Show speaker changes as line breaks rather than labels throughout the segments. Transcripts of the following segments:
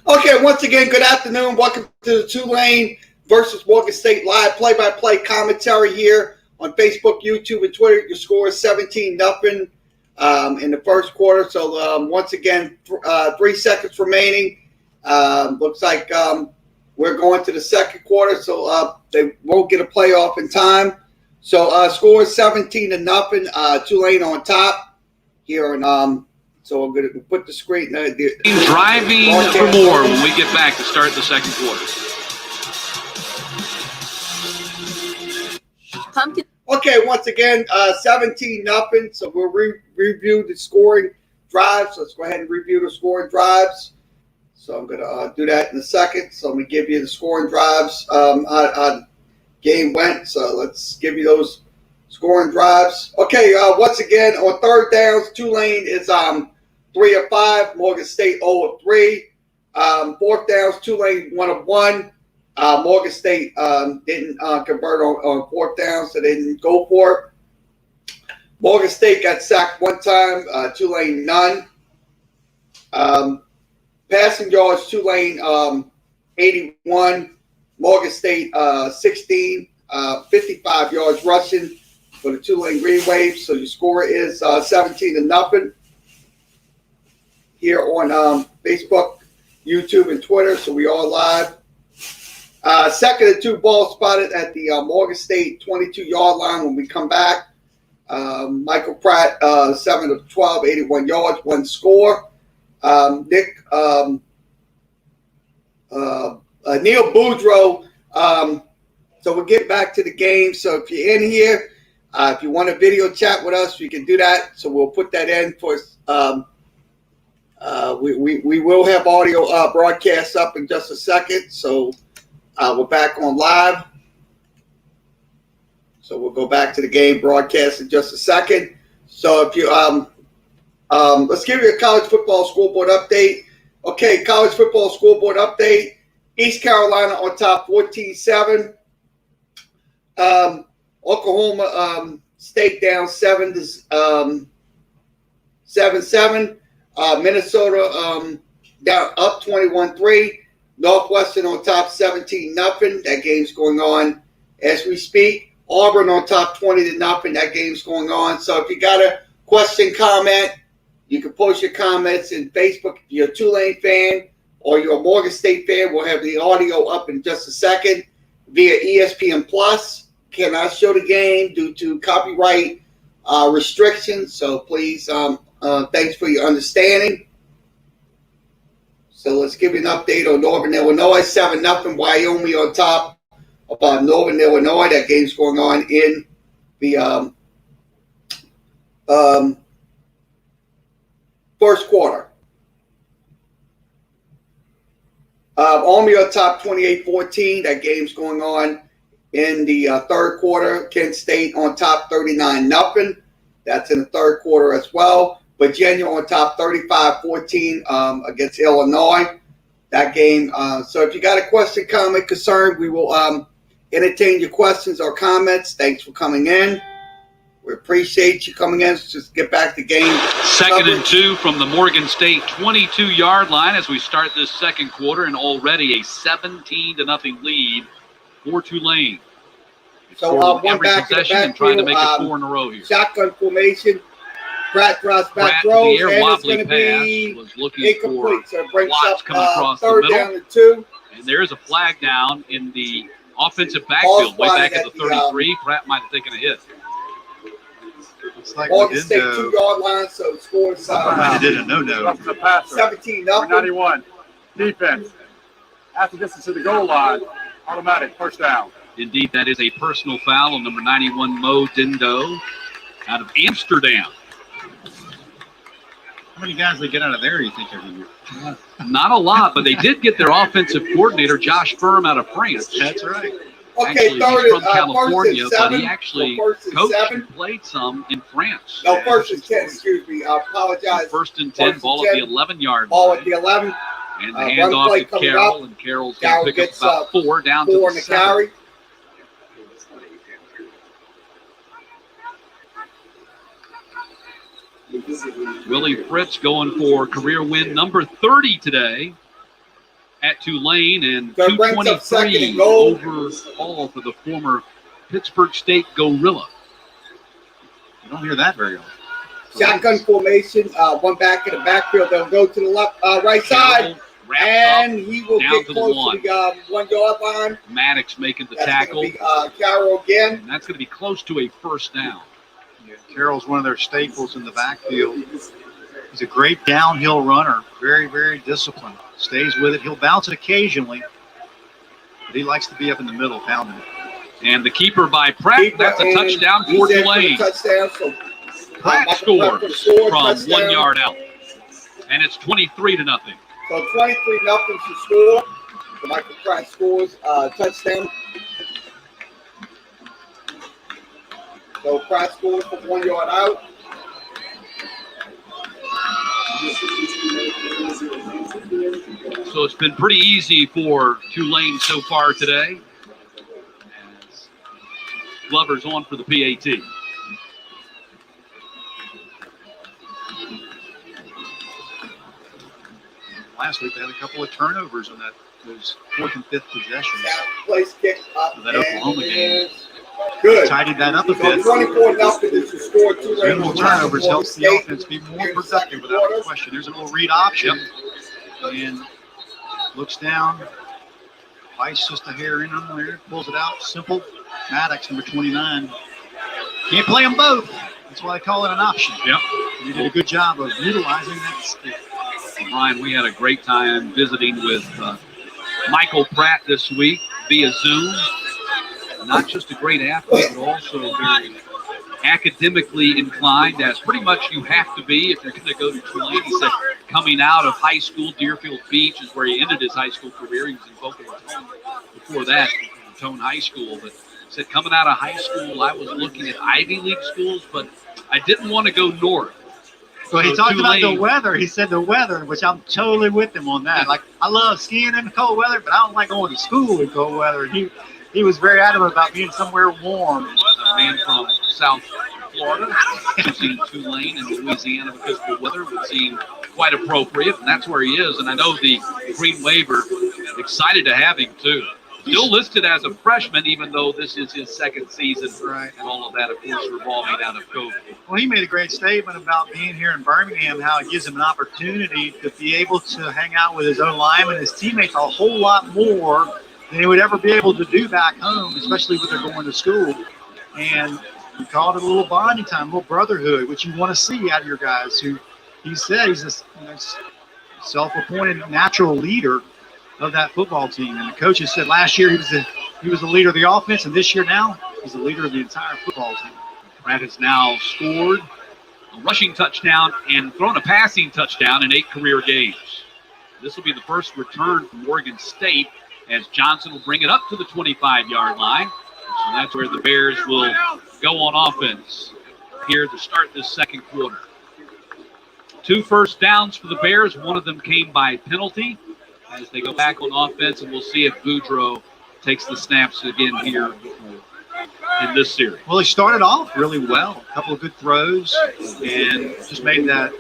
Okay, once again, good afternoon. Welcome to the Tulane versus Morgan State live play-by-play commentary here on Facebook, YouTube, and Twitter. Your score is 17-0 in the first quarter. So once again, 3 seconds remaining. Looks like we're going to the second quarter, so they won't get a playoff in time. So score is 17-0. Tulane on top here, and so I'm going to put the screen.
Driving for more when we get back to start the second quarter.
Okay, once again, 17-0. So we'll review the scoring drives. Let's go ahead and review the scoring drives. So I'm going to do that in a second. So I'm going to give you the scoring drives, how game went. So let's give you those scoring drives. Okay, once again, on third downs, Tulane is 3 of 5. Morgan State 0 of 3. Fourth downs, Tulane 1 of 1. Morgan State didn't convert on fourth down, so they didn't go for it. Morgan State got sacked 1 time. Tulane none. Passing yards, Tulane 81. Morgan State 16. 55 yards rushing for the Tulane Green Waves. So your score is 17-0 here on Facebook, YouTube, and Twitter. So we are live. Second and 2 ball spotted at the Morgan State 22-yard line when we come back. Michael Pratt, 7 of 12, 81 yards, 1 score. Neil Boudreaux. So we'll get back to the game. So if you're in here, if you want a video chat with us, you can do that. So we'll put that in for we will have audio broadcasts up in just a second. So we're back on live. So we'll go back to the game broadcast in just a second. So if you let's give you a college football scoreboard update. Okay, college football scoreboard update. East Carolina on top 14-7. Oklahoma State down 7-7. Minnesota down up 21-3. Northwestern on top 17-0. That game's going on as we speak. Auburn on top 20-0. That game's going on. So if you got a question, comment, you can post your comments in Facebook. If you're a Tulane fan or you're a Morgan State fan, we'll have the audio up in just a second via ESPN Plus. Cannot show the game due to copyright restrictions. So please, thanks for your understanding. So let's give you an update on Northern Illinois. 7-0. Wyoming on top of Northern Illinois. That game's going on in the first quarter. Army on top 28-14. That game's going on in the third quarter. Kent State on top 39-0. That's in the third quarter as well. Virginia on top 35-14 against Illinois. That game. So if you got a question, comment, concern, we will entertain your questions or comments. Thanks for coming in. We appreciate you coming in. Let's just get back to game.
Second and 2 from the Morgan State 22-yard line as we start this second quarter, and already a 17-0 lead for Tulane.
So one back in the backfield,
and trying to make it 4 in a row here.
Shotgun formation. Pratt drops back, throws, and it's going to be incomplete. So it brings up third down and 2.
And there is a flag down in the offensive backfield, way back at the 33. Pratt might have taken a hit.
Like
Morgan State 2-yard line, so it scores 17-0.
91. Defense. After distance to the goal line, automatic first down.
Indeed, that is a personal foul on number 91, Mo Dindo, out of Amsterdam.
How many guys they get out of there, you think, every year?
Not a lot, but they did get their offensive coordinator, Josh Firm, out of France.
That's right.
Okay,
actually,
third
he's from
and
California,
first and 7.
but he actually coached and played some in France.
No, first and 10, excuse me. I apologize.
First and 10, ball at the 11-yard line.
Ball at the 11.
And the handoff to Carroll, and Carroll's going to pick up about 4 down to the 7.
Carry.
Willie Fritz going for career win number 30 today. at Tulane, and
So it brings up second
223
and goal.
overall for the former Pittsburgh State Gorilla.
You don't hear that very often.
Shotgun formation. One back in the backfield. They'll go to the left, right side.
Wraps
And
up,
he will
down
get
to the
close
one.
to the 1 yard line.
Maddox making the
That's
tackle,
going to be Carroll again.
and that's going to be close to a first down.
Yeah, Carroll's one of their staples in the backfield. He's a great downhill runner, very, very disciplined. Stays with it. He'll bounce it occasionally, but he likes to be up in the middle, pounding it.
And the keeper by Pratt, that's a touchdown for
He's in for the
Tulane.
Touchdown. So
Pratt
Michael Pratt
scores
scored,
from
touchdown.
1 yard out, and it's 23-0.
So 23-0 to score. So Michael Pratt scores touchdown. So Pratt scores from 1 yard out.
So it's been pretty easy for Tulane so far today. As Glover's on for the PAT.
Last week they had a couple of turnovers on those 4th and 5th possessions.
Place kick up.
So that Oklahoma game.
Good.
Tidied that up a
So
bit.
24-0 is the score.
Minimal turnovers helps the offense be more productive without a question. There's a little read option. And looks down. Vice just a hair in on there. Pulls it out. Simple. Maddox, number 29. Can't play them both. That's why I call it an option.
Yep.
You did a good job of utilizing that stick.
Brian, we had a great time visiting with Michael Pratt this week via Zoom. Not just a great athlete, but also very academically inclined, as pretty much you have to be if you're going to go to Tulane. He said coming out of high school, Deerfield Beach is where he ended his high school career. He was in Boca Raton before that, Raton High School. But he said coming out of high school, I was looking at Ivy League schools, but I didn't want to go north.
So he
So
talked about the
Tulane-
weather. He said the weather, which I'm totally with him on that. Like, I love skiing in the cold weather, but I don't like going to school in cold weather. And he was very adamant about being somewhere warm.
A man from South Florida, choosing Tulane and Louisiana because the weather would seem quite appropriate, and that's where he is. And I know the Green Wave are excited to have him too. Still listed as a freshman, even though this is his second season,
Right.
and all of that, of course, revolving out of COVID.
Well, he made a great statement about being here in Birmingham, how it gives him an opportunity to be able to hang out with his own linemen, his teammates, a whole lot more than he would ever be able to do back home, especially when they're going to school. And he called it a little bonding time, a little brotherhood, which you want to see out of your guys. Who he said he's a self-appointed natural leader of that football team. And the coaches said last year he was the leader of the offense, and this year now he's the leader of the entire football team.
Pratt has now scored a rushing touchdown and thrown a passing touchdown in 8 career games. This will be the first return from Morgan State, as Johnson will bring it up to the 25-yard line. So that's where the Bears will go on offense here to start this second quarter. 2 first downs for the Bears. One of them came by penalty as they go back on offense, and we'll see if Boudreaux takes the snaps again here in this series.
Well, he started off really well. A couple of good throws, and just made that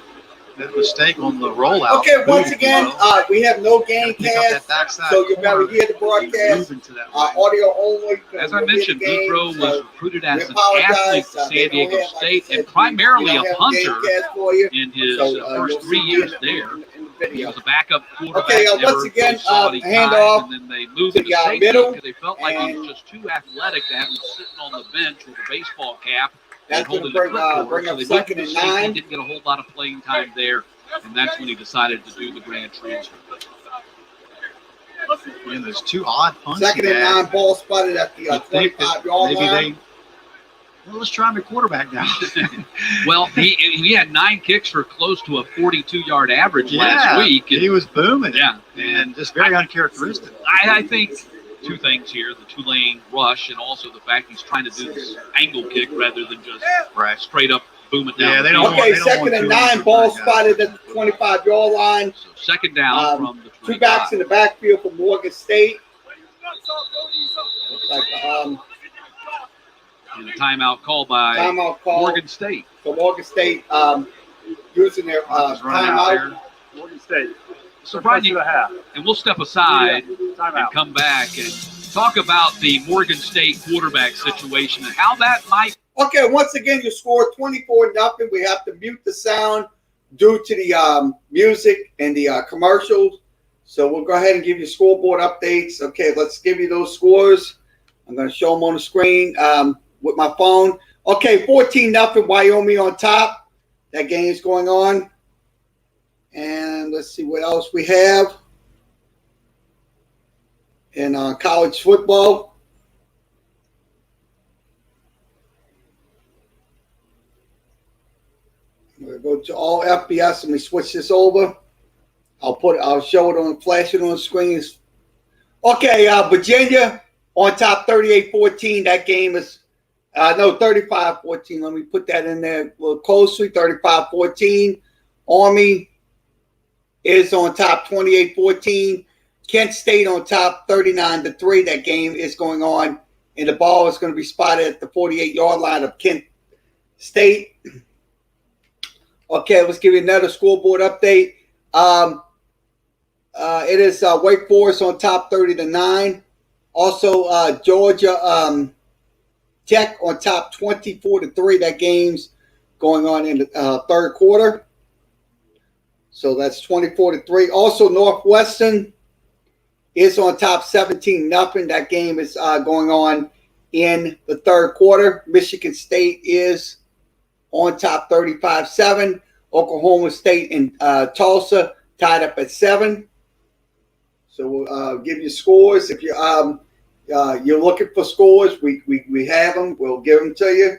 mistake on the rollout.
Okay, once again, we have no game
Pick up that
cast,
backside
so you'll
corner.
never hear the broadcast.
Moving to that way.
Audio only.
As I mentioned, Boudreaux was recruited as an
apologize.
athlete to
They
San
don't
Diego
have, like I
State
said,
and primarily
we
a
don't have
punter
game cast for you.
in his
So,
first
you'll
3
see
years
in
there.
the
He
video.
was a backup quarterback.
Okay,
never
once again,
really saw any
hand
time,
off
and then they moved
to
him to
the,
safety
middle,
because they felt like he
and
was just too athletic to have him sitting on the bench with a baseball cap and
That's going
holding
to
a
bring,
clipboard.
bring
So
up
they moved
second
him to
and
safety,
9.
didn't get a whole lot of playing time there, and that's when he decided to do the grand transfer.
And there's 2 odd punts.
Second
he
and
had.
9, ball spotted at the
I think that
25-yard
maybe
line.
well, let's try him at quarterback now.
Well, he had 9 kicks for close to a 42-yard average last week. And
he was booming.
Yeah.
And just very uncharacteristic.
I think 2 things here: the Tulane rush, and also the fact he's trying to do this angle kick rather than just straight up boom it down.
Yeah,
the
they don't
field.
want-
Okay,
they don't
second
want
and
Tulane
9,
to
ball
break out.
spotted at the 25-yard line.
So second down from the
2 backs
25.
in the backfield for Morgan State. Looks like
And a timeout call by
timeout call
Morgan State.
for Morgan State using their
Just running out
timeout.
there.
Morgan State.
So, Brian, you,
a half.
And we'll step aside and
Timeout.
come back and talk about the Morgan State quarterback situation and how that might.
Okay, once again, you scored 24-0. We have to mute the sound due to the music and the commercials. So we'll go ahead and give you scoreboard updates. Okay, let's give you those scores. I'm going to show them on the screen with my phone. Okay, 14-0, Wyoming on top. That game is going on. And let's see what else we have in college football. We'll go to all FBS and we switch this over. I'll show it on, flash it on the screen. Okay, Virginia on top 38-14. That game is, 35-14. Let me put that in there a little closely. 35-14. Army is on top 28-14. Kent State on top 39-3. That game is going on. And the ball is going to be spotted at the 48-yard line of Kent State. Okay, let's give you another scoreboard update. It is Wake Forest on top 30-9. Also, Georgia Tech on top 24-3. That game's going on in the third quarter. So that's 24-3. Also, Northwestern is on top 17-0. That game is going on in the third quarter. Michigan State is on top 35-7. Oklahoma State and Tulsa tied up at 7. So we'll give you scores. If you're looking for scores, we have them. We'll give them to you.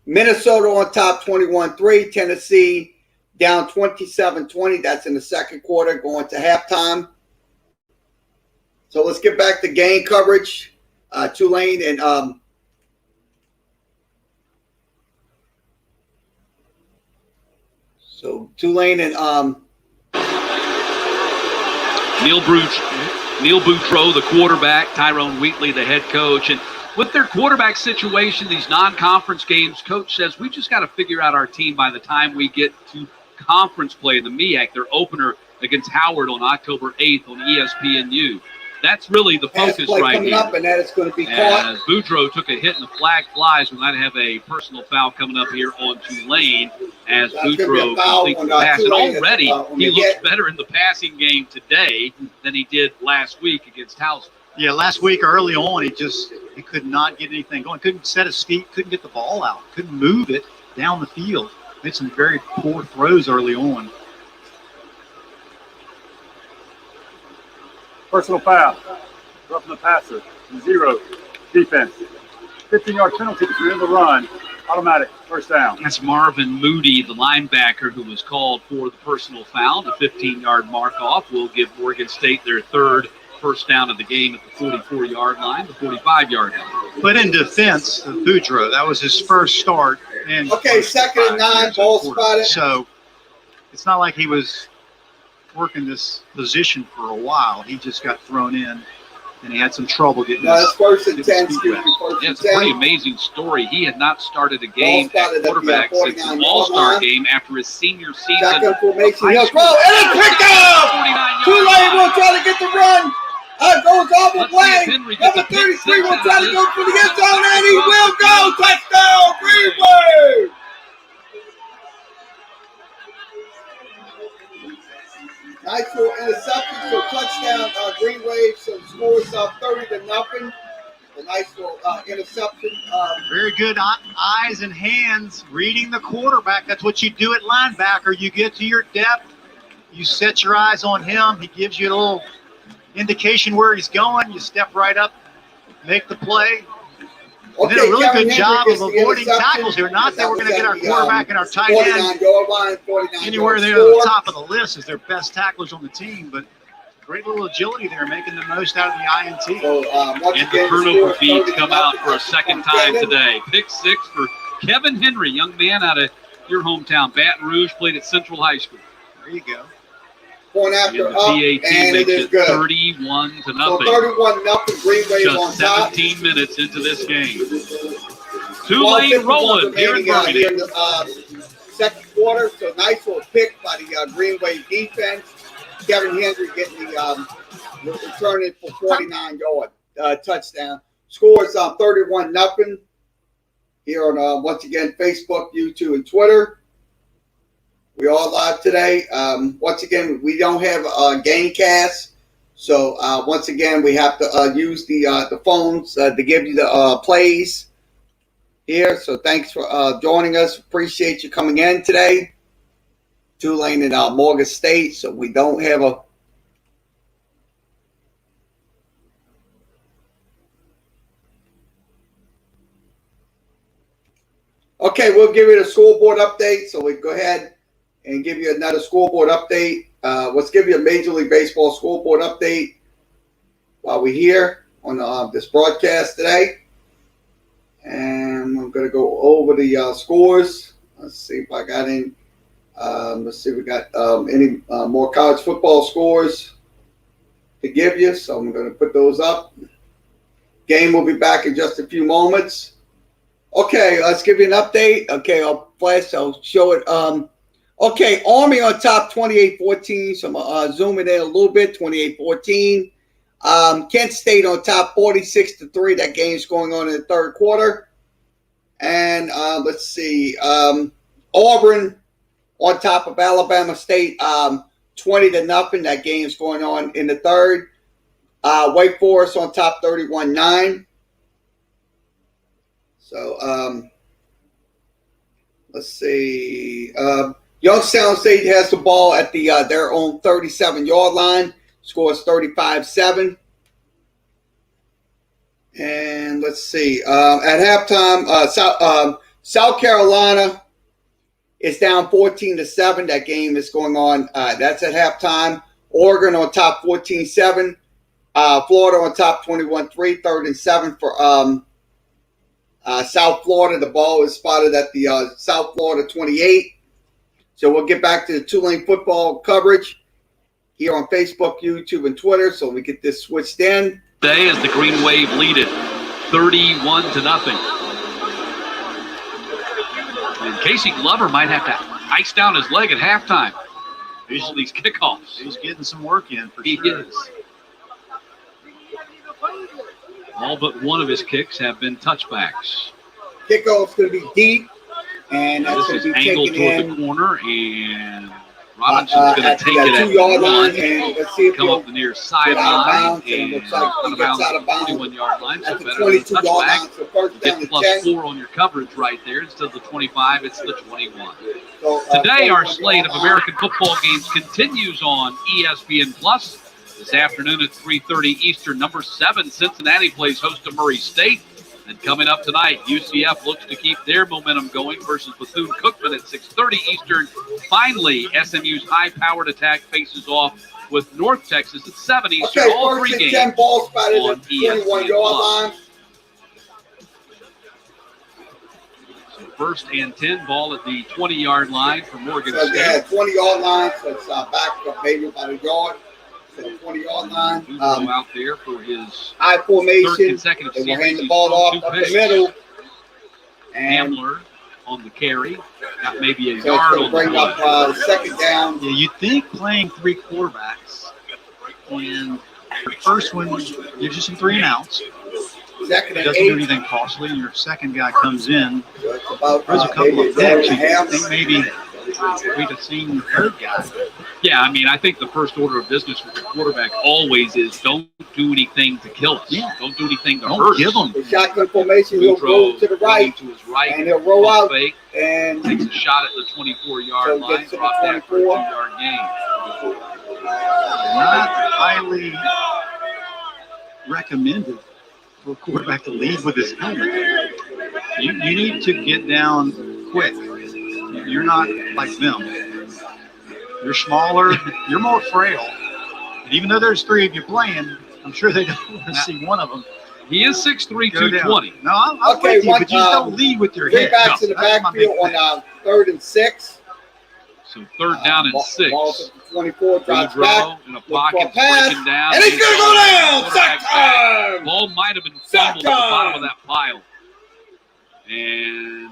Minnesota on top 21-3. Tennessee down 27-20. That's in the second quarter, going to halftime. So let's get back to game coverage. Tulane and Tulane and
Neil Boudreaux, the quarterback, Tyrone Wheatley, the head coach. And with their quarterback situation, these non-conference games, coach says we just got to figure out our team by the time we get to conference play, the MEAC, their opener against Howard on October 8th on ESPNU. That's really the focus right here.
Up and that is going to be
as Boudreaux took a hit and the flag flies, we might have a personal foul coming up here on Tulane as Boudreaux completes the pass. And already he looks better in the passing game today than he did last week against Houston.
Yeah, last week early on, he could not get anything going. Couldn't set his feet, couldn't get the ball out, couldn't move it down the field. Made some very poor throws early on.
Personal foul. Roughing the passer. 0. Defense. 15-yard penalty if you're in the run. Automatic. First down.
That's Marvin Moody, the linebacker, who was called for the personal foul. The 15-yard mark-off will give Morgan State their third first down of the game at the 44-yard line, the 45-yard line.
But in defense of Boudreaux, that was his first start.
Okay, 2nd and 9, ball spotted.
So it's not like he was working this position for a while. He just got thrown in, and he had some trouble getting
his first and 10.
It's a pretty amazing story. He had not started a game at quarterback since the All-Star game after his senior season.
Second formation. He'll throw, and it's picked up! Tulane will try to get the run. Goes off the way. Number 33 will try to go for the end zone, and he will go. Touchdown, Greenway! Nice little interception, so touchdown, Green Wave. So the score is 30-0. A nice little interception.
Very good eyes and hands reading the quarterback. That's what you do at linebacker. You get to your depth, you set your eyes on him. He gives you a little indication where he's going. You step right up, make the play.
Okay,
did a really
Kevin
good job of
Henry
avoiding tackles here. Not that we're going to get our quarterback and our tight end
49-yard line, 49
anywhere there at the top of the list as their best tacklers on the team, but great little agility there, making the most out of the INT.
So,
and the turnover feeds come out for a second time today. Pick 6 for Kevin Henry, young man out of your hometown, Baton Rouge, played at Central High School.
There you go.
Point after
the
up,
PAT
and
makes
it is
it
good.
31-0.
So 31-0, Green Wave on
Just
top.
17 minutes into this game. Tulane rolling here in Birmingham.
Second quarter. So nice little pick by the Green Wave defense. Kevin Hendry getting the returning for 49-yard touchdown. Scores 31-0 here on once again Facebook, YouTube, and Twitter. We are live today. Once again, we don't have a game cast, so once again we have to use the phones to give you the plays here. So thanks for joining us. Appreciate you coming in today. Tulane and Morgan State. So we don't have a. Okay, we'll give you the scoreboard update. So we go ahead and give you another scoreboard update. Let's give you a Major League Baseball scoreboard update while we're here on this broadcast today. And I'm going to go over the scores. Let's see if I got any. Let's see if we got any more college football scores to give you. So I'm going to put those up. Game will be back in just a few moments. Okay, let's give you an update. Okay, I'll show it. Okay, Army on top 28-14. So I'm zooming in a little bit, 28-14. Kent State on top 46-3. That game's going on in the third quarter. And let's see. Auburn on top of Alabama State 20-0. That game's going on in the third. Wake Forest on top 31-9. So let's see. Youngstown State has the ball at their own 37-yard line. Scores 35-7. And let's see. At halftime, South Carolina is down 14-7. That game is going on. That's at halftime. Oregon on top 14-7. Florida on top 21-3. 3rd and 7 for South Florida. The ball is spotted at the South Florida 28. So we'll get back to the Tulane football coverage here on Facebook, YouTube, and Twitter. So we get this switched in.
Today as the Green Wave lead it 31-0. And Casey Glover might have to ice down his leg at halftime. These are these kickoffs.
He's getting some work in for
He
sure.
is. All but one of his kicks have been touchbacks.
Kickoff's going to be deep, and that's
This
going
is
to be
angled
taken
toward
in
the corner, and Robinson's going to take
the
it at
2-yard line,
1,
and let's see if
come
he'll
up the near
get out of
sideline,
bounds, and
and
it looks like he gets out of bounds
21-yard line, so
at the
better than a
22-yard line.
touchback.
So first down
Get
to
plus
10.
4 on your coverage right there. Instead of the 25, it's the 21.
So,
Today, our
21-yard
slate of
line.
American football games continues on ESPN Plus. This afternoon at 3:30 Eastern, number 7 Cincinnati plays host to Murray State. And coming up tonight, UCF looks to keep their momentum going versus Bethune-Cookman at 6:30 Eastern. Finally, SMU's high-powered attack faces off with North Texas at 7 Eastern.
Okay,
All
first
three
and
games
10 ball spotted
on
at the 21-yard
ESPN+.
line.
So first and 10 ball at the 20-yard line for Morgan
So they had
State.
20-yard line, so it's back up maybe about a yard. So 20-yard line.
Who's go out there for his
High
third
formation.
consecutive
They will
series.
hand the
He's
ball
thrown
off
2
up the
picks.
middle. And
Hamler on the carry. Got maybe a
so it's
yard
going to
on the
bring up
play.
second down.
Yeah, you'd think playing 3 quarterbacks, and your first one gives you some 3 and outs.
Second
It
and
doesn't do
8.
anything costly. Your second guy comes in.
So it's about
There's a couple
maybe
of
a yard
picks.
and a
You
half.
think maybe we'd have seen the third guy.
Yeah, I mean, I think the first order of business with the quarterback always is don't do anything to kill us.
Yeah.
Don't do anything to
Don't
hurt
give
us.
them.
The shotgun formation, he'll
Boudreaux
go to the
running
right,
to his right,
and he'll roll
pump
out,
fake,
and
takes a shot at the 24-yard
So
line,
gets to the
brought that for a
24.
2-yard gain.
Not highly recommended for a quarterback to lead with his helmet. You need to get down quick. You're not like them. You're smaller. You're more frail. And even though there's 3 of you playing, I'm sure they don't want to see one of them
He is 6'3",
go down.
220.
No, I'm
Okay,
with you,
one,
but you just don't lead with your
three
head.
backs in the
That's my big
backfield
thing.
on 3rd and 6.
So third down and
Ball's
6.
at the 24, drops back.
Boudreaux in a
Look
pocket,
for a pass,
breaking down.
and he's going to go down.
Quarterback
Sack
back.
time.
Ball might have been
Sack
fumbled at the bottom
time.
of that pile. And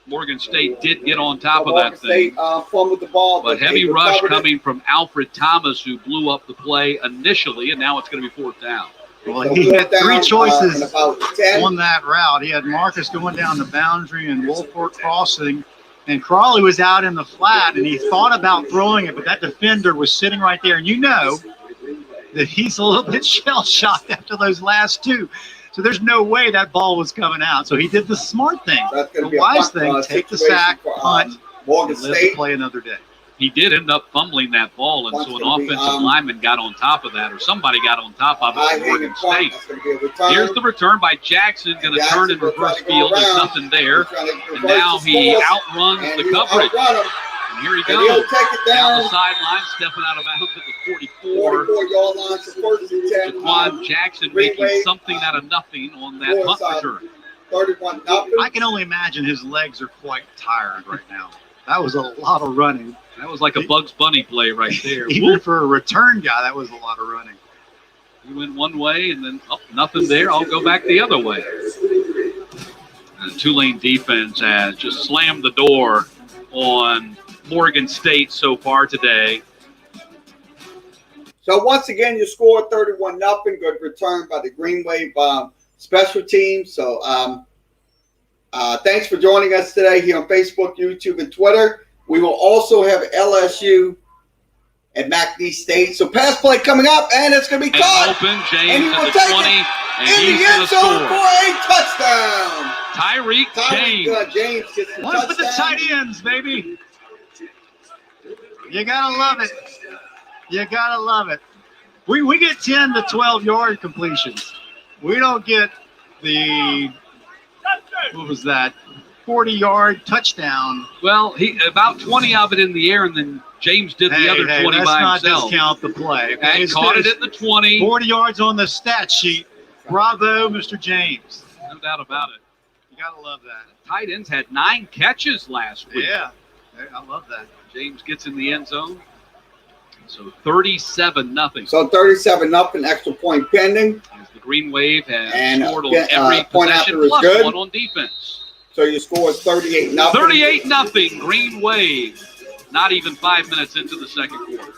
Morgan State did get on top of
Morgan
that thing.
State fumbled the ball,
But
they
heavy rush
recovered it.
coming from Alfred Thomas, who blew up the play initially, and now it's going to be 4th down.
Well,
So
he had
fourth
three
down,
choices
in about 10.
on that route. He had Marcus going down the boundary and Wolford crossing, and Crawley was out in the flat, and he thought about throwing it, but that defender was sitting right there, and you know that he's a little bit shell-shocked after those last two. So there's no way that ball was coming out. So he did the smart thing,
That's
the
gonna be a
wise
punt,
thing, take the
situation
sack,
for,
punt,
Morgan
and live to
State.
play another day.
He did end up fumbling that ball, and
Punt's
so an
gonna be,
offensive lineman got on top of that, or somebody got on top of it
High
for
hanging
Morgan
punt.
State.
That's going to be a return.
Here's the return by Jackson, going to turn in
Jackson will try
reverse
to go
field. There's
around.
nothing there.
He's trying to
And
reverse
now
the
he
course,
outruns
and
the
he'll
coverage.
outrun him,
And here he
and he'll
goes.
take it
Down
down.
the sideline, stepping out of bounds at the 44.
44-yard line, so 1st and 10.
Jaquan Jackson
Green
making
Wave,
something out of nothing on that
north
punt
side.
return.
31-0.
I can only imagine his legs are quite tired right now. That was a lot of running.
That was like a Bugs Bunny play right there.
Even for a return guy, that was a lot of running.
He went one way, and then, nothing there. I'll go back the other way. And the Tulane defense has just slammed the door on Morgan State so far today.
So once again, you scored 31-0. Good return by the Green Wave special team. So thanks for joining us today here on Facebook, YouTube, and Twitter. We will also have LSU at McNeese State. So pass play coming up, and it's going to be
And
caught.
open,
And
James
he will
at the
take
20,
it
and
in
he's
the
going
end
to
zone
score.
for a touchdown.
Tyreek James.
James gets the
One for the
touchdown.
tight ends, baby. You gotta love it. You gotta love it. We get 10 to 12-yard completions. We don't get the, what was that, 40-yard touchdown.
Well, he about 20 of it in the air, and then James did the other 20
let's
by
not
himself.
discount the play.
And
Okay?
caught it at the 20.
40 yards on the stat sheet. Bravo, Mr. James.
No doubt about it.
You gotta love that.
Tight ends had 9 catches last week.
Yeah, I love that.
James gets in the end zone. So 37-0.
So 37-0, extra point pending.
As the Green Wave has
And,
scored on
point
every
after
possession,
is
plus
good.
1 on defense.
So you scored 38-0.
38-0, Green Wave. Not even 5 minutes into the second quarter.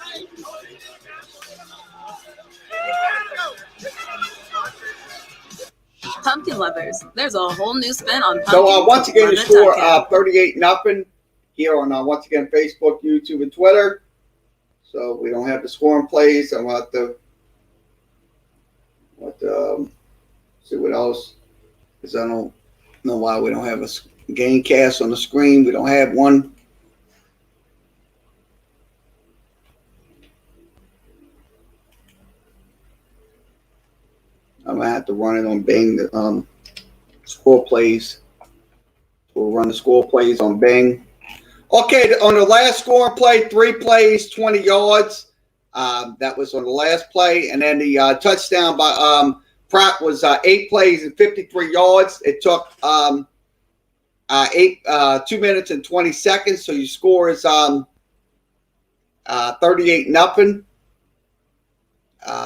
Pumpkin lovers, there's a whole new spin on pumpkin.
So once again, you
Love it,
score
Duncan.
38-0 here on once again Facebook, YouTube, and Twitter. So we don't have the scoring plays. I want to see what else, because I don't know why we don't have a game cast on the screen. We don't have one. I'm gonna have to run it on Bing. The score plays. We'll run the score plays on Bing. Okay, on the last scoring play, 3 plays, 20 yards. That was on the last play, and then the touchdown by Pratt was 8 plays and 53 yards. It took 2 minutes and 20 seconds. So your score is 38-0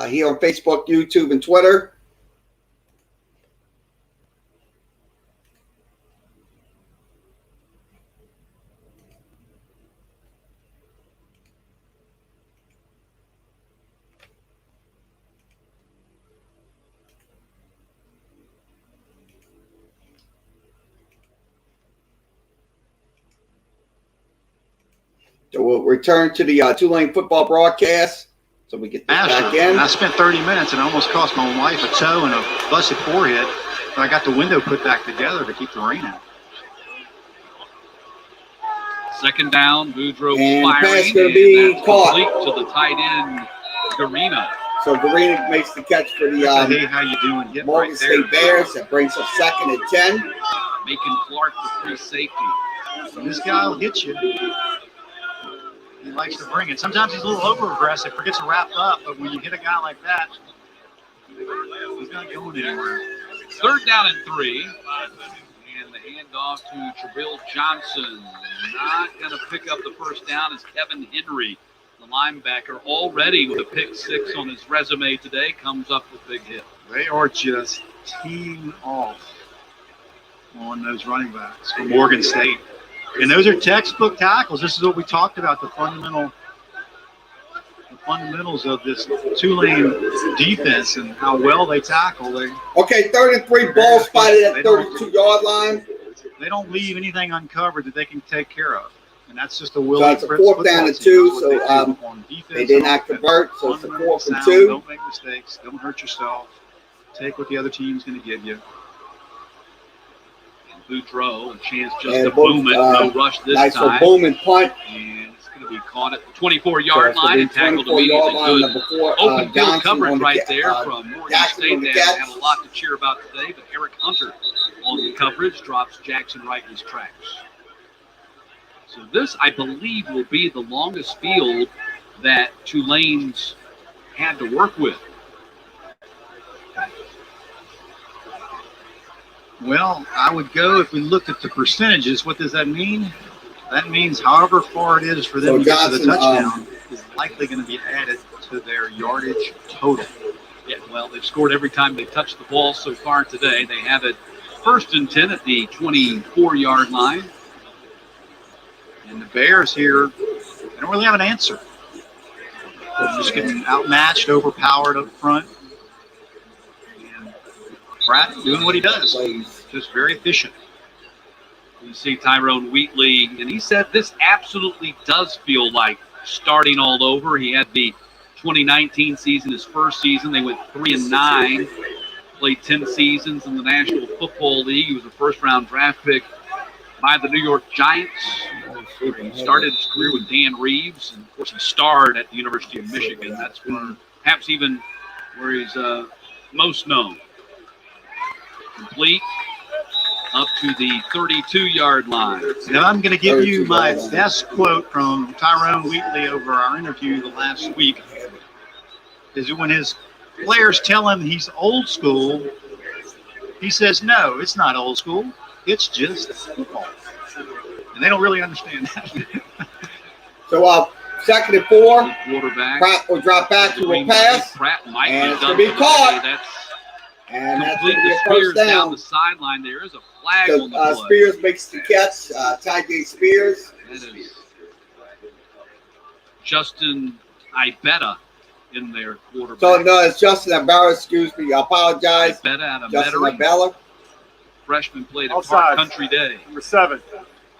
here on Facebook, YouTube, and Twitter. So we'll return to the Tulane football broadcast. So we get this back in.
I spent 30 minutes and it almost cost my wife a toe and a busted forehead. But I got the window put back together to keep the rain out.
Second down, Boudreaux
And the pass
firing,
gonna be
that's
caught.
complete to the tight end, Garina.
So Garina makes the catch for the
Hey, how you doing? Getting
Morgan
right there.
State Bears. That brings up 2nd and 10.
Making Clark the free safety.
This guy will get you. He likes to bring it. Sometimes he's a little over-aggressive, forgets to wrap up, but when you hit a guy like that, he's not going anywhere.
3rd down and 3. And the handoff to Trevill Johnson. Not going to pick up the first down is Kevin Henry, the linebacker, already with a pick 6 on his resume today, comes up with a big hit.
They are just teeing off on those running backs for Morgan State. And those are textbook tackles. This is what we talked about, the fundamentals of this Tulane defense and how well they tackle.
Okay, 3rd and 3, ball spotted at 32-yard line.
They don't leave anything uncovered that they can take care of. And that's just a will.
So it's a 4th down and 2, so they did not convert, so it's a 4th and 2.
Don't make mistakes. Don't hurt yourself. Take what the other team's going to give you.
And Boudreaux, a chance just to boom it. No rush this
nice
time.
Nice boom and punt.
And it's going to be caught at the 24-yard line and tackled immediately. Good open field coverage right there from Morgan State. They haven't had a lot to cheer about today, but Eric Hunter on the coverage drops Jackson right in his tracks. So this, I believe, will be the longest field that Tulane's had to work with.
Well, I would go, if we looked at the percentages, what does that mean? That means however far it is for them to get to the touchdown is likely going to be added to their yardage total.
Yeah, well, they've scored every time they touched the ball so far today. They have it 1st and 10 at the 24-yard line.
And the Bears here, they don't really have an answer. They're just getting outmatched, overpowered up front. And Pratt doing what he does, just very efficient.
You see Tyrone Wheatley, and he said this absolutely does feel like starting all over. He had the 2019 season, his first season. They went 3-9, played 10 seasons in the National Football League. He was a first-round draft pick by the New York Giants. He started his career with Dan Reeves, and of course he starred at the University of Michigan. That's where, perhaps even where he's most known. Complete up to the 32-yard line.
Now I'm going to give you my best quote from Tyrone Wheatley over our interview the last week. Is when his players tell him he's old school, he says, "No, it's not old school. It's just football." And they don't really understand that.
So 2nd and 4.
Quarterback.
Pratt will drop back to a pass.
Pratt might
And
be
it's
done
going to be
for the
caught.
day. That's
And that's
completely
going to be a
Spears
first
down
down.
the sideline. There is a flag
So
on the play.
Spears makes the catch. Ty Spears.
That is Justin Ibetta in their quarterback.
So no, it's Justin Abella. Excuse me. I apologize.
Ibetta out of
Justin
Metairie.
Abella.
Freshman played at
Offsides.
Park Country Day.
Number 7,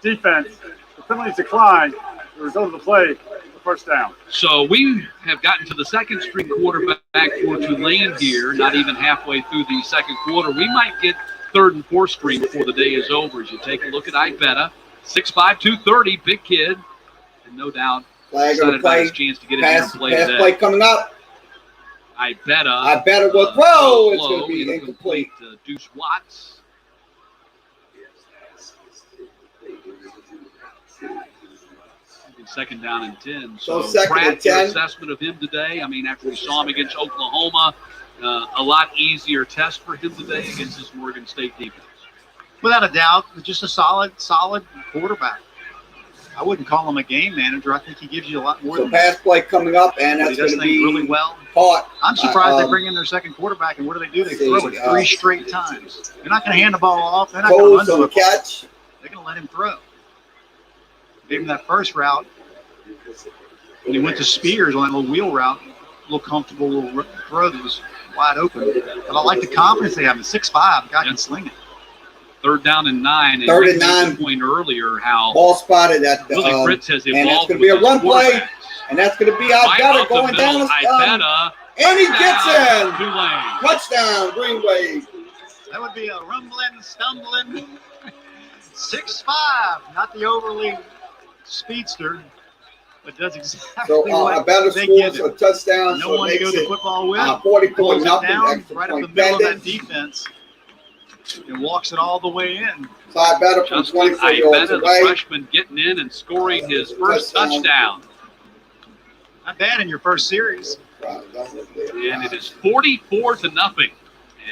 defense. The penalties declined. The result of the play, the first down.
So we have gotten to the second string quarterback for Tulane here, not even halfway through the second quarter. We might get 3rd and 4th string before the day is over. As you take a look at Ibetta, 6'5", 230, big kid, and no doubt
Flag on
excited
the
about
play.
his chance to get in here and
Pass
play
play
today.
coming up.
Ibetta
will throw. It's
low,
going to be incomplete.
Deuce Watts. Second down and 10.
So
So
2nd
Pratt,
and 10.
your assessment of him today? I mean, after we saw him against Oklahoma, a lot easier test for him today against this Morgan State defense.
Without a doubt, just a solid quarterback. I wouldn't call him a game manager. I think he gives you a lot more
So
than
pass play coming up, and
that.
that's
He does
going to
things
be
really well.
caught.
I'm surprised they bring in their second quarterback, and what do? They throw it 3 straight times. They're not going to hand the ball off. They're not going to run
Coles on
to
the
it.
catch.
They're going to let him throw. Gave him that first route. When he went to Spears on that little wheel route, a little comfortable little throw that was wide open. But I like the confidence they have. At 6'5", guy can sling it.
3rd down and 9. And
3rd and
we made
9.
the point earlier how
Ball spotted at the
Willie Fritz has
and that's
evolved
going to be a
with
run
his
play,
quarterbacks.
and that's going to be
Right
Ibetta
up the
going down.
middle, Ibetta,
And he gets
touchdown,
in.
Tulane.
Touchdown, Green Wave.
That would be a rumbling, stumbling 6'5", not the overly speedster, but does exactly
So
what
Ibetta
they give
scores a
him.
touchdown,
No
so
one
it
to go
makes
to
it
football with.
44-0.
Pulls it down
Extra
right up the
point
middle of
pending.
that defense and walks it all the way in.
So Ibetta from
Justin
24 yards
Ibetta, the
away.
freshman, getting in and scoring his first touchdown.
Not bad in your first series.
And it is 44-0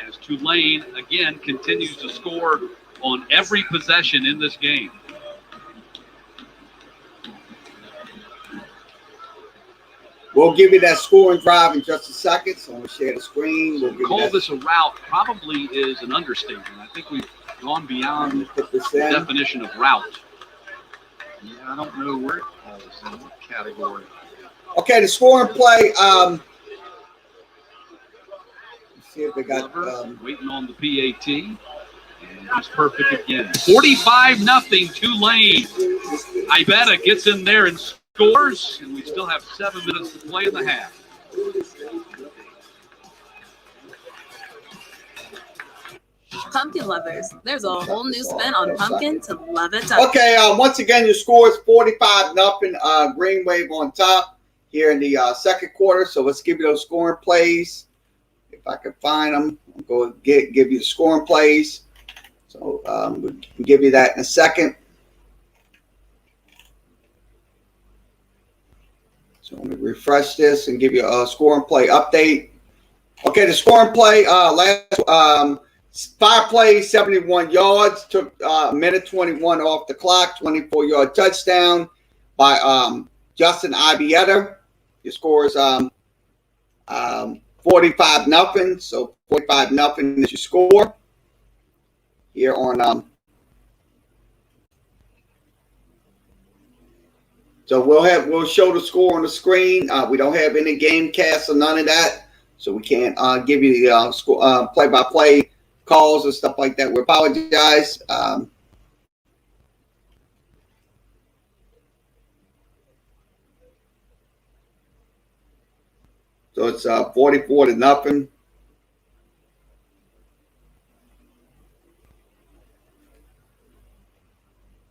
as Tulane, again, continues to score on every possession in this game.
We'll give you that scoring drive in just a second. So I'm going to share the screen. We'll give
Call
you that.
this a route probably is an understatement. I think we've gone beyond
Put this
the
in.
definition of route.
Yeah, I don't know where it falls in what category.
Okay, the scoring play. Let's see if they got.
Waiting on the PAT. And he's perfect again. 45-0 Tulane. Ibetta gets in there and scores, and we still have 7 minutes to play in the half.
Pumpkin lovers, there's a whole new spin on pumpkin to love it.
Okay, once again, your score is 45-0. Green Wave on top here in the second quarter. So let's give you those scoring plays. If I can find them, I'll go give you the scoring plays. So we'll give you that in a second. So let me refresh this and give you a scoring play update. Okay, the scoring play last 5 plays, 71 yards. Took a minute 21 off the clock. 24-yard touchdown by Justin Ibieta. Your score is 45-0. So 45-0 is your score here on. So we'll show the score on the screen. We don't have any game casts or none of that, so we can't give you the play-by-play calls and stuff like that. We apologize. So it's 44-0.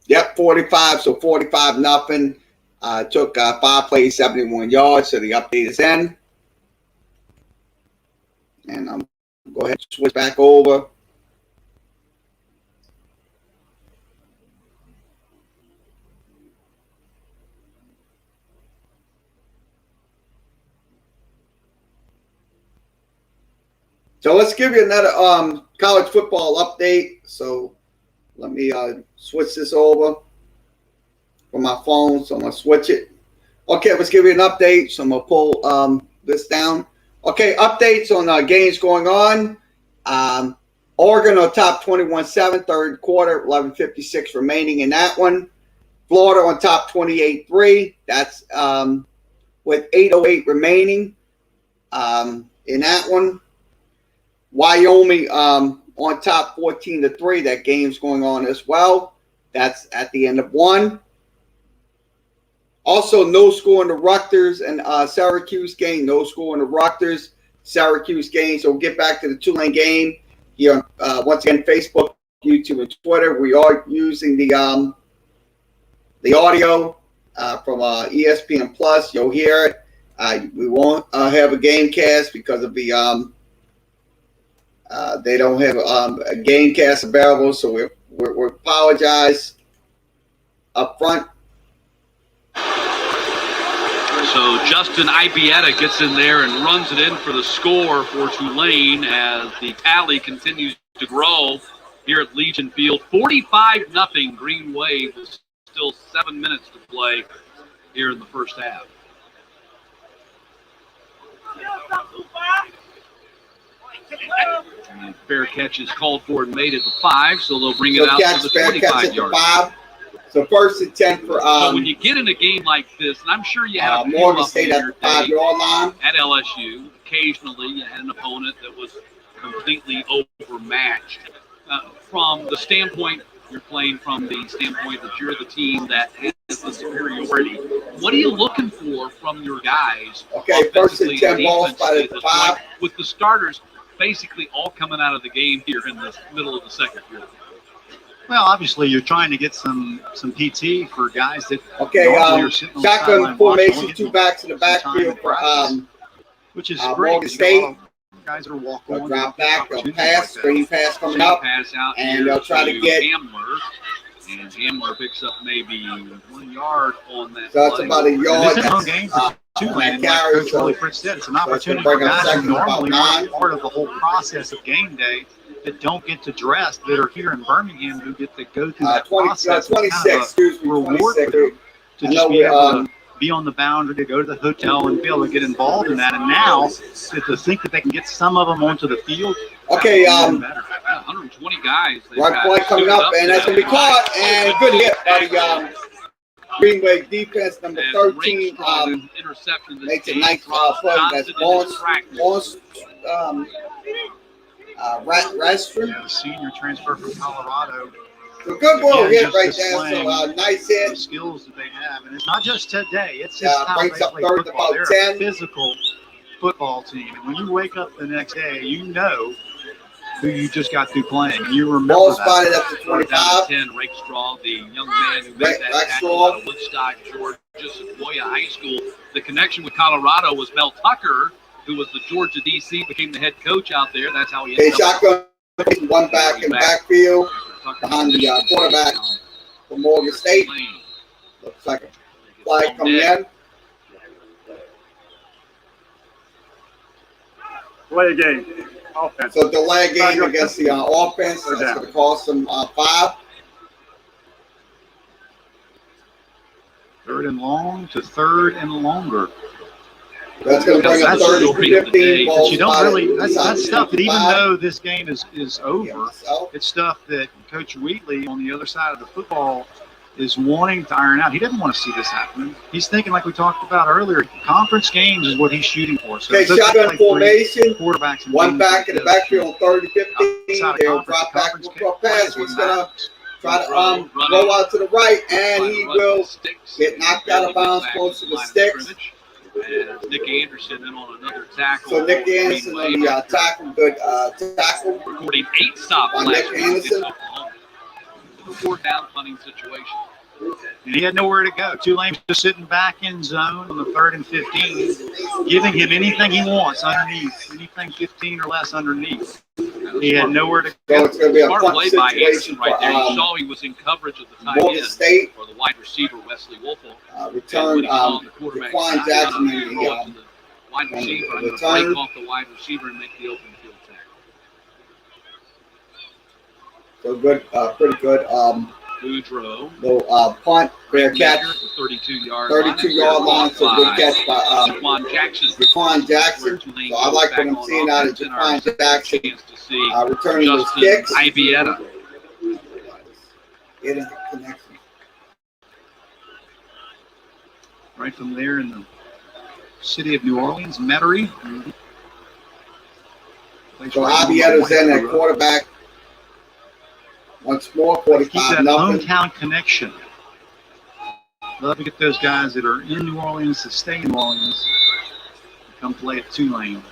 Yep, 45. So 45-0. Took 5 plays, 71 yards. So the update is in. And I'm go ahead and switch back over. So let's give you another college football update. So let me switch this over from my phone. So I'm going to switch it. Okay, let's give you an update. So I'm going to pull this down. Okay, updates on games going on. Oregon on top 21-7, third quarter, 11:56 remaining in that one. Florida on top 28-3. That's with 8:08 remaining in that one. Wyoming on top 14-3. That game's going on as well. That's at the end of one. Also, no score in the Rutgers and Syracuse game. No score in the Rutgers, Syracuse game. So we'll get back to the Tulane game here. Once again, Facebook, YouTube, and Twitter. We are using the audio from ESPN Plus. You'll hear it. We won't have a game cast because of the they don't have a game cast available. So we apologize up front.
So Justin Ibieta gets in there and runs it in for the score for Tulane as the tally continues to grow here at Legion Field. 45-0 Green Wave with still 7 minutes to play here in the first half. And fair catch is called for and made at the 5, so they'll bring it out to the 25-yard.
So first and 10 for
so when you get in a game like this, and I'm sure you had a
Morgan State at the 5-yard line
at LSU. Occasionally, you had an opponent that was completely overmatched. From the standpoint, you're playing from the standpoint that you're the team that has the superiority. What are you looking for from your guys?
Okay, first and 10 balls by the 5.
With the starters basically all coming out of the game here in the middle of the second period.
Well, obviously, you're trying to get some PT for guys that
shotgun formation, 2 backs in the backfield for
which is great.
Morgan State.
Guys are walking.
Drop back, they'll pass, screen pass coming up, and they'll try to get
Hamler. And Hamler picks up maybe 1 yard on that.
So that's about a yard.
This is a game for Tulane. Like Coach Willie Fritz said, it's an opportunity for guys who normally aren't part of the whole process of game day that don't get to dress, that are here in Birmingham, who get to go through that process.
26,
reward for them to just be able to be on the boundary, to go to the hotel and be able to get involved in that. And now, to think that they can get some of them onto the field.
Okay,
120 guys.
Right play coming up, and that's going to be caught, and good hit by Green Wave defense, number
As
13,
Rakestraw intercepted this
makes a
game.
nice play. That's Restron.
Yeah, the senior transfer from Colorado.
So good ball
Again,
hit
just
right there.
displaying
So nice
the
hit.
skills that they have. And it's not just today. It's just how they
Breaks up
play
third
football.
about
They're
10.
a physical football team. And when you wake up the next day, you know who you just got through playing. You remember
Ball
that.
spotted up to
Down
25.
to 10, Rakestraw, the young man who made that tackle
Rakestraw.
out of Woodstock, Georgia, Sequoia High School. The connection with Colorado was Mel Tucker, who was the Georgia DC, became the head coach out there. That's how he
Okay,
ended up.
shotgun. One back in the backfield behind the quarterback for Morgan State. Looks like a flag coming in.
Play a game. Offense.
So delay game against the offense. That's going to cost them 5.
Third and long to third and longer.
That's going to bring up
That's
30
the story of the day.
15 balls.
But you don't
spotted
really, that's
inside
stuff that even
55.
though this game is over,
Yeah, so
it's stuff that Coach Wheatley on the other side of the football is wanting to iron out. He doesn't want to see this happen. He's thinking, like we talked about earlier, conference games is what he's shooting for. So
Okay, shotgun formation.
Quarterbacks and
One
games
back
like
in the
this.
backfield on 30 15.
Outside of
They'll
conference,
drop back
conference
for a pass.
plays
He's
when
going to
matters.
try to roll out to the right, and he will get knocked out of bounds close to the sticks.
And Nick Anderson in on another tackle.
So Nick Anderson on the tackle, good tackle.
Recording 8 stops
By
last
Nick
week
Anderson.
against Oklahoma. The 4th down punting situation.
And he had nowhere to go. Tulane just sitting back in zone on the 3rd and 15, giving him anything he wants underneath, anything 15 or less underneath. He had nowhere to
So
go.
it's going to be a
Smart
punt
play by
situation
Anderson right
for
there. You saw he was in coverage of the tight
Morgan
end
State.
or the wide receiver Wesley Wolfle.
Return
Jackson
Jaquan Jackson
the
in the
wide receiver. I'm going to
return.
break off the wide receiver and make the open field tackle.
so good, pretty good.
Boudreaux.
Little punt, fair catch,
32-yard
32-yard line. So good catch by
Jaquan Jackson.
Jaquan Jackson. So I like what I'm seeing out of Jaquan Jackson.
Chance to see
Returning those
Justin
kicks.
Ibieta.
It is a connection.
Right from there in the city of New Orleans, Metairie.
So Ibieta's in at quarterback. Once more,
Keep
45
that
nothing.
hometown connection. Love to get those guys that are in New Orleans to stay in New Orleans to come play at Tulane.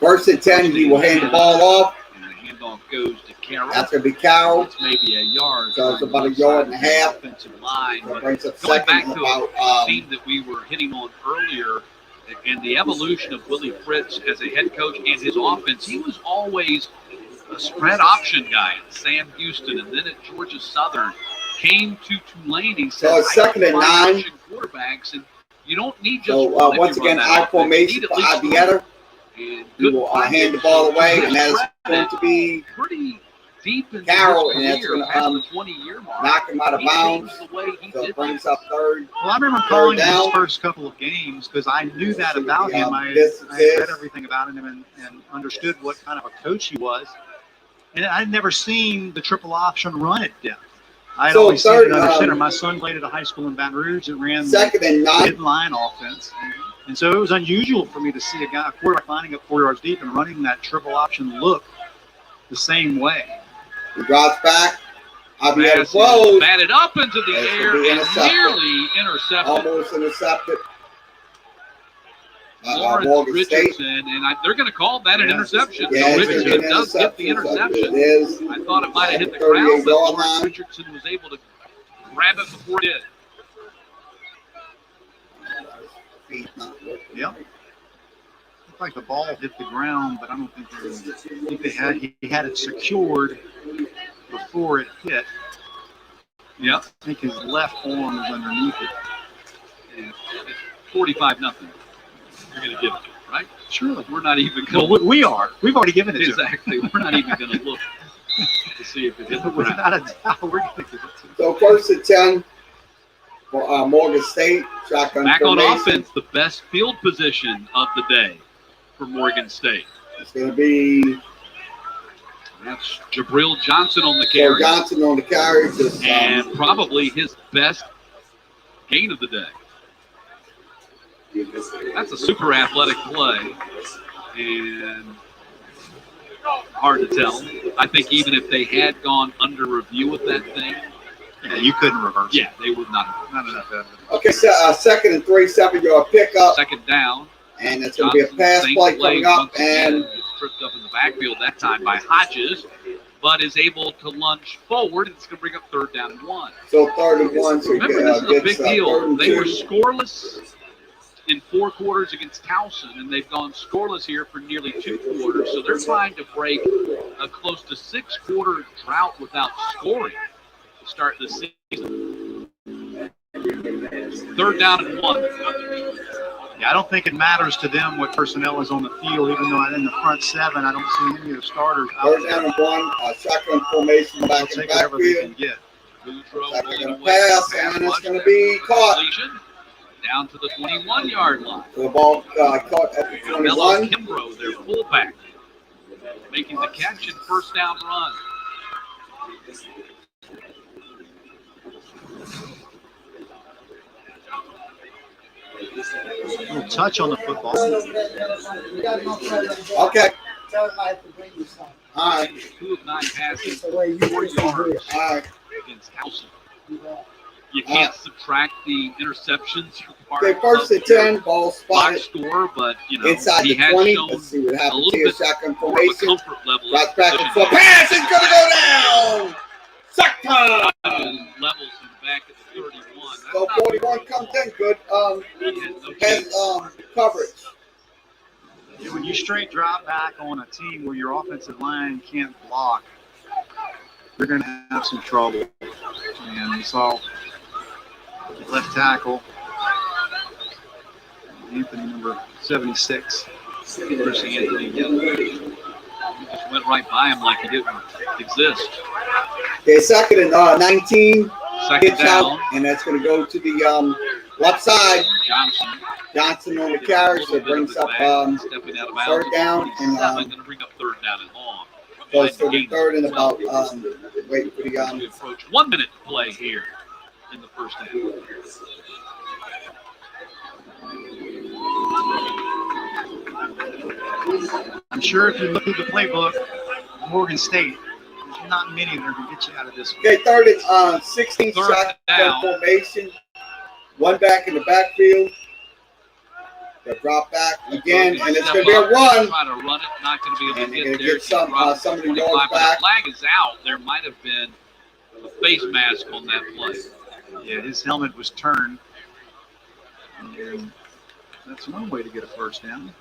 1st and 10, he will hand the ball off.
And the handoff goes to Carroll.
That's going to be Carroll.
It's maybe a yard.
So it's about a yard and a half.
Offensive line.
So it
But
brings up
going
second
back
and
to
about
a theme that we were hitting on earlier, and the evolution of Willie Fritz as a head coach and his offense, he was always a spread option guy at Sam Houston, and then at Georgia Southern. Came to Tulane. He said,
So it's second and 9.
Quarterbacks, and you don't need just
So
one if
once
you run
again,
that
I
offense.
formation
You need
for
at least
Ibieta.
three. And
He will hand the ball away, and that is going to be
pretty deep in
Carroll,
his
and that's
career,
gonna,
past the 20-year mark.
knock him out of
He
bounds.
changed the way he
So
did
it brings
things.
up 3rd.
Well, I remember calling him
down.
his first couple of games because I knew that about him. I
This
had
is-
read everything about him and understood what kind of a coach he was. And I'd never seen the triple option run at depth. I'd
So
always seen
third,
it under center. My son played at a high school in Baton Rouge that ran the
2nd and 9.
mid-line offense. And so it was unusual for me to see a guy, a quarterback lining up 4 yards deep and running that triple option look the same way.
He drops back. Ibieta
Pass is
close.
batted up into the
It's
air
gonna be
and
intercepted.
nearly intercepted.
Almost intercepted.
Lawrence
Morgan State.
Richardson, and they're going to call that an interception.
Yeah,
So
it's gonna be
Richardson
an
does get the
interception.
interception.
It is.
I thought it might have hit the ground, but
38-yard
Lawrence
line.
Richardson was able to grab it before it did.
Yep. Looked like the ball hit the ground, but I don't think he had it secured before it hit.
Yep.
I think his left arm was underneath it.
And 45-0. You're going to give it, right?
Surely.
We're not even going
Well, we are. We've already given it to him.
exactly. We're not even going to look to see if it hit the ground.
Without a doubt, we're going to give it to him.
So 1st and 10 for Morgan State. Shotgun
Back on
formation.
offense, the best field position of the day for Morgan State.
It's going to be
That's Jabril Johnson on the
Joe
carry,
Johnson on the carry. Just,
and probably his best gain of the day. That's a super athletic play, and hard to tell. I think even if they had gone under review with that thing,
Yeah, you couldn't reverse.
yeah, they would not.
Not enough evidence.
Okay, so 2nd and 3, 7-yard pickup,
Second down.
and it's going to be a pass play coming up,
once again,
and
gets tripped up in the backfield that time by Hodges, but is able to lunge forward, and it's going to bring up 3rd down and 1.
so 3rd and 1. So
Remember, this is a big
gets 3rd
deal.
and
They were
2.
scoreless in 4 quarters against Towson, and they've gone scoreless here for nearly 2 quarters. So they're trying to break a close to 6-quarter drought without scoring to start the season. 3rd down and 1.
Yeah, I don't think it matters to them what personnel is on the field, even though in the front 7, I don't see any of the starters out
3rd
there.
down and 1, shotgun formation
They'll
back in the
take whatever they
backfield.
can get.
Boudreaux
Second
rolling
and
away
pass,
from the
and it's
rush.
going to be caught.
Completion down to the 21-yard line.
The ball caught at the
Mello
21.
Kimbrough, their fullback, making the catch and 1st down run.
A little touch on the football.
Okay. All right.
2 of 9 passes, 4 yards
All right.
against Towson. You can't subtract the interceptions from part
Okay, 1st and 10, ball
box
spotted
score, but
inside
he
the
has
20.
shown
Let's see what
a
happens
little
here.
bit
Shotgun
more of a
formation.
comfort level.
Right back and
position.
forth. Pass is going to go down. Suck time.
Levels him back at the 31.
So 41 comes in. Good
That's
coverage.
When you straight drop back on a team where your offensive line can't block, you're going to have some trouble. And we saw left tackle, Anthony, number 76.
Bruce Anthony just went right by him like he didn't exist.
Okay, 2nd and 19.
Second
Pitch out,
down.
and that's going to go to the left side.
Johnson
On the carry, so it brings up
stepping out of bounds.
3rd down, and
going to bring up 3rd down and long.
goes to the 3rd and about waiting for the
We approach 1 minute play here in the 1st half.
I'm sure if you look at the playbook, Morgan State, there's not many that are going to get you out of this one.
Okay, 3rd and 16
Third
shot
down.
formation. 1 back in the backfield. They drop back again, and it's going to be a run.
Try to run it, not going to be able
And
to
they're
get
going to
there.
get some of the
25,
yards
but
back.
the flag is out. There might have been a face mask on that play.
Yeah, his helmet was turned. And that's one way to get a 1st down.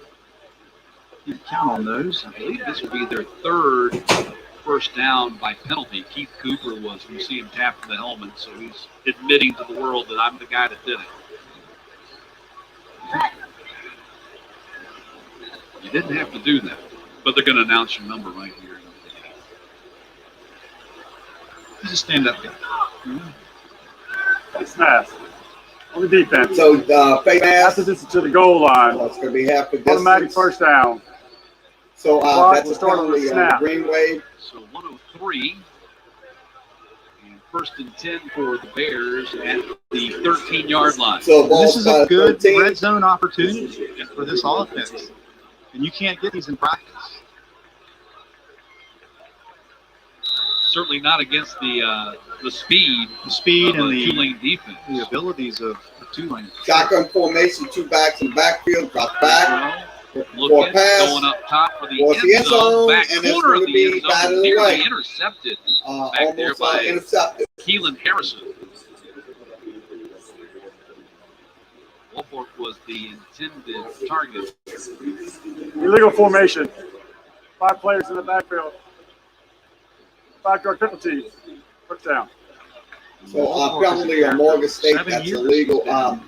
You can count on those.
I believe this will be their 3rd 1st down by penalty. Keith Cooper was, you see him tapping the helmet, so he's admitting to the world that I'm the guy that did it. You didn't have to do that, but they're going to announce your number right here.
He's a stand-up guy.
It's mask on the defense.
So face
Half the
mask.
distance to the goal line.
So it's going to be half the distance.
Automatic 1st down.
So
Clock
that's
will
a
start on the
penalty on
snap.
green wave.
So 103, and 1st and 10 for the Bears at the 13-yard line.
So ball
This is a good
13.
red zone opportunity for this offense. And you can't get these in practice.
Certainly not against the speed
The speed
of
and
the
the
Tulane defense.
abilities of Tulane.
Shotgun formation, 2 backs in the backfield, drop back.
Looking,
pass.
going up top for the
Towards the end zone,
back
and it's
corner of
gonna
the end
be
zone,
batted
nearly
away.
intercepted back there
Almost
by
intercepted.
Keelan Harrison. Woolfolk was the intended target.
Illegal formation. 5 players in the backfield. 5-yard triple T. 1st down.
So penalty on Morgan State,
7
that's
years
illegal.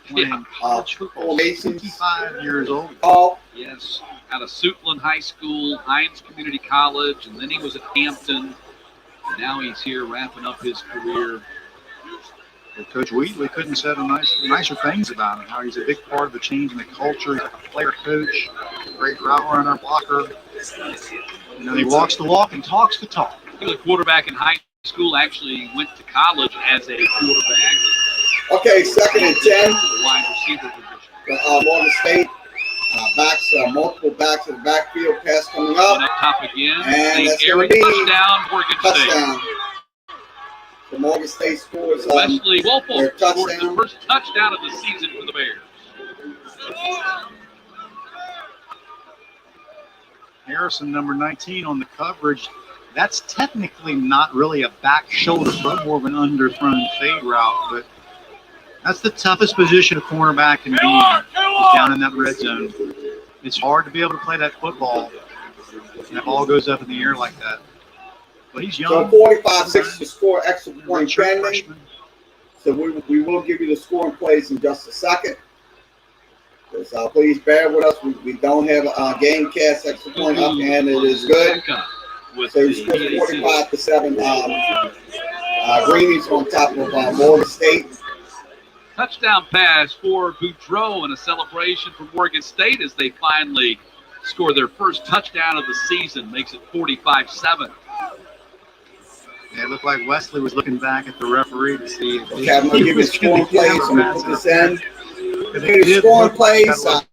Playing college football.
Formations.
55 years old.
Call.
Yes, out of Suitland High School, Hines Community College, and then he was at Hampton. And now he's here wrapping up his career.
Well, Coach Wheatley couldn't have said nicer things about him, how he's a big part of the change in the culture. He's a player coach, great route runner, blocker. You know, he walks the walk and talks the talk.
He was a quarterback in high school, actually went to college as a quarterback.
Okay, 2nd and 10.
The wide receiver position.
Morgan State backs, multiple backs in the backfield. Pass coming
Went
up.
up top again.
And that's
Airy
going to be
touchdown, Morgan State.
touchdown. So Morgan State scores
Wesley
their
Wolfle scored the
touchdown.
first touchdown of the season for the Bears.
Harrison, number 19 on the coverage. That's technically not really a back shoulder, but more of an underthrown fade route. But that's the toughest position a cornerback can be down in that red zone. It's hard to be able to play that football. And that ball goes up in the air like that. But he's young.
So 45-6 to score, extra point
Redshirt
pending.
freshman.
So we will give you the scoring plays in just a second. So please bear with us. We don't have a game cast extra point up, and it is good. So you scored 45-7. Greenies on top of Morgan State.
Touchdown pass for Boudreaux and a celebration for Morgan State as they finally score their first touchdown of the season. Makes it 45-7.
Yeah, it looked like Wesley was looking back at the referee to see if
Okay, I'm going to give you scoring plays. So we'll put this in.
Give
you scoring plays. Let's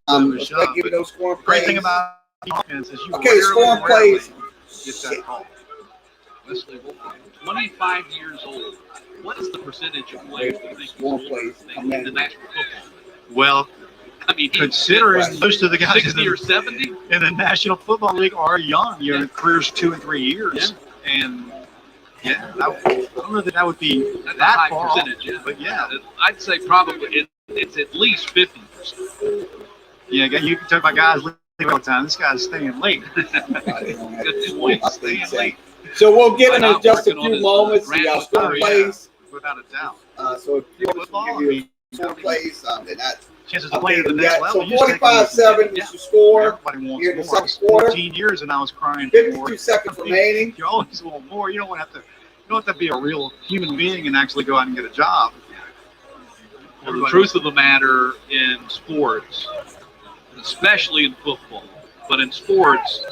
give you those scoring
Great
plays.
thing about offense is you
Okay, scoring plays.
Get that call.
Wesley Wolfle, 25 years old. What is the percentage of players you think
Scoring plays.
in the national football?
Well,
I mean,
considering most of the guys
60 or 70?
in the National Football League are young, your career's 2 and 3 years, and yeah, I don't know that would be
That's
that
a high
far
percentage,
off,
yeah.
but yeah,
I'd say probably it's at least 50%.
yeah. You can talk about guys leaving all the time. This guy's staying late.
Good point. Staying late.
So we'll give it
Why
in
not
just a
working on
few
his
moments.
grand
The scoring
career?
plays.
Without a doubt.
So if you want to give you scoring plays, they're not
Chances of playing at the
updated
next
yet.
level.
So
you just take
45-7
Yeah.
is your score.
Everybody
here in the
wants more.
second quarter.
14 years and I was crying for more.
52 seconds remaining.
You always want more. You don't have to be a real human being and actually go out and get a job.
Well, the truth of the matter in sports, especially in football, but in sports,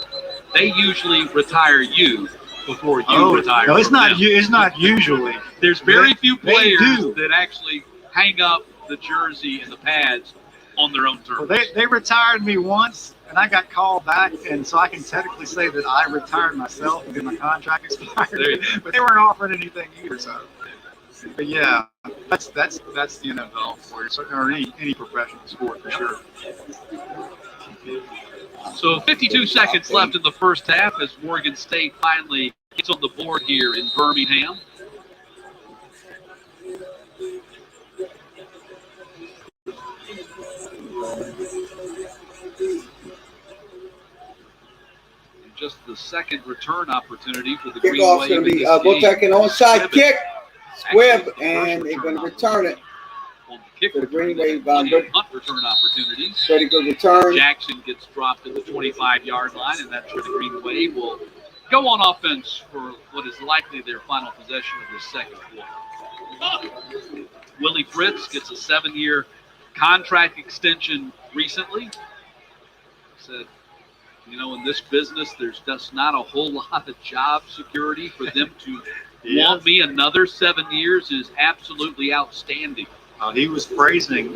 they usually retire you before you retire.
No, it's
from
not.
them.
It's not usually.
There's very few
they
players
do.
that actually hang up the jersey and the pads on their own terms.
Well, they retired me once, and I got called back, and so I can technically say that I retired myself because my contract expired.
There you
But they weren't offering anything either. So, but yeah, that's the NFL for you, or any professional sport for sure.
So 52 seconds left in the first half as Morgan State finally gets on the board here in Birmingham. Just the second return opportunity for the Green
Kickoff's
Wave.
going to be
in this
we'll
game.
take an onside kick. Squib,
Actually,
and
the
they're
first
going to
return
return it.
On the kick
So the Green
return,
Wave,
plenty
good.
of punt return opportunities.
Pretty good return.
Jackson gets dropped at the 25-yard line, and that's where the Green Wave will go on offense for what is likely their final possession of the second quarter. Willie Fritz gets a 7-year contract extension recently. Said, in this business, there's just not a whole lot of job security. For them to want me another 7 years is absolutely outstanding.
He was praising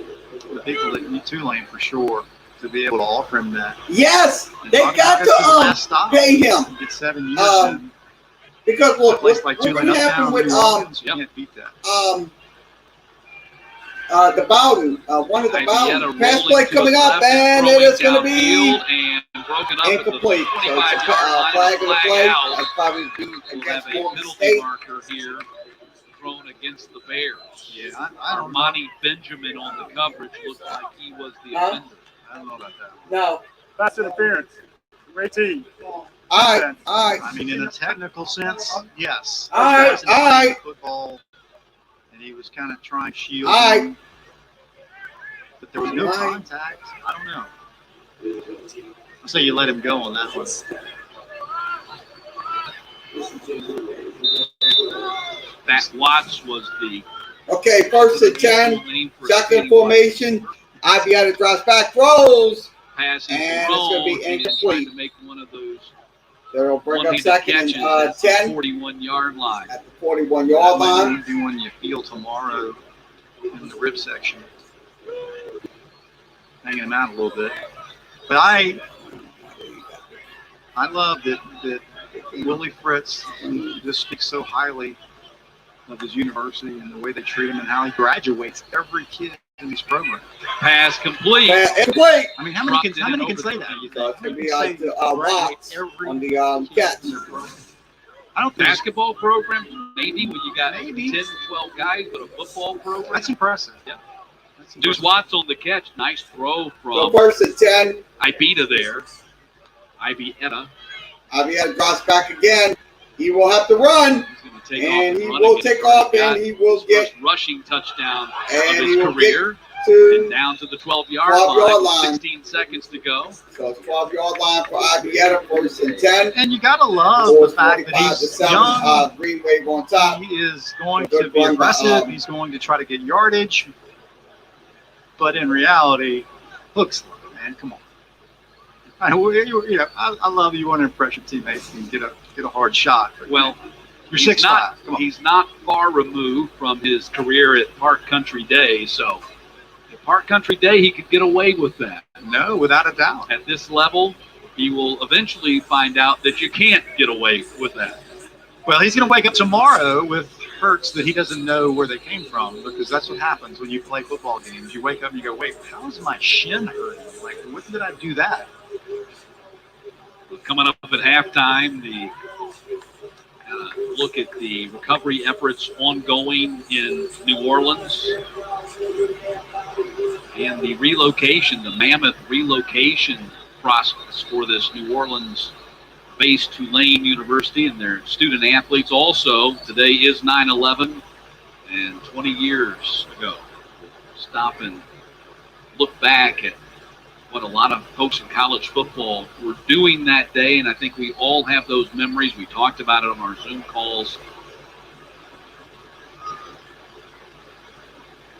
the people at Tulane for sure to be able to offer him that.
Yes, they got to pay him.
Get 7 years.
Because
A place like
what
Tulane
happened
uptown,
with
New Orleans, you can't beat that.
the Bowden, one of the Bowden pass play coming up, and
it
is going to be
and broken up
incomplete.
At the
So it's a
25-yard
flag
line.
of the play.
Out.
That's probably be
We'll
against
have a
Morgan
penalty
State.
marker here thrown against the Bears.
Yeah, I don't know.
Armani Benjamin on the coverage looked like he was the
Huh?
offender.
I don't know about that.
No.
Pass interference. Number 18.
All right.
I mean, in a technical sense, yes.
All right,
Guys in
all right.
Football, and he was kind of trying to shield
All right.
him, but there was no
All right.
contact. I don't know. I'll say you let him go on that one.
That Watts was the
Okay, first and 10. Shotgun formation. Ibiata drops back, throws.
Passes
And it's gonna be incomplete.
To make one of those
They'll bring up
one-handed
second
catches
and
at the
10
41-yard line.
at the 41-yard
That might
line.
be one you feel tomorrow in the rib section, hanging him out a little bit. But I love that Willie Fritz just speaks so highly of his university and the way they treat him and how he graduates every kid in his program.
Pass complete.
Complete.
I mean, how many can say that? You
So
think?
it's going to be like the Watts on the catch.
I don't think
Basketball program, maybe when you got
Maybe.
10, 12 guys, but a football program.
that's impressive.
Yeah.
That's
Deuce
impressive.
Watts on the catch. Nice throw
So
from
first and 10.
Ibieta there. Ibieta.
Avietta drops back again. He will have to run.
He's going to take
And
off.
he
run
will
against
take off,
Got
and he will
his
get
first rushing touchdown
and
of
he
his
will
career. And
to
down to the 12-yard
12-yard
line.
line.
16 seconds to go.
so it's 12-yard line for Avietta, first and 10.
And you gotta love
Or
the fact that
45 to
he's
7.
young.
Green wave on top.
He is going
Good
to be
run by,
aggressive. He's going to try to get yardage. But in reality, look slow, man. Come on. I love you want to impress your teammates and get a hard shot. But
Well,
you're
he's
6'5".
not,
Come on.
he's not far removed from his career at Park Country Day. So at Park Country Day, he could get away with that.
No, without a doubt.
At this level, he will eventually find out that you can't get away with that.
Well, he's going to wake up tomorrow with hurts that he doesn't know where they came from, because that's what happens when you play football games. You wake up and you go, wait, how is my shin hurting? Like, when did I do that?
Coming up at halftime, the look at the recovery efforts ongoing in New Orleans and the relocation, the mammoth relocation process for this New Orleans-based Tulane University and their student athletes. Also, today is 9/11, and 20 years ago. Stop and look back at what a lot of folks in college football were doing that day, and I think we all have those memories. We talked about it on our Zoom calls.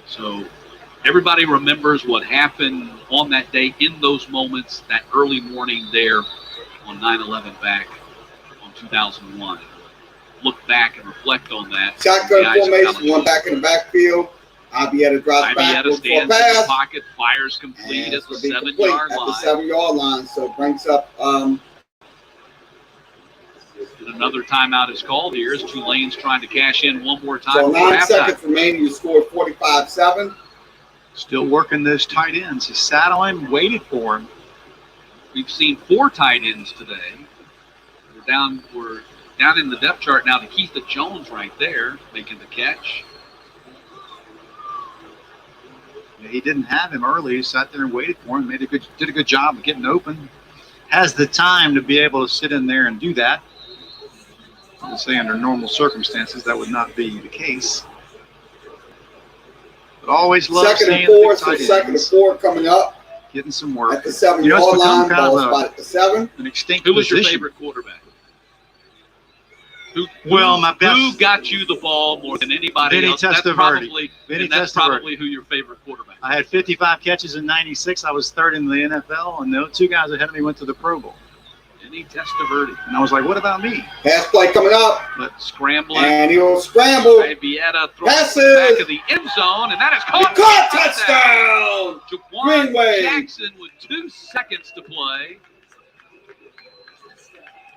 So everybody remembers what happened on that day in those moments, that early morning there on 9/11 back on 2001. Look back and reflect on that.
Shotgun
The eyes of
formation,
college
one back in the backfield. Avietta drops back
Ibieta
for a
stands in the
pass.
pocket, fires complete
And
at
it's
the
gonna be
7-yard
complete at the
line.
7-yard line. So it brings up
And another timeout is called here as Tulane's trying to cash in one more time
so
before
9
halftime.
seconds remaining. You scored 45-7.
Still working those tight ends. He sat on him, waited for him.
We've seen 4 tight ends today. We're down in the depth chart now to Keith Jones right there making the catch.
He didn't have him early. He sat there and waited for him. Did a good job of getting open. Has the time to be able to sit in there and do that. I would say under normal circumstances that would not be the case. But always love
Second
seeing
and 4.
the
So
tight
second and
ends
4 coming up
getting some work.
at the 7-yard
You know, it's become
line.
kind
Ball
of
spot at the 7.
an extinct
Who was your
position.
favorite quarterback?
My best.
Who got you the ball more than anybody
Vinny
else? That's
Testaverde.
probably,
Vinny
and that's
Testaverde.
probably who your favorite quarterback.
I had 55 catches in '96. I was third in the NFL, and the 2 guys ahead of me went to the Pro Bowl.
Vinny Testaverde.
And I was like, what about me?
Pass play coming up.
But scrambling.
And he'll scramble.
Ibieta throws
Passes.
to the back of the end zone, and that is
He
caught.
caught touchdown.
Jaquan
Greenway.
Jackson with 2 seconds to play.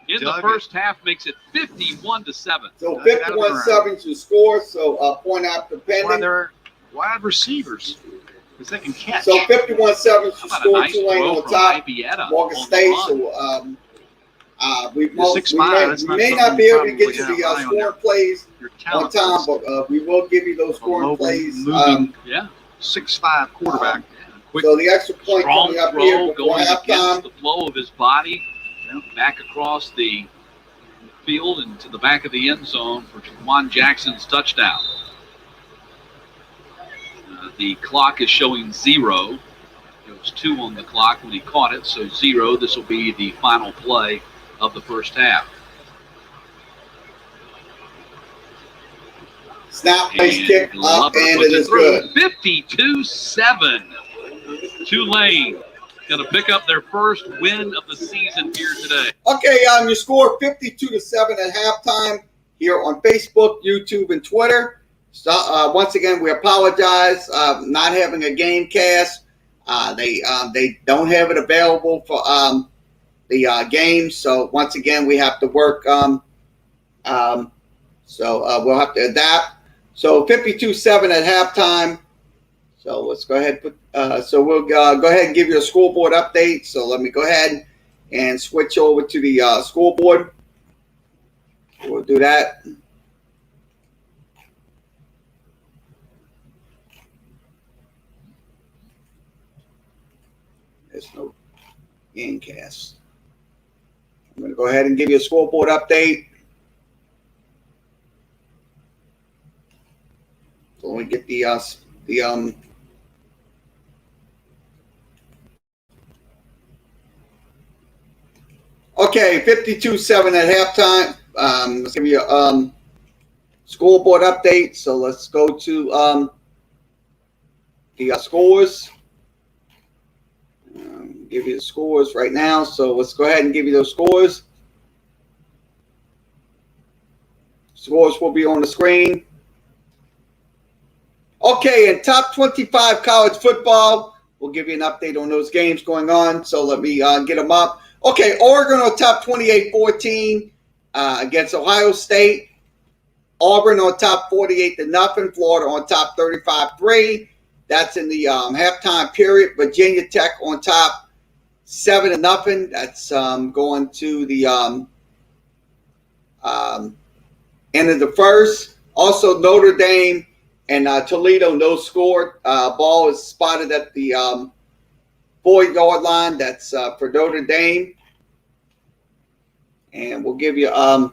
In the
Dug
first half makes it 51-7.
So
That's out of the
51-7 to score. So point after
Why
pending.
they're wide receivers, because they can catch.
So 51-7
How
to
about a
score.
nice
Tulane
throw
on
from
top.
Ibieta
Morgan
on the
State.
run?
So we
You're 6'5", that's
may
not
not
something
be
you
able to get
probably
you
have
the
eye on
scoring
there.
plays
Your
on
talent
time,
is
but we will give you those
a
scoring
mobile,
plays.
moving
Yeah.
6'5" quarterback.
Quick,
So the extra point
strong
coming up here
throw
before
going against
halftime.
the flow of his body.
Yeah.
Back across the field and to the back of the end zone for Jaquan Jackson's touchdown. The clock is showing 0. There was 2 on the clock when he caught it, so 0. This will be the final play of the first half.
Snap, nice
And
kick up,
Glover
and
puts
it is
through.
good.
52-7. Tulane going to pick up their first win of the season here today.
Okay, your score 52-7 at halftime here on Facebook, YouTube, and Twitter. So once again, we apologize not having a game cast. They don't have it available for the games. So once again, we have to work. So we'll have to adapt. So 52-7 at halftime. So let's go ahead and put. So we'll go ahead and give you a scoreboard update. So let me go ahead and switch over to the scoreboard. We'll do that. There's no game cast. I'm going to go ahead and give you a scoreboard update. So let me get the okay, 52-7 at halftime. Let's give you a scoreboard update. So let's go to the scores. Give you the scores right now. So let's go ahead and give you those scores. Scores will be on the screen. Okay, in top 25 college football, we'll give you an update on those games going on. So let me get them up. Okay, Oregon on top 28-14 against Ohio State. Auburn on top 48-0. Florida on top 35-3. That's in the halftime period. Virginia Tech on top 7-0. That's going to the end of the first. Also, Notre Dame and Toledo no score. Ball is spotted at the 4-yard line. That's for Notre Dame. And we'll give you the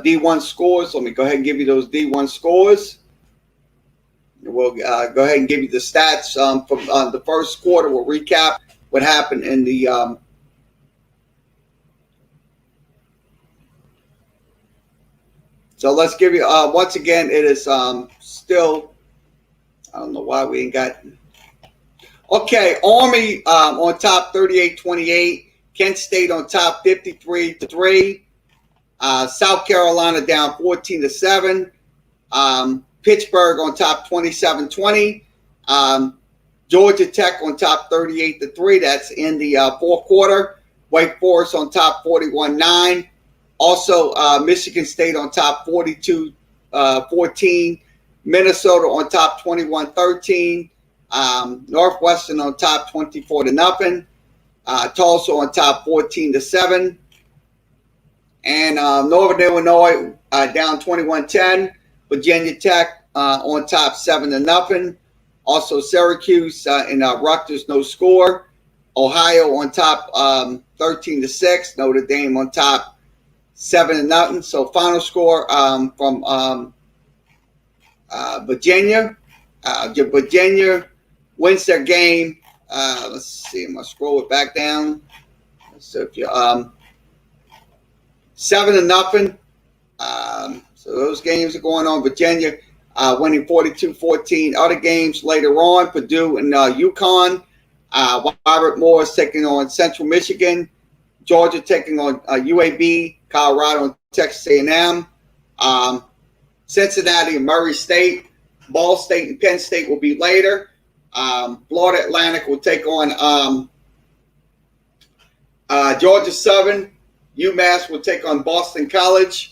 D1 scores. Let me go ahead and give you those D1 scores. We'll go ahead and give you the stats from the first quarter. We'll recap what happened in the so let's give you once again, it is still, I don't know why we ain't got. Okay, Army on top 38-28. Kent State on top 53-3. South Carolina down 14-7. Pittsburgh on top 27-20. Georgia Tech on top 38-3. That's in the fourth quarter. Wake Forest on top 41-9. Also, Michigan State on top 42-14. Minnesota on top 21-13. Northwestern on top 24-0. Tulsa on top 14-7. And Northern Illinois down 21-10. Virginia Tech on top 7-0. Also Syracuse and Rutgers no score. Ohio on top 13-6. Notre Dame on top 7-0. So final score from Virginia. Virginia wins their game. Let's see. I'm gonna scroll it back down. So if you 7-0. So those games are going on. Virginia winning 42-14. Other games later on, Purdue and UConn. Robert Morris taking on Central Michigan. Georgia taking on UAB. Colorado and Texas A&M. Cincinnati and Murray State. Ball State and Penn State will be later. Florida Atlantic will take on Georgia Southern. UMass will take on Boston College.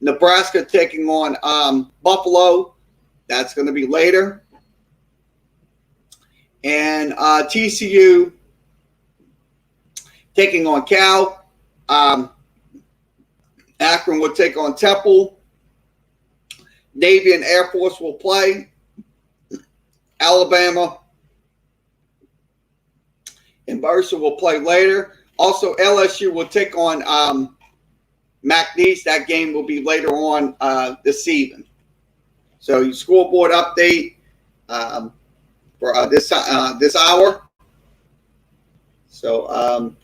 Nebraska taking on Buffalo. That's going to be later. And TCU taking on Cal. Akron will take on Temple. Navy and Air Force will play. Alabama and Mercer will play later. Also, LSU will take on McNeese. That game will be later on this evening. So, your scoreboard update for this hour. So,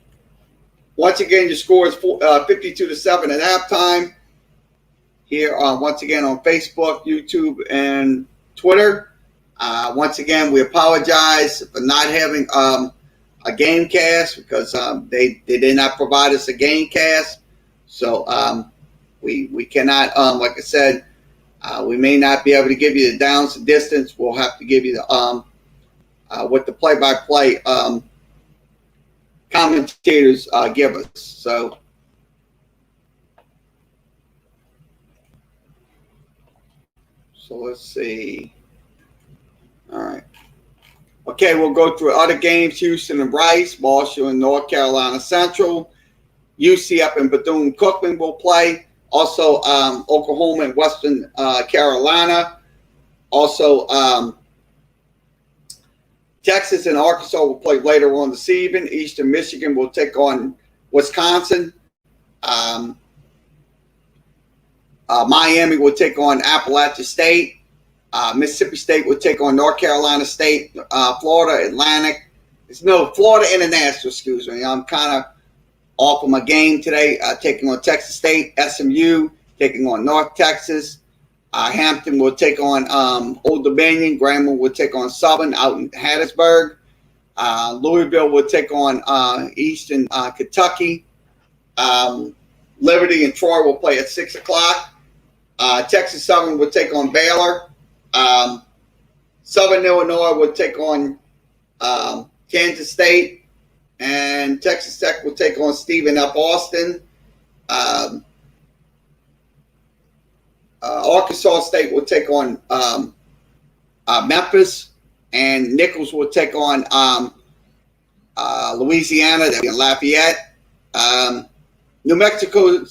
once again, your score is 52-7 at halftime. Here, once again, on Facebook, YouTube, and Twitter. Once again, we apologize for not having a game cast because they did not provide us a game cast. So we cannot, like I said, We may not be able to give you the downs and distance. We'll have to give you the what the play-by-play commentators give us. So let's see. All right. Okay, we'll go through other games. Houston and Rice, Marshall and North Carolina Central, UC up in Bethune-Cookman will play. Also, Oklahoma and Western Carolina. Also, Texas and Arkansas will play later on this evening. Eastern Michigan will take on Wisconsin. Miami will take on Appalachia State. Mississippi State will take on North Carolina State. Florida Atlantic. Florida International, excuse me. I'm kind of off of my game today. Taking on Texas State. SMU taking on North Texas. Hampton will take on Old Dominion. Grambling will take on Southern out in Hattiesburg. Louisville will take on Eastern Kentucky. Liberty and Troy will play at 6 o'clock. Texas Southern will take on Baylor. Southern Illinois will take on Kansas State. And Texas Tech will take on Stephen F. Austin. Arkansas State will take on Memphis. And Nichols will take on Louisiana in Lafayette. New Mexico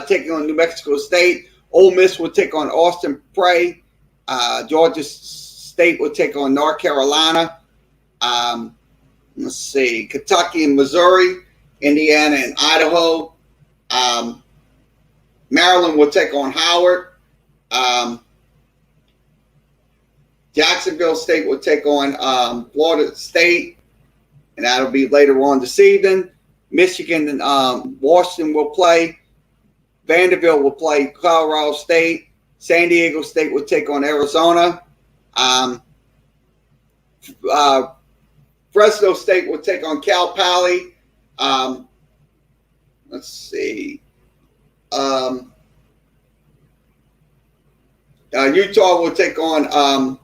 taking on New Mexico State. Ole Miss will take on Austin Prey. Georgia State will take on North Carolina. Let's see. Kentucky and Missouri. Indiana and Idaho. Maryland will take on Howard. Jacksonville State will take on Florida State. And that'll be later on this evening. Michigan and Washington will play. Vanderbilt will play Colorado State. San Diego State will take on Arizona. Fresno State will take on Cal Poly. Let's see. Utah will take on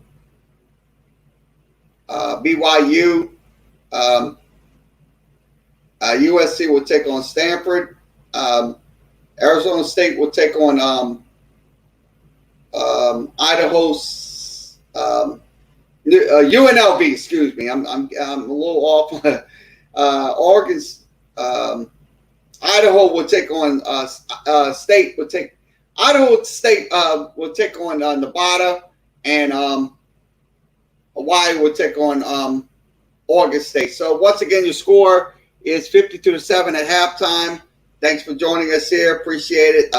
BYU. USC will take on Stanford. Arizona State will take on Idaho's UNLV. Excuse me, I'm a little off. Oregon's Idaho will take on State. Idaho State will take on Nevada, and Hawaii will take on Oregon State. So once again, your score is 52-7 at halftime. Thanks for joining us here. Appreciate it.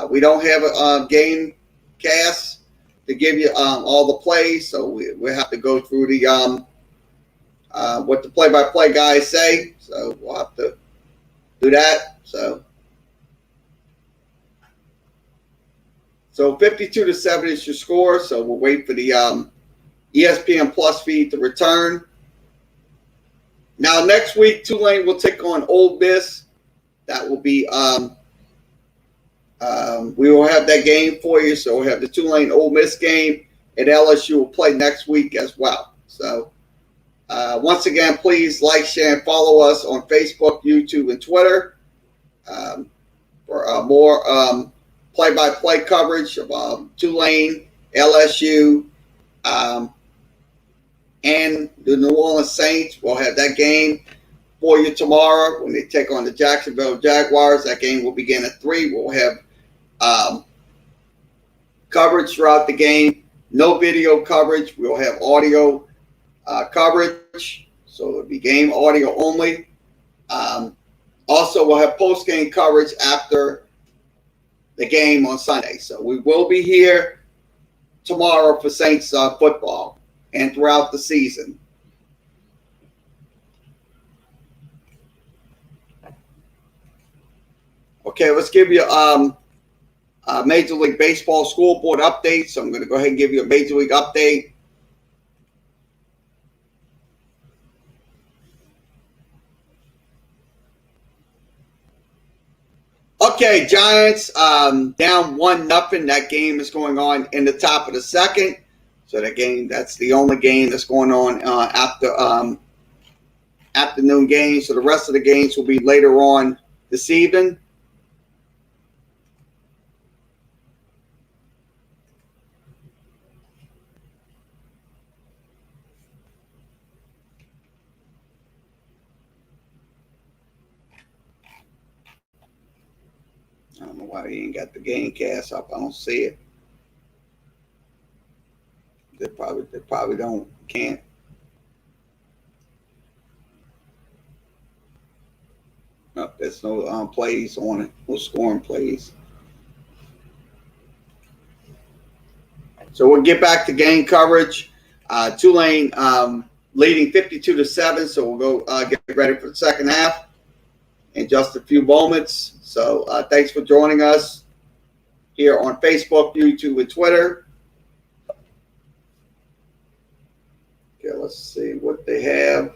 We don't have a game cast to give you all the plays, so we have to go through the what the play-by-play guys say. So we'll have to do that. So 52-7 is your score. So we'll wait for the ESPN Plus feed to return. Now next week, Tulane will take on Ole Miss. That will be we will have that game for you. So we'll have the Tulane Ole Miss game, and LSU will play next week as well. So once again, please like, share, and follow us on Facebook, YouTube, and Twitter for more play-by-play coverage of Tulane, LSU, and the New Orleans Saints. We'll have that game for you tomorrow when they take on the Jacksonville Jaguars. That game will begin at 3. We'll have coverage throughout the game. No video coverage. We'll have audio coverage. So it'll be game audio only. Also, we'll have post-game coverage after the game on Sunday. So we will be here tomorrow for Saints football and throughout the season. Okay, let's give you Major League Baseball scoreboard update. So I'm going to go ahead and give you a Major League update. Okay, Giants down 1-0. That game is going on in the top of the second. So that's the only game that's going on after afternoon games. So the rest of the games will be later on this evening. I don't know why he ain't got the game cast up. I don't see it. They probably can't. No, there's no plays on it. No scoring plays. So we'll get back to game coverage. Tulane leading 52-7. So we'll go get ready for the second half in just a few moments. So thanks for joining us here on Facebook, YouTube, and Twitter. Okay, let's see what they have.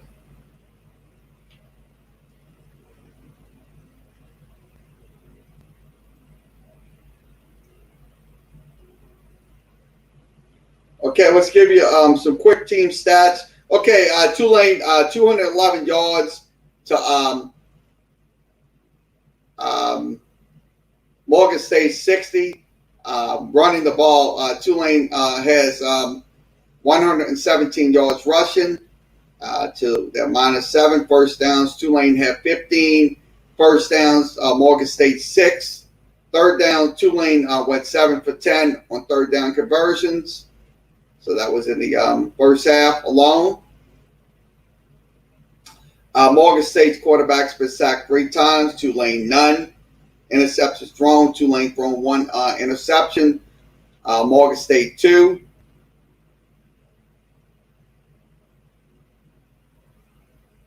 Okay, let's give you some quick team stats. Okay, Tulane 211 yards to Morgan State 60. Running the ball, Tulane has 117 yards rushing to their -7 first downs. Tulane had 15 first downs. Morgan State 6. Third down, Tulane went 7 for 10 on third down conversions. So that was in the first half alone. Morgan State's quarterback's been sacked 3 times. Tulane none. Interceptions thrown. Tulane thrown 1 interception. Morgan State 2.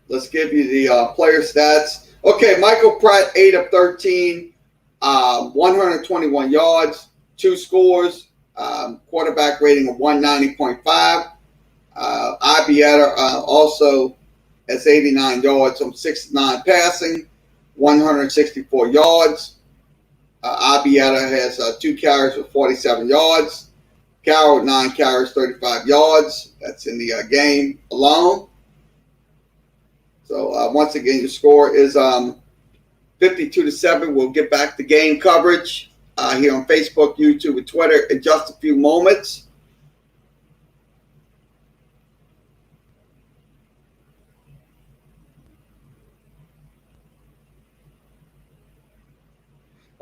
Let's give you the player stats. Okay, Michael Pratt 8 of 13, 121 yards, 2 scores. Quarterback rating of 190.5. Ibieta also has 89 yards on 69 passing, 164 yards. Ibieta has 2 carries with 47 yards. Carroll 9 carries, 35 yards. That's in the game alone. So once again, your score is 52-7. We'll get back to game coverage here on Facebook, YouTube, and Twitter in just a few moments.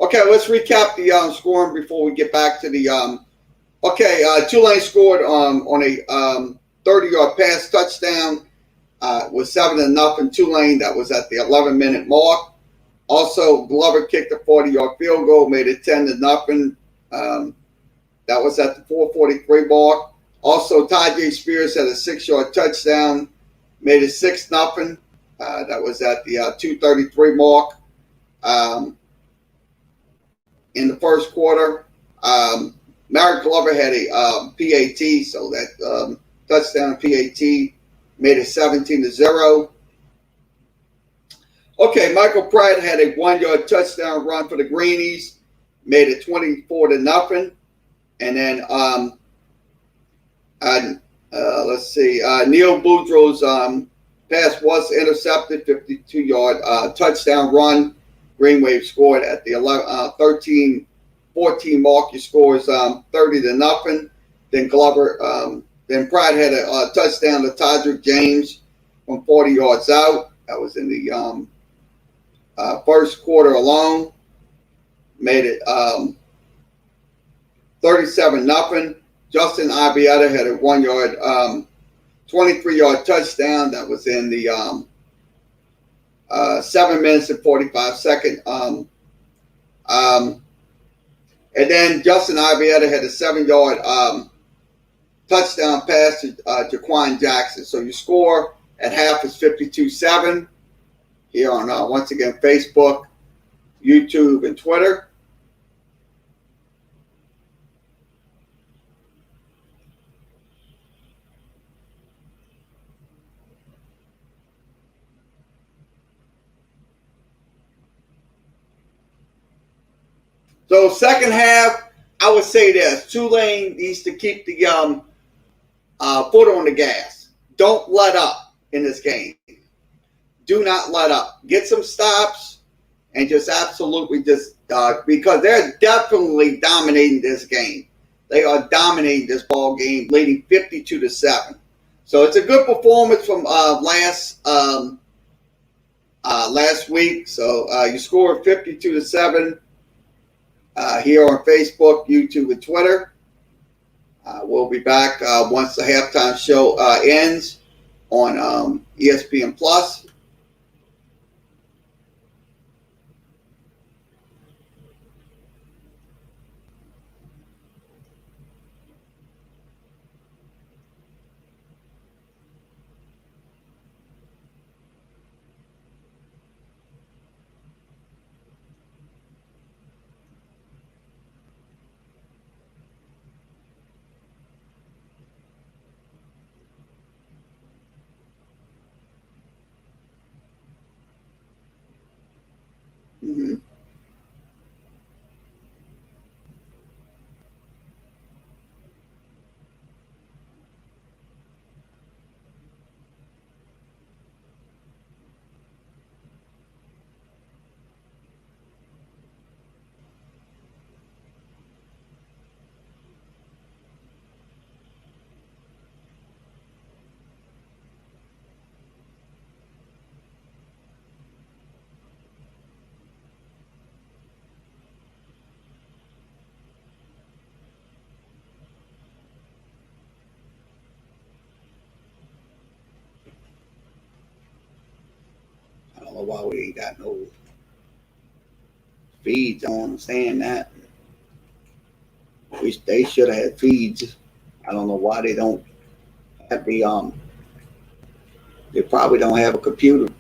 Okay, let's recap the scoring before we get back to the Tulane scored on a 30-yard pass touchdown with 7-0 Tulane. That was at the 11-minute mark. Also, Glover kicked a 40-yard field goal, made it 10-0. That was at the 4:43 mark. Also, Tajay Spears had a 6-yard touchdown, made it 6-0. That was at the 2:33 mark. In the first quarter, Merrick Glover had a PAT, so that touchdown PAT made it 17-0. Okay, Michael Pratt had a 1-yard touchdown run for the Greenies, made it 24-0. And then let's see, Neil Boudreaux's pass was intercepted, 52-yard touchdown run. Green Wave scored at the 13-14 mark. He scores 30-0. Then then Pratt had a touchdown to Todrick James from 40 yards out. That was in the first quarter alone. Made it 37-0. Justin Ibieta had a 1-yard, 23-yard touchdown. That was in the 7 minutes and 45 seconds. And then Justin Ibieta had a 7-yard touchdown pass to Jaquan Jackson. So your score at half is 52-7 here on, once again, Facebook, YouTube, and Twitter. So second half, I would say this: Tulane needs to keep the foot on the gas. Don't let up in this game. Do not let up. Get some stops and just absolutely just because they're definitely dominating this game. They are dominating this ball game, leading 52-7. So it's a good performance from last week. So you scored 52-7 here on Facebook, YouTube, and Twitter. We'll be back once the halftime show ends on ESPN Plus. Mm-hmm. I don't know why we ain't got no feeds. I don't understand that. They should have had feeds. I don't know why they don't have the They probably don't have a computer.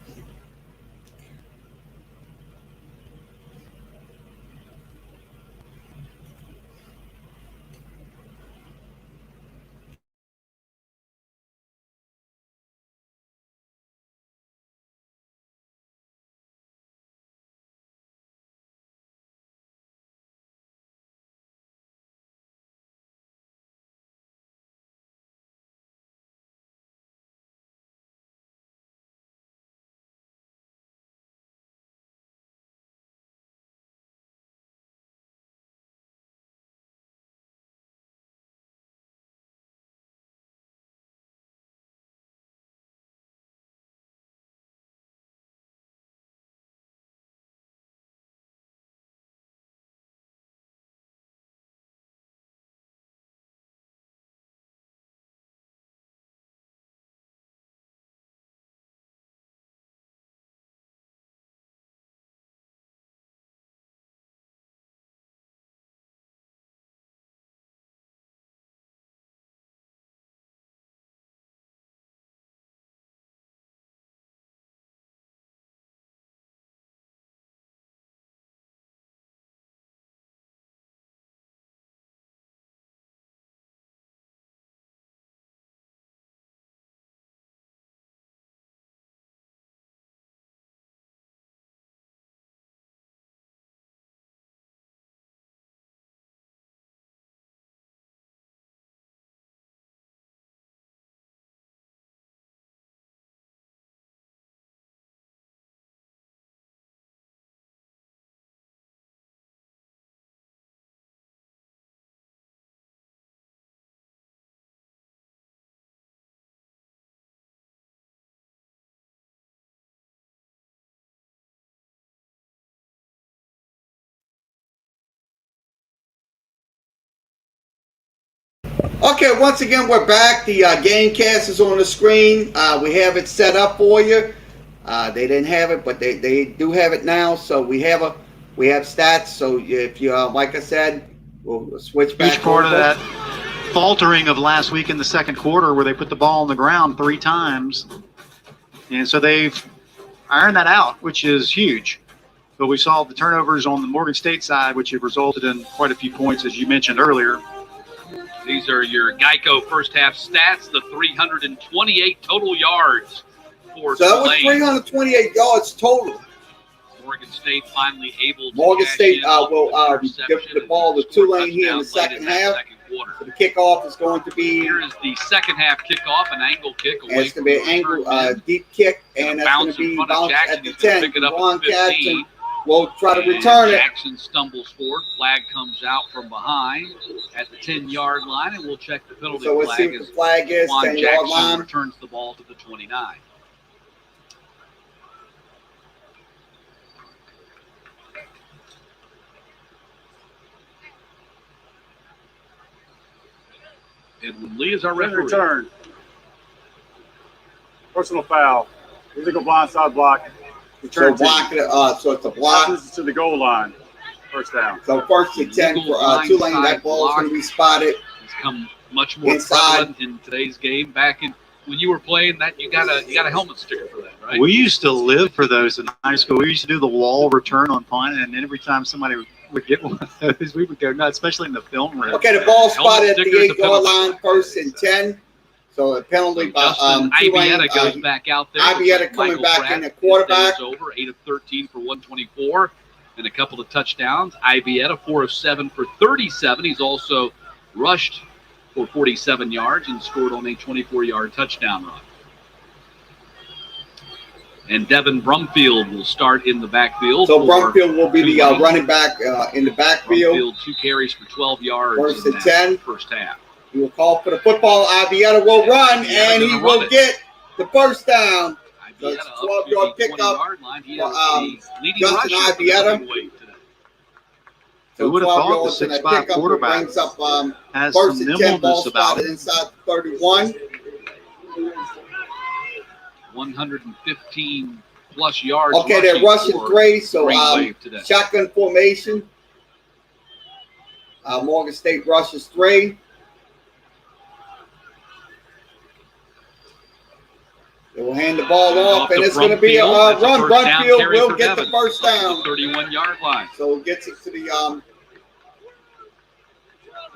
Okay, once again, we're back. The Gamecast is on the screen. We have it set up for you. They didn't have it, but they do have it now. So we have stats. So if you like I said, we'll switch back.
Each part of that faltering of last week in the second quarter, where they put the ball on the ground 3 times, and so they've ironed that out, which is huge. But we saw the turnovers on the Morgan State side, which have resulted in quite a few points, as you mentioned earlier.
These are your Geico first half stats, the 328 total yards for
So that was
Tulane.
328 yards total.
Morgan State finally able to
Morgan
cash
State
in on
will
the
give
interception
the ball to
and score a
Tulane here in the
touchdown late
second
that
half.
second quarter.
So the kickoff is going to be,
Here is the second half kickoff, an angle kick
and
away
it's going
from
to be
the
an angle
return men.
deep kick,
Gonna
and that's going
bounce
to
in
be
front of
bounced
Jackson.
at the
He's gonna
10.
pick it up at
Ron
15.
Jackson will try to
And
return it.
Jackson stumbles forward. Flag comes out from behind at the 10-yard line, and we'll check the penalty
So let's see
flag
what
as
the flag is.
Juan
10-yard
Jackson
line.
returns the ball to the 29. Edwin Lee is our referee.
Return. Personal foul. Illegal blindside block.
So
Return
block it. So it's a block.
passes to the goal line. First down.
So first and 10 for Tulane. That ball's going to be spotted.
It's come much more
Inside.
prevalent in today's game. Back in when you were playing that, you got a helmet sticker for that, right?
We used to live for those in high school. We used to do the wall return on punt, and every time somebody would get one of those, we would go nuts, especially in the film room.
Okay, the ball spotted at the
sticker is a
8-yard
penalty.
line, first and 10. So a penalty by
Justin
Tulane.
Ibieta goes back out there.
Ibieta coming
Michael
back
Pratt,
in the
his
quarterback.
day is over, 8 of 13 for 124 and a couple of touchdowns. Ibieta 4 of 7 for 37. He's also rushed for 47 yards and scored on a 24-yard touchdown run. And Devin Brumfield will start in the backfield.
So
for
Brumfield will be the
Tulane.
running back in the backfield.
Brumfield 2 carries for 12 yards
First
in
and
that
10.
first half.
He will call for the football. Ibieta will run, and he
gonna
will
run it.
get the first down. So
Ibieta
it's
up
12-yard
to the
pickup
20-yard line. He
for,
is the leading
Justin
rusher for the
Ibieta.
heavyweight today.
So
Who would have
12
thought the
yards in that
6'5"
pickup
quarterback
brings up
has
first
some
and 10, ball
nimbleness about
spotted
it?
inside the 31.
115 plus yards.
Okay, they're rushing
for
3, so
Green Wave today.
shotgun formation. Morgan State rushes 3. They will hand the ball off, and it's going to be a run. Brumfield will get the first down.
31-yard line.
So it gets it to the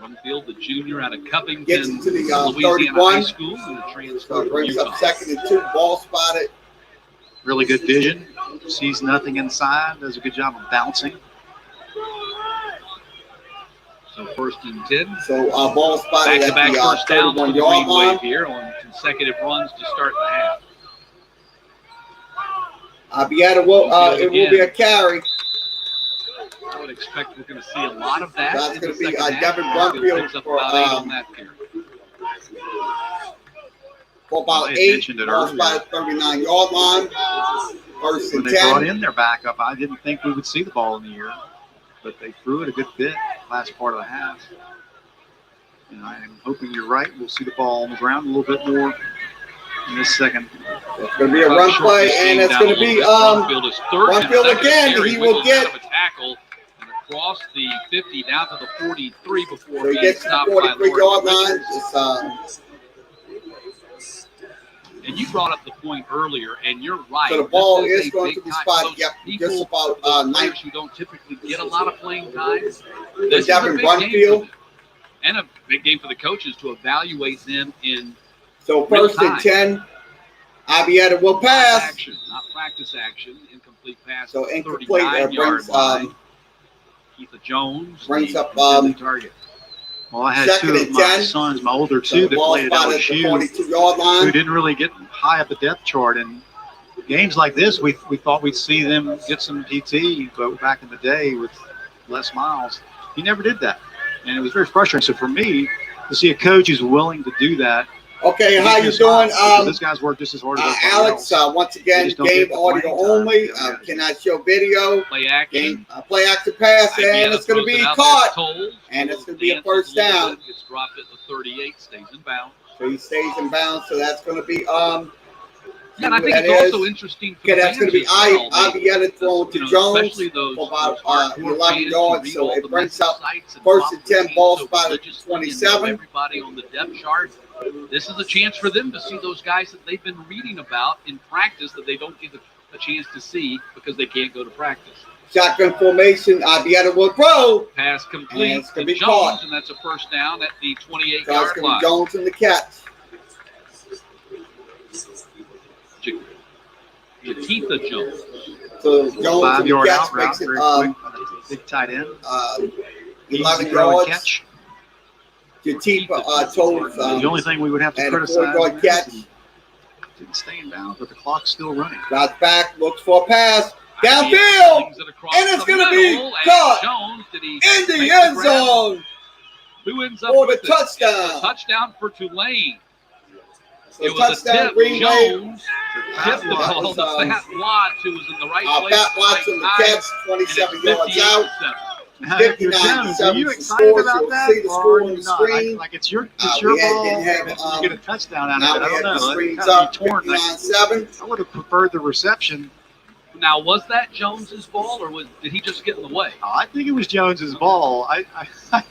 Brumfield, the junior out of Covington,
Gets it to the,
Louisiana
31.
High School, and the transfer
so it
from
brings
Utah.
up second and 2. Ball spotted.
Really good vision. Sees nothing inside. Does a good job of bouncing.
So first and 10.
So ball spotted at
Back-to-back
the
first down for the
31-yard
Green Wave
line.
here on consecutive runs to start the half.
Ibieta will it will be a carry.
I would expect we're going to see a lot of that.
That's
in
going
the
to be
second half.
Devin
Brumfield
Brumfield
picks up
for
about 8 on that carry.
about
I
8.
mentioned it
Ball
earlier.
spotted 39-yard line. First
When
and
they brought
10.
in their backup, I didn't think we would see the ball in the air, but they threw it a good bit last part of the half. And I'm hoping you're right. We'll see the ball on the ground a little bit more in this second.
It's going to be a run play, and it's going to be
Brumfield is third and
Brumfield
second
again.
carry,
He will
wiggles
get
out of a tackle and across the 50 down to the 43 before
so he
being
gets to the
stopped by
43-yard
Lauren
line.
Richards. And you brought up the point earlier, and you're right.
So the ball
This
is
a
going to
big
be
time.
spotted.
Those
Yep,
people,
just about
those
9.
players who don't typically get a lot of playing time. This
Devin
is a big game
Brumfield.
for them. And a big game for the coaches to evaluate them in
So
real
first and
time.
10. Ibieta will pass.
action, not practice action. Incomplete pass.
So
at the
incomplete.
39-yard
Brings
line. Keitha Jones,
brings
the
up,
intended target.
Well, I had
Second
2 of
and
my
10.
sons, my older
So
2,
the
that
ball
played at
spotted at the
LSU,
42-yard
who
line.
didn't really get high up the depth chart. And games like this, we thought we'd see them get some PT, but back in the day with Les Miles, he never did that. And it was very frustrating. So for me, to see a coach who's willing to do that.
Okay, how you
because
doing?
this guy's worked just as hard as everybody
Alex,
else.
once
They
again,
just don't
game
get the
audio
playing time.
only.
Yeah.
Cannot show video.
Play action.
Game play action pass, and
Ibieta
it's going to
throws
be
it out there,
caught.
Tolles,
And it's going to be a
dances
first
little
down.
bit, gets dropped at the 38, stays in bounds.
So he stays in bounds. So that's going to be
And I think
that
it's
is.
also interesting for
Okay,
the
that's going to be
fans as well.
Ibieta thrown to
You know,
Jones
especially those
for about
hardcore
11
fans who
yards.
read
So
all
it
the
brings
message
up
sites and
first
follow
and
the
10,
team
ball
so
spot at
religiously and know
27.
everybody on the depth chart. This is a chance for them to see those guys that they've been reading about in practice that they don't get a chance to see because they can't go to practice.
Shotgun formation. Ibieta will throw.
Pass
And
complete
it's
to
gonna be
Jones,
caught.
and that's a first down at the
So it's
28-yard
going to
line.
be Jones in the catch.
Keitha Jones.
So Jones on the
5-yard
catch
out route,
makes it
very quick. Big tight end.
11
Easy throw and
yards.
catch.
Jatip told
The only thing we would have to
and a
criticize
4-yard
is
catch.
he didn't stay in bounds, but the clock's still running.
Drops back, looks for a pass.
He
Downfield!
flings it across
And it's
the
going to be
middle, and
caught
Jones, did he
in the
make
end
grab?
zone
Who ends up
for the
with it?
touchdown.
Touchdown for Tulane.
So
It was a
touchdown,
tip.
Green Bay.
Jones tipped the
That
ball
was,
to Pat Watts, who was in the right place.
Pat
at the
Watts on the
right
catch,
time,
27
and
yards
it's
out.
58-7.
Now, if you're
59
Jones,
to
are you
7
excited
scores.
about
You'll
that?
see the
Or
score
are
on
you
the
not?
screen.
Like it's your
We
ball.
didn't have,
You get a touchdown out
now
of it. I
we
don't
have the
know.
screens
That'd
up,
be torn.
59-7.
I would have preferred the reception.
Now, was that Jones's ball, or did he just get in the way?
I think it was Jones's ball. I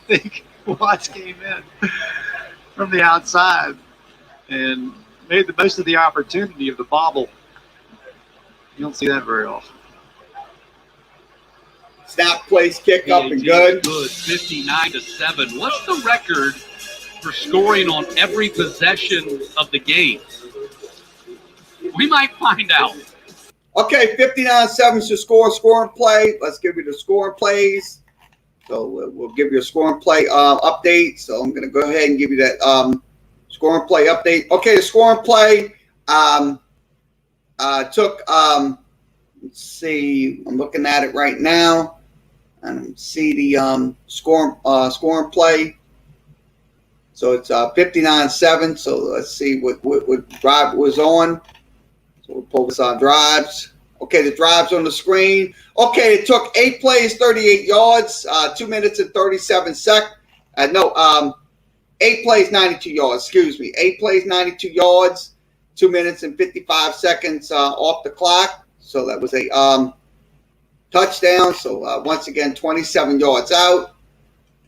think Watts came in from the outside and made the most of the opportunity of the bobble. You don't see that very often.
Snap, place, kick up and good.
Good, 59-7. What's the record for scoring on every possession of the game? We might find out.
Okay, 59-7 is your scoring play. Let's give you the scoring plays. So we'll give you a scoring play update. So I'm going to go ahead and give you that scoring play update. Okay, the scoring play took, let's see, I'm looking at it right now. And see the scoring play. So it's 59-7. So let's see what drive was on. So we'll pull this on drives. Okay, the drives on the screen. Okay, it took 8 plays, 38 yards, 2 minutes and 37 seconds. 8 plays, 92 yards. Excuse me. 8 plays, 92 yards, 2 minutes and 55 seconds off the clock. So that was a touchdown. So once again, 27 yards out.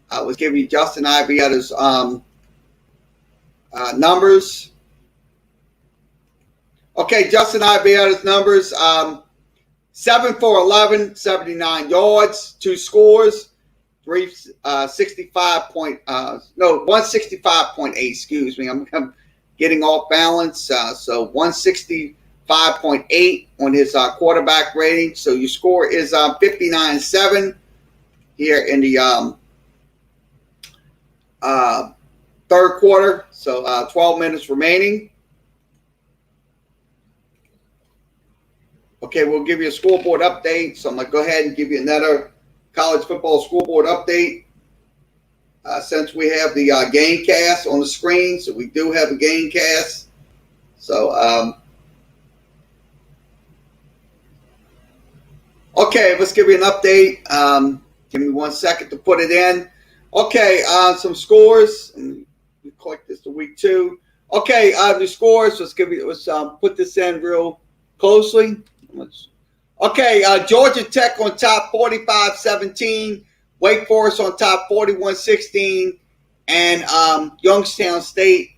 I was giving you Justin Ivietta's numbers. Okay, Justin Ivietta's numbers. 7 for 11, 79 yards, 2 scores, 165.8. Excuse me, I'm getting off balance. So 165.8 on his quarterback rating. So your score is 59-7 here in the third quarter. So 12 minutes remaining. Okay, we'll give you a scoreboard update. So I'm going to go ahead and give you another college football scoreboard update. Since we have the game cast on the screen, so we do have a game cast. So, okay, let's give you an update. Give me 1 second to put it in. Okay, some scores. And we click this to week 2. Okay, the scores. Let's put this in real closely. Okay, Georgia Tech on top 45-17. Wake Forest on top 41-16. And Youngstown State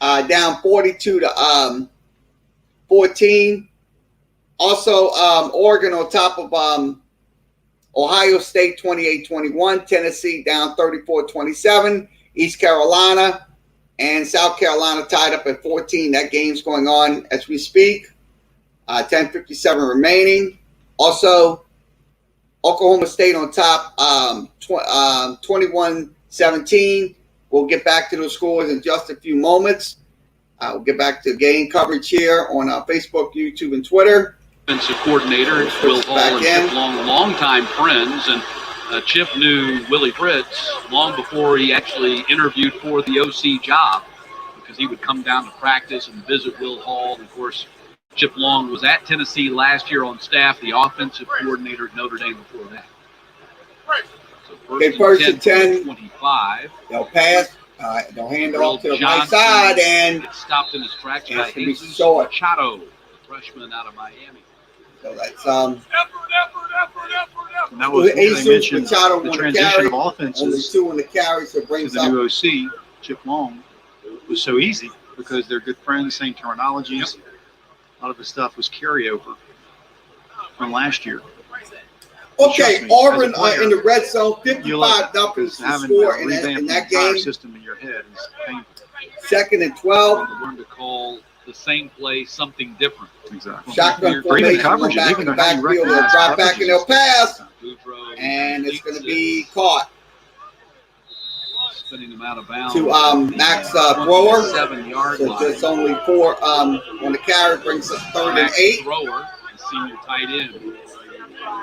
down 42-14. Also, Oregon on top of Ohio State 28-21. Tennessee down 34-27. East Carolina and South Carolina tied up at 14. That game's going on as we speak. 10:57 remaining. Also, Oklahoma State on top 21-17. We'll get back to those scores in just a few moments. We'll get back to game coverage here on Facebook, YouTube, and Twitter.
Defensive coordinator Will Hall and Chip Long, longtime friends, and Chip knew Willie Fritz long before he actually interviewed for the OC job, because he would come down to practice and visit Will Hall. And of course, Chip Long was at Tennessee last year on staff, the offensive coordinator at Notre Dame before that. So
First and 10,
25.
They'll pass. They'll hand it off to the right side, and
gets stopped in his tracks by Jesus
short.
Machado, freshman out of Miami.
So that's
And that was they mentioned the transition of offenses.
Only 2 in the carry, so brings
to the new OC, Chip Long, was so easy because they're good friends, same terminologies. A lot of the stuff was carryover from last year.
Okay, Auburn in the red zone, 55-0 to score in that game.
System in your head is painful.
2nd and 12.
Learn to call the same play, something different.
Exactly.
Shotgun
Or even
formation,
coverage,
back
even
in the
though how you
backfield. They'll
recognize
drop back and they'll pass,
Boudreaux
and it's going to
completes
be
it,
caught
spinning them out of bounds.
to Max Thrower.
7-yard
So
line.
just only 4 on the carry, brings us 3rd and
Max
8.
Thrower, the senior tight end.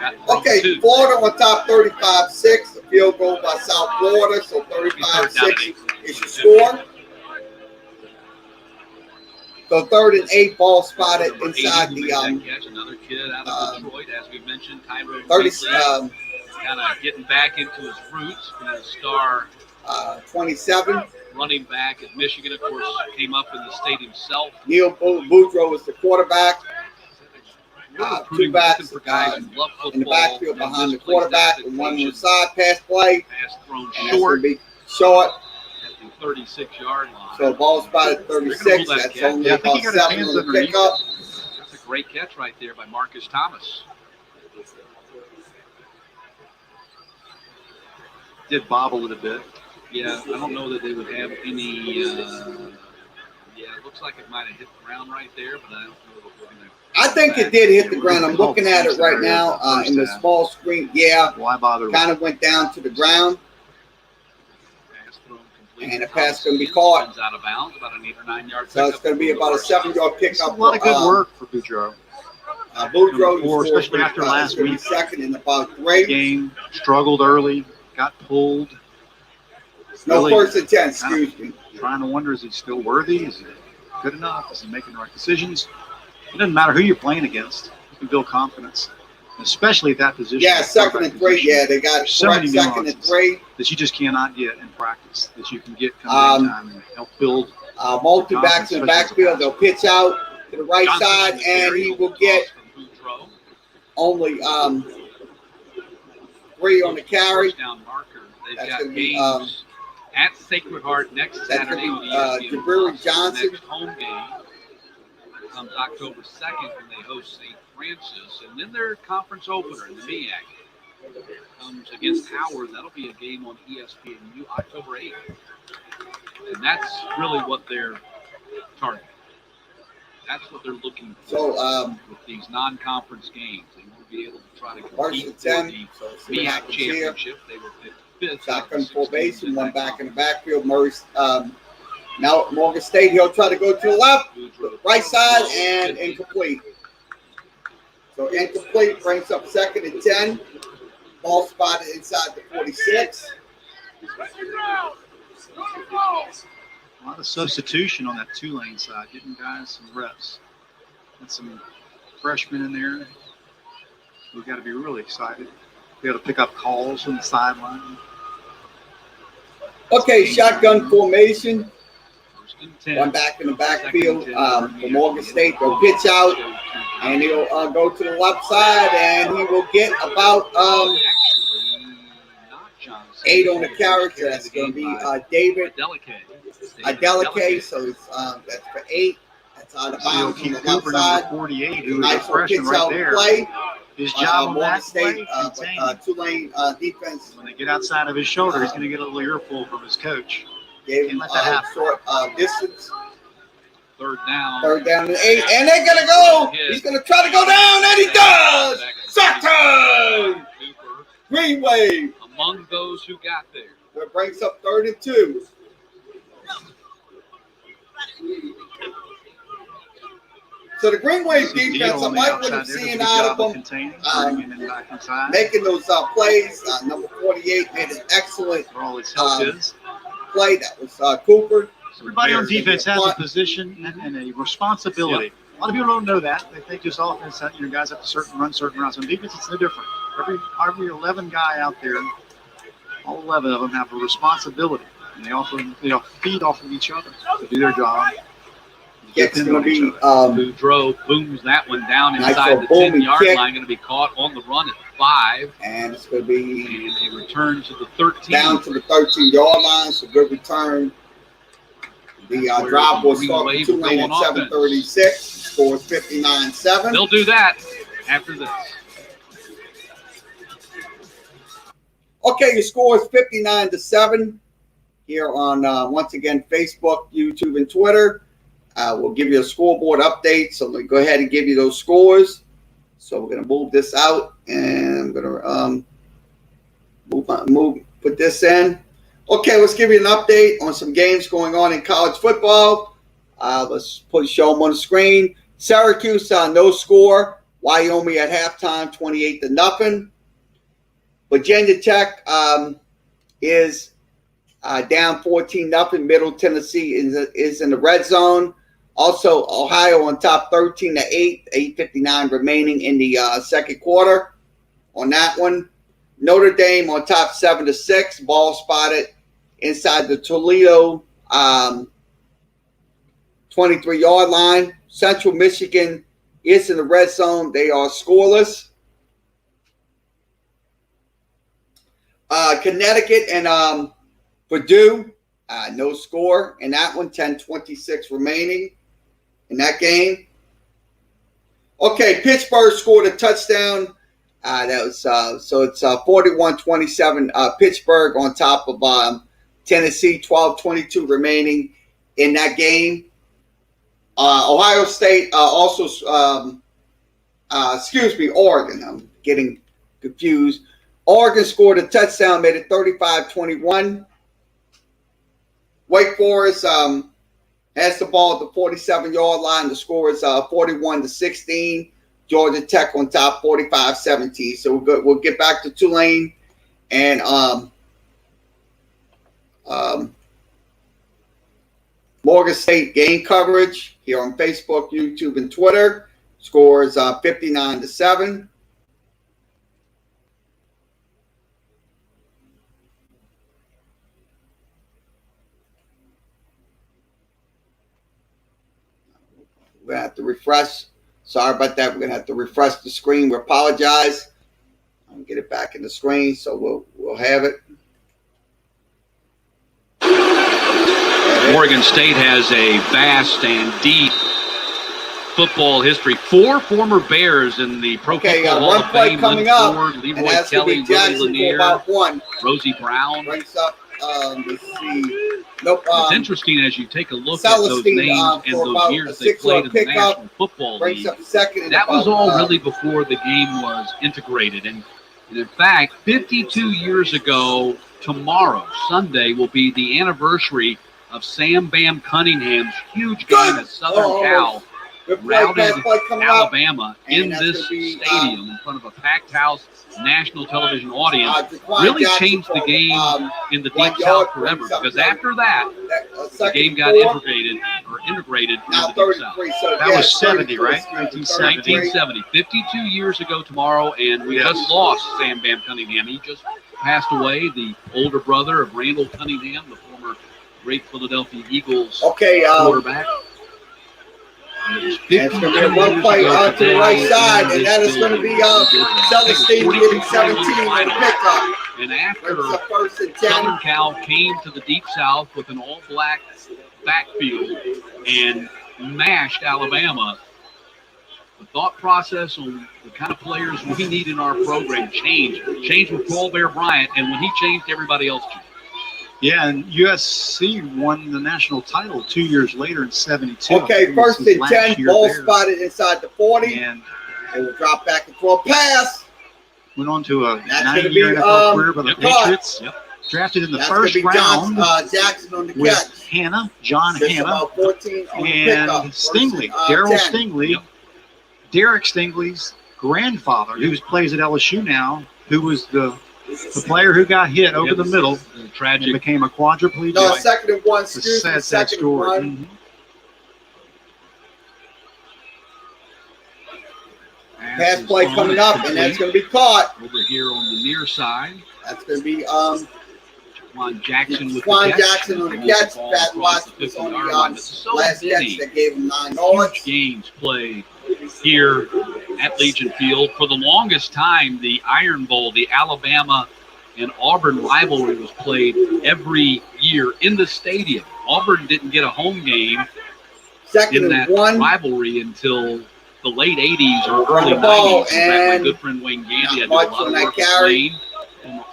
Got
Okay,
2.
Florida on top 35-6. A field goal by South Florida, so
Third down and
35-6
8.
is your score. So 3rd and 8, ball spotted
Number 80
inside
who
the
made that catch, another kid out of Detroit, as we mentioned, Tyrone
30
kind of getting back into his roots, being a star
27.
running back at Michigan. Of course, came up in the state himself.
Neil Boudreaux is the quarterback.
Recruiting,
Two backs
looking for guys who love football.
in the backfield
and
behind the
this plays
quarterback, and one on the
expectations.
side pass play,
Pass thrown
and that's going
short
to be short.
at the 36-yard line.
So ball spotted 36.
that
That's
catch.
only
Yeah, I think he
about
got his
7
hands
on the
underneath
pickup.
That's a great catch right there by Marcus Thomas.
Did bobble it a bit.
Yeah, I don't know that they would have any. Yeah, it looks like it might have hit the ground right there, but I don't know that we're going to.
I think it did hit the ground. I'm looking at it right now in the small screen. Yeah,
Why bother?
kind of went down to the ground.
Pass thrown complete.
And the pass gonna be caught.
Comes out of bounds, about an 8 or 9 yard.
So it's going to be about a 7-yard
It's a
pickup.
lot of good work for Boudreaux.
Boudreaux,
Before, especially after last week.
second in about 3.
Game struggled early, got pulled.
No
Really
1st and 10. Excuse me.
Trying to wonder, is he still worthy? Is he good enough? Is he making the right decisions? It doesn't matter who you're playing against. You can build confidence, especially at that position.
Yeah, 2nd and 3. Yeah, they got
so
correct
many
2nd and
nuances
3.
that you just cannot get in practice, that you can get coming time and help build.
Multi-backs in the backfield. They'll pitch out to the right
Johnson
side,
was
and
very
he will
close
get
from Boudreaux.
only 3 on the carry.
First down marker. They've
That's
got
gonna be,
games at Sacred Heart next
that's
Saturday.
gonna be,
with ESPN
Jabari
Plus.
Johnson.
The next home game comes October 2nd when they host St. Francis. And then their conference opener in the MEAC comes against Howard. That'll be a game on ESPNU October 8th. And that's really what they're targeting. That's what they're looking for
So,
with these non-conference games. They want to be able to try to
1st
compete
and
for
10.
the
So let's see what
MEAC
happens here.
championship. They were 5th.
Shotgun formation, 1 back in the backfield. Murray's now at Morgan State. He'll try to go to the left, right side, and incomplete. So incomplete brings up 2nd and 10. Ball spotted inside the 46.
A lot of substitution on that Tulane side, getting guys some reps. And some freshmen in there. We've got to be really excited. We got to pick up calls from the sideline.
Okay, shotgun formation.
1st and 10.
1 back in the backfield for Morgan State. They'll pitch out, and he'll go to the left side, and he will get about
Actually, not Johnson.
8 on the carry. So that's going to be David Adeleke. So it's, that's for 8. That's out of bounds on the left
Cooper,
side.
number 48, who is a
Nice little pitch
freshman right
out
there.
play.
His job on
Morgan
that
State,
play,
Tulane defense
when they get outside of his shoulder, he's going to get a little earful from his coach.
gave
Can't
him
let that happen.
short distance.
3rd down.
3rd down and 8, and they're gonna go. He's gonna try to go down, and he does. Sack time.
Cooper
Green wave.
among those who got there.
That brings up 3rd and 2. So the Green Wave defense, I like what I'm seeing out of them. Making those plays. Number 48 made an excellent
all his help is.
play. That was Cooper.
Everybody on defense has a position and a responsibility. A lot of people don't know that. They think just offense, guys have to run certain routes. On defense, it's no different. Every 11 guy out there, all 11 of them have a responsibility, and they feed off of each other to do their job.
It's going to be
Boudreaux booms that one down inside the 10-yard line. Going to be caught on the run at 5.
And it's going to be
a return to the 13.
Down to the 13-yard line. So good return. The drive will start with Tulane at 7:36. Scores 59-7.
They'll do that after this.
Okay, your score is 59-7 here on once again Facebook, YouTube, and Twitter. We'll give you a scoreboard update. So I'm going to go ahead and give you those scores. So we're going to move this out, and I'm going to put this in. Okay, let's give you an update on some games going on in college football. Let's show them on the screen. Syracuse, no score. Wyoming at halftime, 28-0. Virginia Tech is down 14-0. Middle Tennessee is in the red zone. Also, Ohio on top, 13-8. 8:59 remaining in the second quarter. On that one, Notre Dame on top, 7-6. Ball spotted inside the Toledo 23-yard line. Central Michigan is in the red zone. They are scoreless. Connecticut and Purdue, no score in that one. 10:26 remaining in that game. Okay, Pittsburgh scored a touchdown. That was so it's 41-27. Pittsburgh on top of Tennessee. 12:22 remaining in that game. Ohio State also, Oregon. I'm getting confused. Oregon scored a touchdown, made it 35-21. Wake Forest has the ball at the 47-yard line. The score is 41-16. Georgia Tech on top, 45-17. So we'll get back to Tulane and Morgan State game coverage here on Facebook, YouTube, and Twitter. Score is 59-7. We're going to have to refresh. Sorry about that. We're going to have to refresh the screen. We apologize. I'll get it back in the screen, so we'll have it.
Oregon State has a vast and deep football history. 4 former Bears in the Pro Football Hall of Fame.
Coming up,
Ford, Leroy Kelly, Willie Lanier, Rosie Brown.
Brings up, let's see. Nope.
It's interesting as you take a look at those names and those years they played in the National Football League. That was all really before the game was integrated. And in fact, 52 years ago, tomorrow, Sunday, will be the anniversary of Sam Bam Cunningham's huge game at Southern Cal. Routed Alabama in this stadium in front of a packed house, national television audience. Really changed the game in the Deep South forever, because after that, the game got integrated into the Deep South.
That was 70, right?
1970. 52 years ago tomorrow, and we just lost Sam Bam Cunningham. He just passed away, the older brother of Randall Cunningham, the former great Philadelphia Eagles quarterback.
It's going to be a one play out to the right side, and that is going to be Celestine getting 17 in the pickup.
And after Southern Cal came to the Deep South with an all-black backfield and mashed Alabama, the thought process on the kind of players we need in our program changed. Changed with Paul Bear Bryant, and when he changed, everybody else changed.
Yeah, and USC won the national title 2 years later in 72.
Okay, first and 10, ball spotted inside the 40. And it will drop back and throw a pass.
Went on to a 9-year NFL career by the Patriots.
Yep.
Drafted in the first round
Jackson on the
with
catch.
John Hanna, and Stingley, Darryl Stingley,
Yep.
Derek Stingley's grandfather, who plays at LSU now, who was the player who got hit over the middle
tragic
and became a quadriplegic.
No, second and one.
It's a sad story. Mm-hmm.
Pass play coming up, and that's going to be caught.
Over here on the near side.
That's going to be
Jaquan Jackson with
Jaquan
the
Jackson on the catch. Pat Watson was on the last catch that gave him 9 yards.
Huge games played here at Legion Field. For the longest time, the Iron Bowl, the Alabama and Auburn rivalry, was played every year in the stadium. Auburn didn't get a home game in that rivalry until the late 80s or early 90s. In fact, my good friend Wayne Gandy had to do a lot of work playing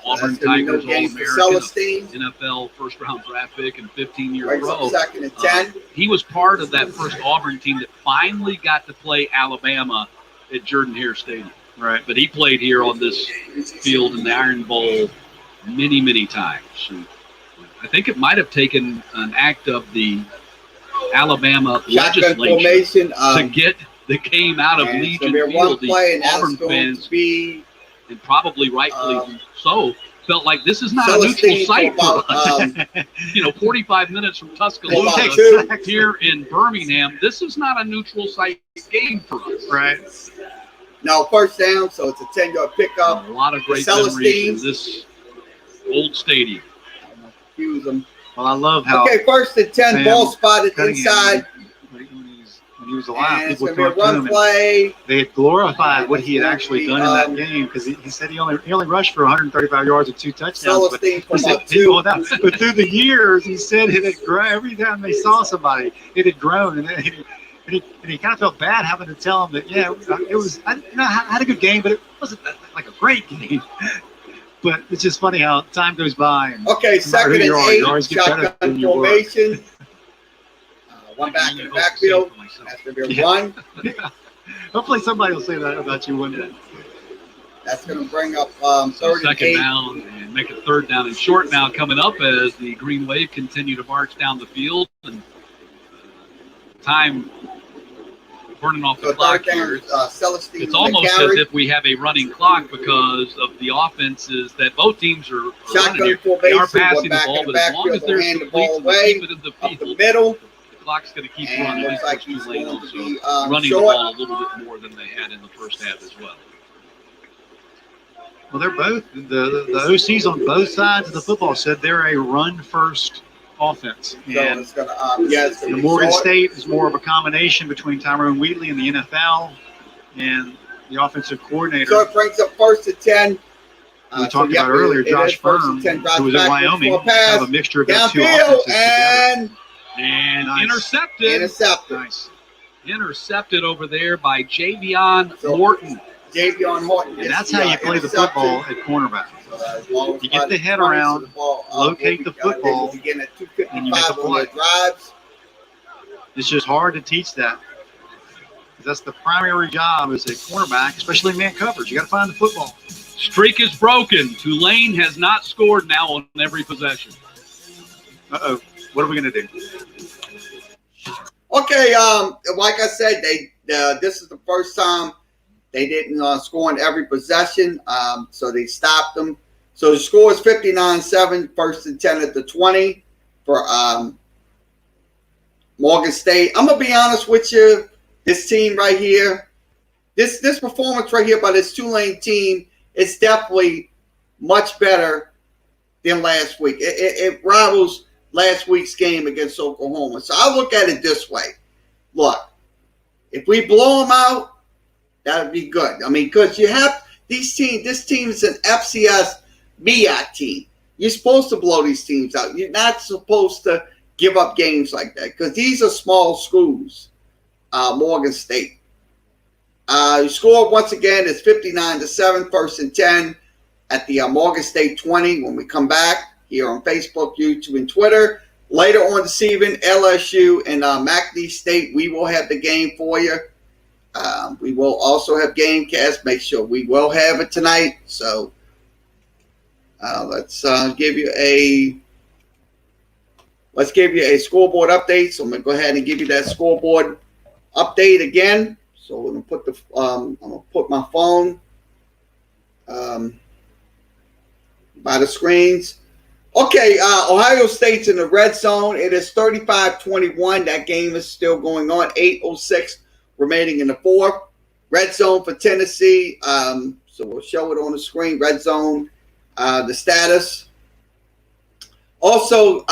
on Auburn
That's gonna be no
Tigers
gain for
All-American,
Celestine.
NFL first-round draft pick, and 15-year
Brings up
pro.
second and 10.
He was part of that first Auburn team that finally got to play Alabama at Jordan-Hare Stadium.
Right.
But he played here on this field in the Iron Bowl many, many times. And I think it might have taken an act of the Alabama
Shotgun
legislature
formation.
to get the game out of
and it's
Legion
gonna be one
Field.
play, and
The
that's
Auburn
going
fans,
to be
and probably rightfully so, felt like this is not a
Celestine
neutral site for
about,
us. 45 minutes from Tuscaloosa
about two.
here in Birmingham. This is not a neutral site game for us.
Right.
No, first down, so it's a 10-yard pickup.
A lot of great
Celestine.
memories in this old stadium.
Use them.
Well, I love how
Okay, first and 10,
Sam
ball spotted
Cunningham,
inside.
when he was alive,
And it's
people
going to be
talked
a
to him.
run
And
play.
they had glorified what he had actually done in that game because he said he only rushed for 135 yards and 2 touchdowns. But,
Celestine from
listen,
about 2.
but through the years, he said it had grown. Every time they saw somebody, it had grown. And he kind of felt bad having to tell him that, yeah, it was. I had a good game, but it wasn't like a great game. But it's just funny how time goes by. And
Okay, second and
you
8,
always get better
shotgun
than you were.
formation. One back in the backfield. That's going to be a run.
Hopefully somebody will say that about you one day.
That's going to bring up
So
third and
second
8.
down and make it third down and short now coming up as the Green Wave continue to march down the field. And time burning off the
So
clock
third
here.
down, Celestine
It's
on the
almost as
carry.
if we have a running clock because of the offenses that both teams are running
Shotgun
here. They
formation,
are passing
one
the
back
ball,
in the
but as long as
backfield,
they're
they'll hand the
complete
ball
and they
away
keep it in the
up the
field,
middle.
the clock's going to keep
And
running.
looks like he's
Tulane
going to
also
be
running the
short.
ball a little bit more than they had in the first half as well.
Well, they're both the OCs on both sides of the football said they're a run-first offense,
So
and
it's going to, it's going to be
Morgan
short.
State is more of a combination between Tyrone Wheatley and the NFL and the offensive coordinator.
So it brings up first and 10.
We talked about earlier, Josh Firm, who was at Wyoming, have a mixture of those two
Downfield
offenses together.
and
Nice.
Intercepted.
Nice.
Intercepted over there by Javion
So-
Morton.
Javion Horton.
And that's how you play the football at cornerback. You get the head around, locate the football,
You get at
and you make a
255 on the
play.
drives.
It's just hard to teach that. That's the primary job as a cornerback, especially man coverage. You got to find the football.
Streak is broken. Tulane has not scored now on every possession.
Uh-oh. What are we going to do?
Okay, like I said, this is the first time they didn't score in every possession, so they stopped them. So the score is 59-7, first and 10 at the 20 for Morgan State. I'm going to be honest with you, this team right here, this performance right here by this Tulane team is definitely much better than last week. It rivals last week's game against Oklahoma. So I look at it this way. Look, if we blow them out, that would be good. I mean, because you have this team is an FCS MEAC team. You're supposed to blow these teams out. You're not supposed to give up games like that because these are small schools. Morgan State. Score once again is 59-7, first and 10 at the Morgan State 20 when we come back here on Facebook, YouTube, and Twitter. Later on this evening, LSU and McNeese State, we will have the game for you. We will also have Gamecast. Make sure we will have it tonight. So let's give you a scoreboard update. So I'm gonna go ahead and give you that scoreboard update again. So we're gonna put I'm gonna put my phone by the screens. Okay, Ohio State's in the red zone. It is 35-21. That game is still going on. 8:06 remaining in the fourth. Red zone for Tennessee. So we'll show it on the screen. Red zone, the status. Also,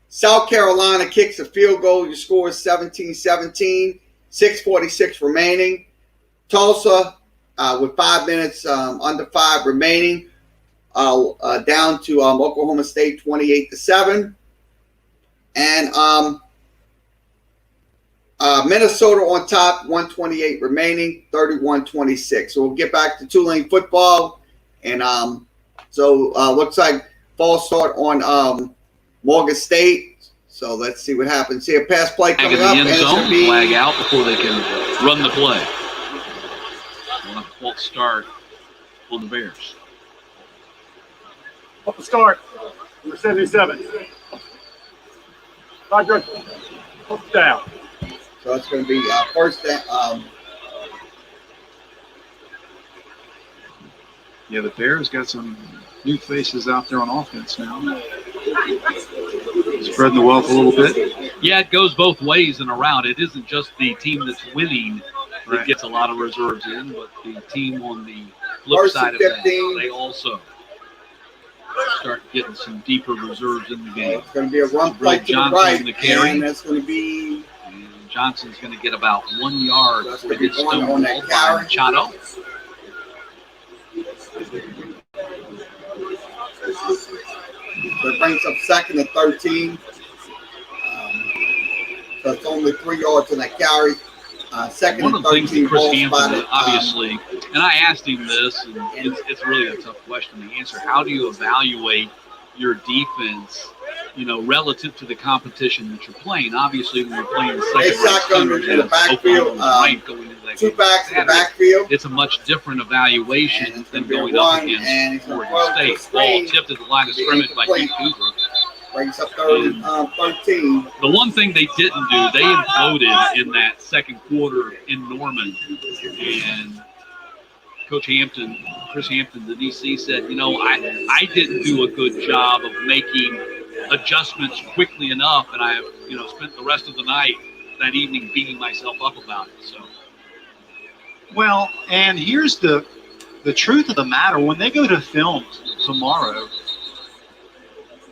South Carolina kicks a field goal. Your score is 17-17. 6:46 remaining. Tulsa with 5 minutes under 5 remaining. Down to Oklahoma State 28-7. And Minnesota on top, 128 remaining, 31-26. So we'll get back to Tulane football. And So looks like false start on Morgan State. So let's see what happens here. Pass play
Flag
coming
in the
up.
end
And
zone, flag out before they can run the play. We'll have a false start on the Bears.
Up the start. Number 77. Roger. Up down.
So it's going to be first down.
Yeah, the Bears got some new faces out there on offense now. Spreading the wealth a little bit.
Yeah, it goes both ways and around. It isn't just the team that's winning that gets a lot of reserves in, but the team on the flip
First
side
and
of that,
15.
they also start getting some deeper reserves in the game.
It's going to be a run play to the
Johnson
right.
the carry.
And that's going to be
And Johnson's going to get about 1 yard
That's
before
gonna
he
be
gets
one on
stonewalled
that
by
carry.
Machado.
So it brings up second and 13. So it's only 3 yards on that carry. Second
One
and
of the things
13
that Chris
ball
Hampton,
spotted.
obviously, and I asked him this, and it's really a tough question to answer. How do you evaluate your defense, relative to the competition that you're playing? Obviously, when you're playing the
They
second
shotgun
ranked
in the backfield,
Oklahoma right going into that
two
game
backs in the
Saturday,
backfield.
it's a much different evaluation
And it's
than
gonna be a
going up
run, and
against
it's gonna
Oregon
throw to
State.
the screen.
Ball tipped at the line of
Be
scrimmage by Keith
incomplete.
Cooper.
Brings up third and 13.
The one thing they didn't do, they imploded in that second quarter in Norman. And Coach Hampton, Chris Hampton, the DC, said, I didn't do a good job of making adjustments quickly enough. And I, spent the rest of the night that evening beating myself up about it. So,
Well, and here's the truth of the matter. When they go to film tomorrow,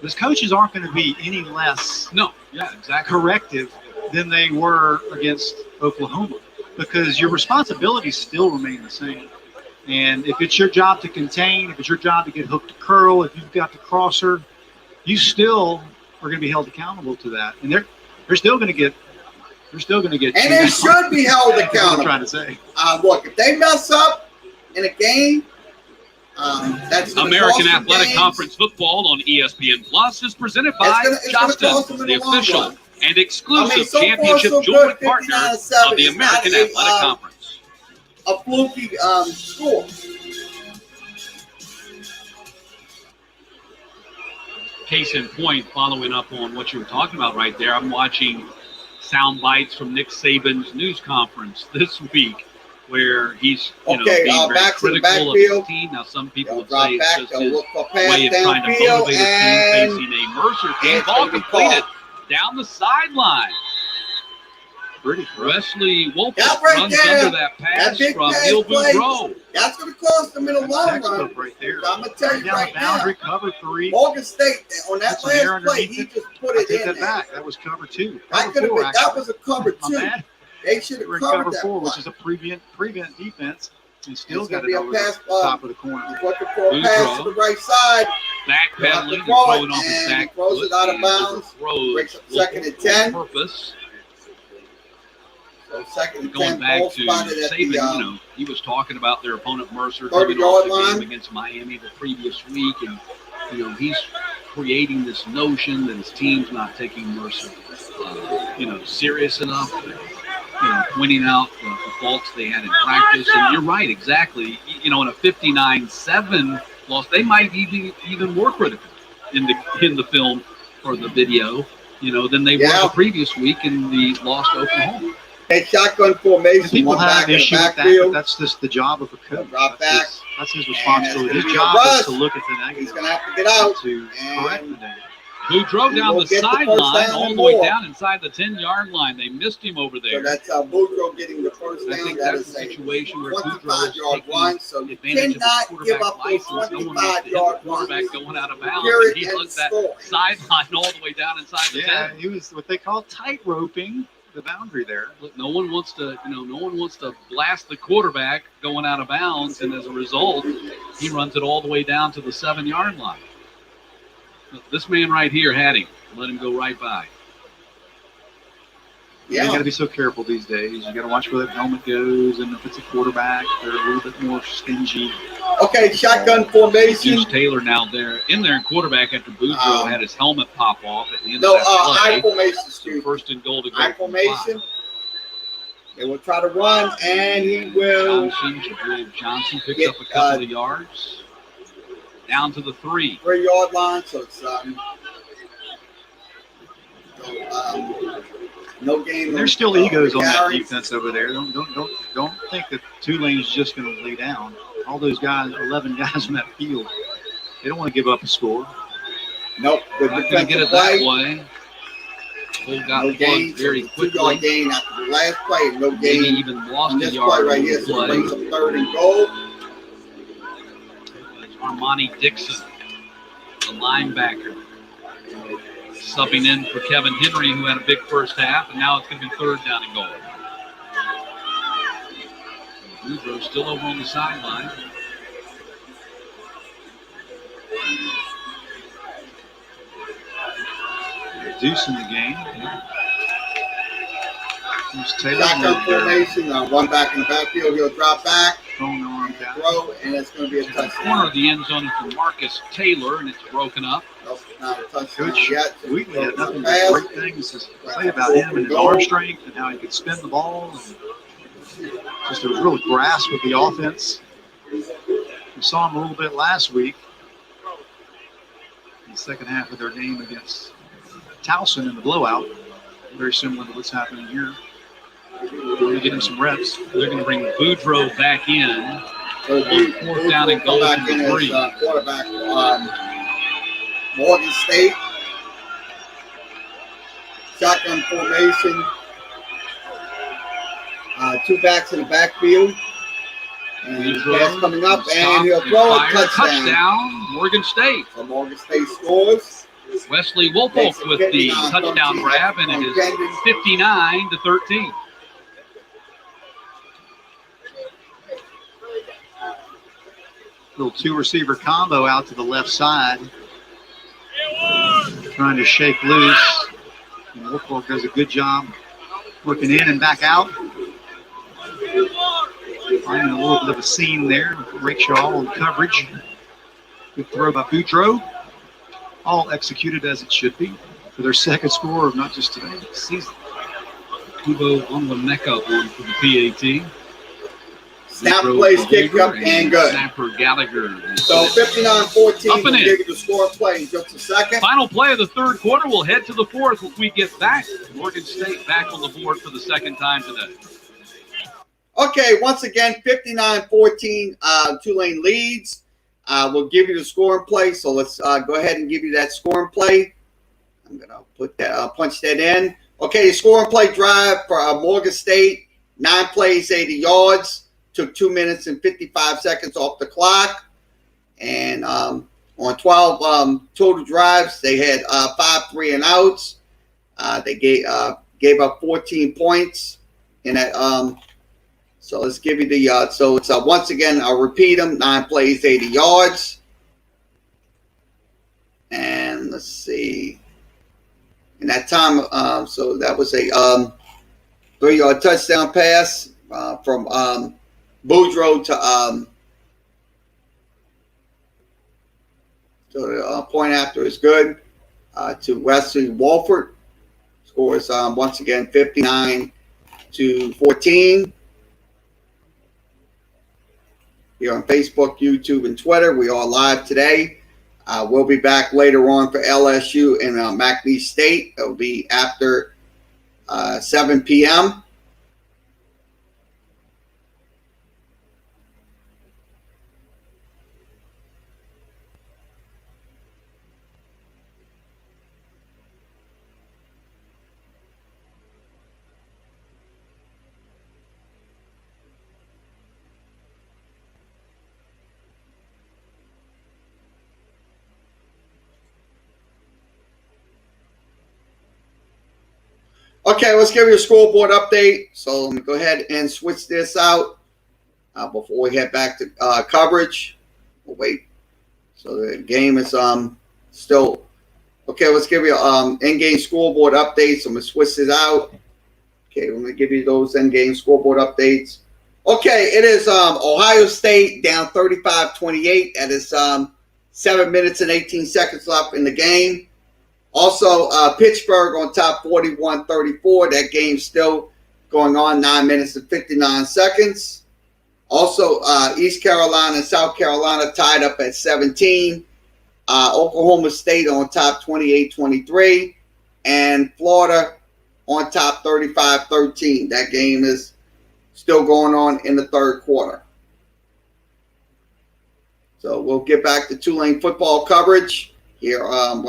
those coaches aren't going to be any less corrective than they were against Oklahoma, because your responsibilities still remain the same. And if it's your job to contain, if it's your job to get hooked to curl, if you've got the crosser, you still are going to be held accountable to that. And they're still going to get
And they should be held
That's what I'm
accountable.
trying to say.
Look, if they mess up in a game, that's gonna
American
cost them
Athletic
games.
Conference Football on ESPN Plus is presented by
It's gonna cost them
Justin,
in
the
the long
official
run.
and exclusive
so far,
championship
so
jewelry
good,
partner
59-7.
of the
It's not
American
a,
Athletic Conference.
A fluky score.
Case in point, following up on what you were talking about right there, I'm watching sound bites from Nick Saban's news conference this week, where he's being very
back to the
critical of his
backfield.
team. Now, some people would
Drop
say
back,
it's just
they'll
his
look for pass
way of trying to
downfield,
motivate his
and
team facing a Mercer team.
it's
Ball
gonna be
completed
caught.
down the sideline.
Pretty
Wesley Wolf
That right
runs
there,
under that pass
big
from
pass
Neil
play.
Boudreaux.
That's going to cost them in the long run.
textbook right there.
I'm going to tell you
Down
right
the boundary,
now,
cover 3.
Morgan State, on that
That's an error
last play,
underneath
he
it.
just put
I
it
take
in
that
there.
back. That was cover 2.
That
Cover
could have
4,
been, that
actually.
was a cover
My
2.
bad.
They should have
We're in
covered
cover
that
4, which
play.
is a prevent defense, and still
It's
got
gonna
it
be a
over the
pass,
top of the corner.
He's looking for a pass to the right side.
Backpedaling and
throw it,
throwing off his
and
back
he throws
foot
it out of
and
bounds.
overthrows
Breaks up
Wolf
second and 10.
on purpose.
So second and
Going
10,
back
ball
to
spotted at
Saban, he was talking about their opponent Mercer
30
coming off
yard
the
line.
game against Miami the previous week, and he's creating this notion that his team's not taking Mercer, serious enough. Pointing out the faults they had in practice, and you're right, exactly. In a 59-7 loss, they might be even more critical in the film or the video, than they were the previous week in the loss to Oklahoma.
A shotgun formation.
People
one
have
back
an
in the
issue with that, but
backfield.
that's just the job of a coach.
Drop back.
That's his responsibility.
And
His
it's
job
gonna be a
is to
rush.
look at the
He's
negative
going to have to get out.
to correct the negative.
Boudreaux down
We'll
the
get the first
sideline,
down
all
and
the way
more.
down inside the 10-yard line. They missed him over
So
there.
that's Boudreaux getting the first
I
down.
think
That
that's
is
a
a
situation where Boudreaux is
25-yard
taking
run. So you
advantage of
cannot
his
give
quarterback
up those
license. No one wants to hit the
25-yard
quarterback
runs.
going out of bounds.
Period,
And he
and
hugged that
scoring.
sideline all the way down inside the 10.
Yeah, he was what they call tight roping the boundary there.
Look, no one wants to blast the quarterback going out of bounds, and as a result, he runs it all the way down to the 7-yard line. Look, this man right here had him. Let him go right by.
You got to be so careful these days. You got to watch where that helmet goes, and if it's a quarterback, they're a little bit more stingy.
Okay, shotgun formation.
Deuce Taylor now in quarterback after Boudreaux had his helmet pop off at the end of that play.
I formation.
So first and goal to go.
I formation. They will try to run, and he will.
Johnson picks up a couple of yards. Down to the
3-yard line, so it's no gain.
There's still egos on that defense over there. Don't think that Tulane's just going to lay down. All those guys, 11 guys in that field, they don't want to give up a score.
Nope.
Not going to get it that way. Cole got plugged very quickly.
2-yard gain after the last play. No gain.
Maybe even lost a
this
yard
play right here. So it brings up 3rd and goal.
Armani Dixon, the linebacker, subbing in for Kevin Henry, who had a big first half, and now it's going to be 3rd down and goal. Boudreaux still over on the sideline.
Deuce in the game.
Shotgun formation. One back in the backfield. He'll drop back.
Throw,
and it's going to be a touchdown.
Corner of the end zone for Marcus Taylor, and it's broken up.
Nope, not a touchdown
Coach
yet.
Wheatley had nothing but great things to say about him and his arm strength and how he could spin the ball. And just a real grasp of the offense. We saw him a little bit last week in the second half of their game against Towson in the blowout. Very similar to what's happening here. We're getting some reps.
They're going to bring Boudreaux back in.
So
4th down and goal
back
from
in
3.
as quarterback Morgan State. Shotgun formation. 2 backs in the backfield. And pass coming up, and he'll throw a
touchdown. Morgan State.
So Morgan State scores.
Wesley Wolfolk with the touchdown grab, and it is 59-13.
Little 2-receiver combo out to the left side. Trying to shake loose. And Wolfolk does a good job working in and back out. Finding a little bit of a seam there. Rakeshaw on coverage. Good throw by Boudreaux. All executed as it should be for their second score of not just today, but the season.
Kubo on the Mecca one for the PAT.
Snap plays kick up and good.
Snapper Gallagher.
So 59-14.
Up and
We'll
in.
give you the score play in just a second.
Final play of the 3rd quarter. We'll head to the 4th when we get back. Morgan State back on the board for the 2nd time today.
Okay, once again, 59-14. Tulane leads. We'll give you the scoring play. So let's go ahead and give you that scoring play. I'm going to put that, punch that in. Okay, scoring play drive for Morgan State. 9 plays, 80 yards. Took 2 minutes and 55 seconds off the clock. And on 12 total drives, they had 5 3-and-outs. They gave up 14 points in that. So let's give you the so it's once again, I'll repeat them. 9 plays, 80 yards. And let's see. In that time, so that was a 3-yard touchdown pass from Boudreaux to the point after is good to Wesley Wolford. Scores once again 59-14. Here on Facebook, YouTube, and Twitter. We are live today. We'll be back later on for LSU and McNeese State. It will be after 7 p.m. Okay, let's give you a scoreboard update. So let me go ahead and switch this out before we head back to coverage. We'll wait. So the game is still okay. Let's give you in-game scoreboard updates. I'm gonna switch it out. Okay, let me give you those in-game scoreboard updates. Okay, it is Ohio State down 35-28. That is 7 minutes and 18 seconds left in the game. Also, Pittsburgh on top 41-34. That game's still going on, 9 minutes and 59 seconds. Also, East Carolina and South Carolina tied up at 17. Oklahoma State on top 28-23. And Florida on top 35-13. That game is still going on in the third quarter. So we'll get back to Tulane football coverage here, here on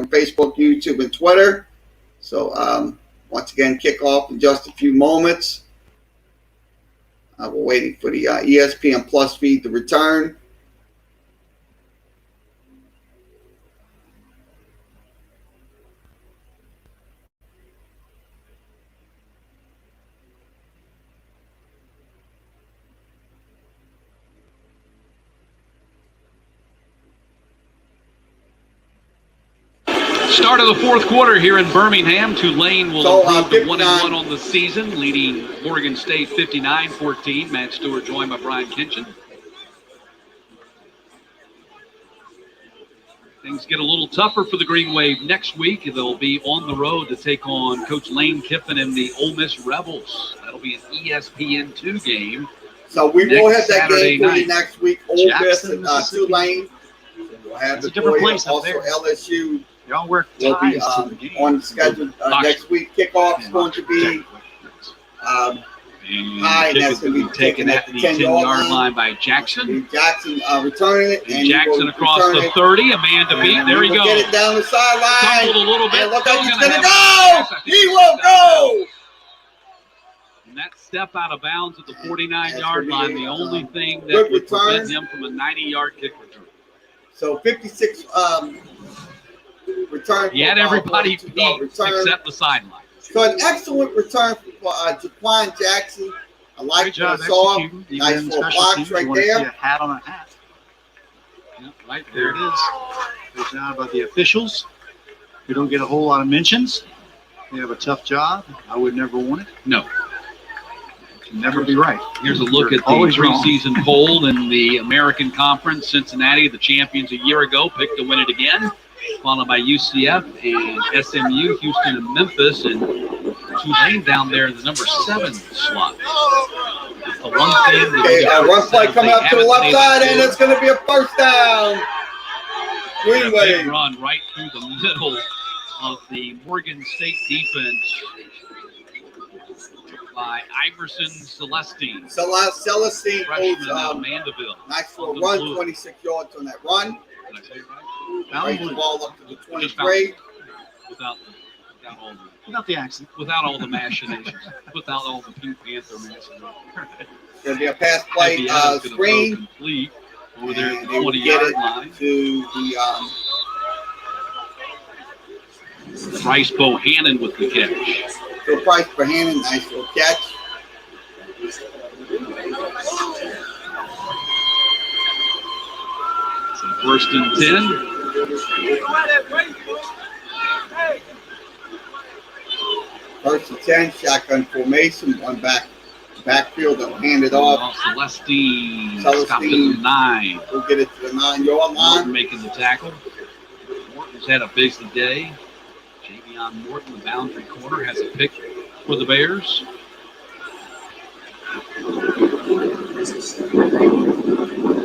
Facebook, YouTube, and Twitter. So once again, kickoff in just a few moments. We're waiting for the ESPN Plus feed to return.
Start of the fourth quarter here in Birmingham. Tulane will improve to 1-1 on the season, leading Morgan State 59-14. Matt Stewart joined by Brian Kinchin. Things get a little tougher for the Green Wave next week. They'll be on the road to take on Coach Lane Kiffin and the Ole Miss Rebels. That'll be an ESPN2 game.
So we will have that
Saturday
game for you
night.
next week. Ole Miss and Tulane. We'll have
It's a different place up
also
there.
LSU.
Y'all wear
Will be
ties to the game.
on the schedule next week. Kickoff's going to be high, and that's going to be
taken at the 10-yard line by Jackson.
Jackson returning it.
And Jackson across the 30. A man to beat. There he goes.
Get it down the sideline.
Tumbled a little bit.
And look
Still
how he's
gonna
going to
have
go.
a pass.
He will go.
And that step out of bounds at the 49-yard
That's
line,
gonna be
the
a,
only thing that
good
would prevent
return.
him from a 90-yard kick return.
So 56 return.
He had everybody beat
return.
except the sideline.
So an excellent return for Jaquan Jackson. I like
Great job
what I saw.
executing. Even
Nice
in
little
special
blocks
teams, you
right
want to see
there.
a hat on a hat.
Yep, right
There
there.
it is. Good job by the officials. We don't get a whole lot of mentions. They have a tough job. I would never want it.
No.
It can never be right.
Here's a look
You're
at the
always wrong.
preseason poll in the American Conference. Cincinnati, the champions a year ago, picked to win it again, followed by UCF and SMU, Houston, and Memphis, and Tulane down there in the number 7 slot. It's the one thing that
Okay,
the
run play
says
coming
they
up to the
haven't
left
been able
side,
to
and
do.
it's going to be a first down.
And a
Green
big
Wave.
run right through the middle of the Morgan State defense by Iverson Celestine,
Celestine
freshman
holds
out of Mandeville.
nice little
Under the
run,
blue.
26 yards on that run.
Did I say it right?
Brings the
Blue.
ball up to the
Just
23.
Without
the accent.
all the machinations, without all the Pink Panther machinations.
Going to be a pass play
Heavy Adams gonna throw
screen
complete over there at
And
the
they will get
20-yard
it
line.
to the
Bryce Bohannon with the catch.
to Price for Hannon. Nice little catch.
So first and 10.
First and 10, shotgun formation, one backfield, they'll hand it off.
Celestine
Celestine.
stopped at the 9.
We'll get it to the 9-yard
Morton
line.
making the tackle. Morton's had a busy day. Javion Morton, the boundary corner, has a pick for the Bears.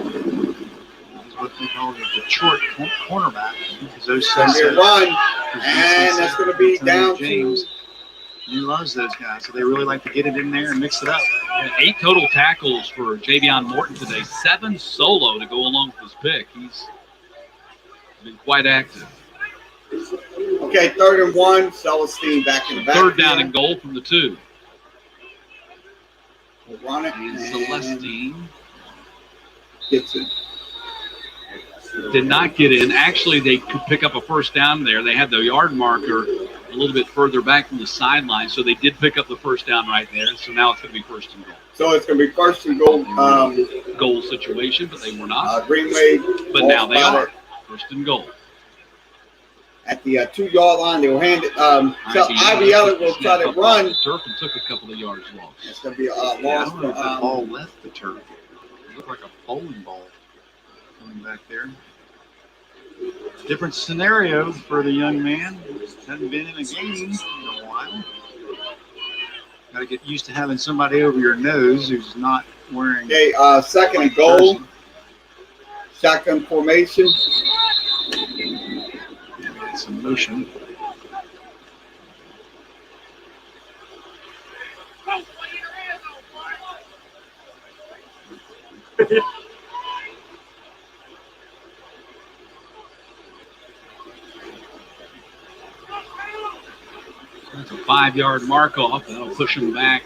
That's what they call the short cornerback. Because those
Going to be a
guys,
run, and that's going to be down
James.
to
He loves those guys, so they really like to get it in there and mix it up.
8 total tackles for Javion Morton today. 7 solo to go along with his pick. He's been quite active.
okay, 3rd and 1. Celestine back in the back.
Third down and goal from the 2.
We'll run it.
And
And
Celestine
gets it.
did not get in. Actually, they could pick up a first down there. They had the yard marker a little bit further back from the sideline, so they did pick up the first down right there. So now it's going to be first and goal.
So it's going to be 1st and goal.
Goal situation, but they were not.
Green Wave.
But now they are. First and goal.
at the 2-yard line. They will hand it. So Ivy Elliott will try to run.
Turf and took a couple of yards lost.
It's going to be a
I
loss.
don't know if the ball left the turf. It looked like a bowling ball coming back there. Different scenario for the young man. Hasn't been in a game in a while. Got to get used to having somebody over your nose who's not wearing.
Okay, second and goal.
jersey.
Shotgun formation.
Get some motion.
That's a 5-yard mark off. That'll push him back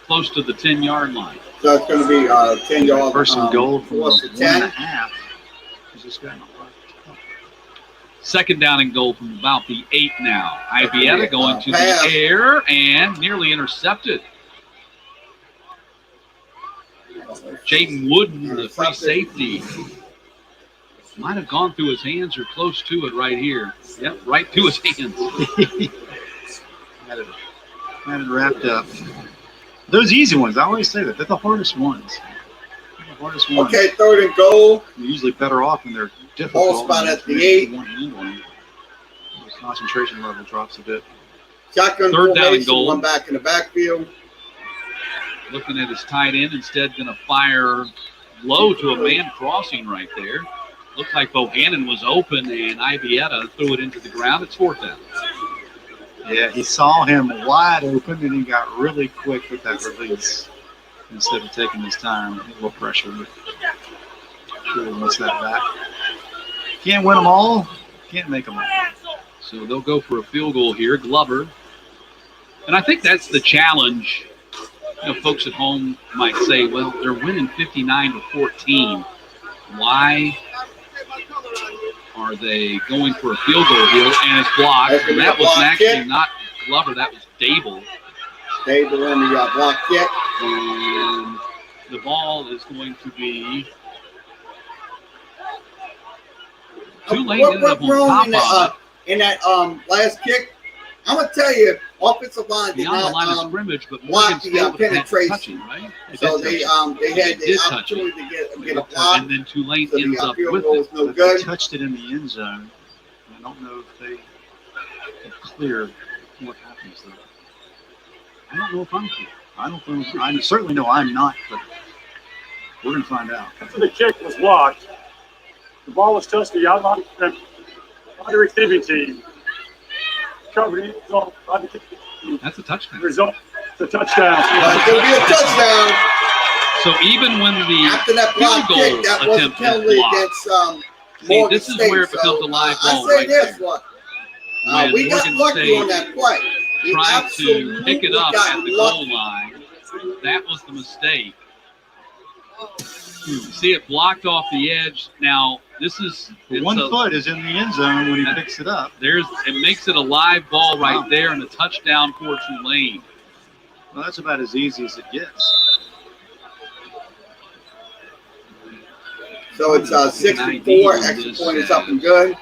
close to the 10-yard line.
So it's going to be 10-yard.
First and goal from
fourth to
1 and a
10.
half. He's just got
Second down and goal from about the 8 now. Ibieta going to
pass.
the air and nearly intercepted. Jaden Wooden, the free safety, might have gone through his hands or close to it right here. Yep, right through his hands.
had it wrapped up. Those easy ones, I always say that. They're the hardest ones. They're the hardest ones.
Okay, third and goal.
You're usually better off when they're difficult.
Ball spot at the 8.
The concentration level drops a bit.
Shotgun
Third down and
formation.
goal.
One back in the backfield.
Looking at his tight end, instead going to fire low to a man crossing right there. Looked like Bohannon was open, and Ibieta threw it into the ground. It's fourth down.
Yeah, he saw him wide open, and he got really quick with that release instead of taking his time. A little pressure. Sure wants that back. Can't win them all. Can't make them all.
So they'll go for a field goal here. Glover. And I think that's the challenge. You know, folks at home might say, well, they're winning 59-14. Why are they going for a field goal here? And it's blocked. And that was actually not Glover. That was Dable.
Dable on the block kick.
And the ball is going to be Tulane ended up on top of it.
In that last kick, I'm gonna tell you, offensive line did
Beyond the line of
not
scrimmage, but
block
Morgan
the
State was
penetration.
touching, right?
So they had
They
the
did touch it.
opportunity to get a block.
And then Tulane
So
ends
the
up
field
with
goal
it.
was no
But
good.
they touched it in the end zone. I don't know if they can clear what happens there. I don't know if I'm clear. I certainly know I'm not, but we're going to find out.
After the kick was blocked, the ball was touched the outside by the receiving team. Covered it by the kick.
That's a touchdown.
Result, it's a touchdown.
It's gonna be a touchdown.
So even when the
After that block
field
kick,
goal
that was a
attempt is
penalty
blocked,
against
see,
Morgan
this is
State.
where it becomes a live
I
ball
say
right
this,
there.
look.
When
We got
Morgan
lucky
State
on that play. We
tried to
absolutely
pick it up
got
at the
lucky.
goal line. That was the mistake. See it blocked off the edge. Now, this is it's
One
a-
foot is in the end zone when he picks it up.
it makes it a live ball right there and a touchdown for Tulane.
Well, that's about as easy as it gets.
So it's 64. Extra point is up and good.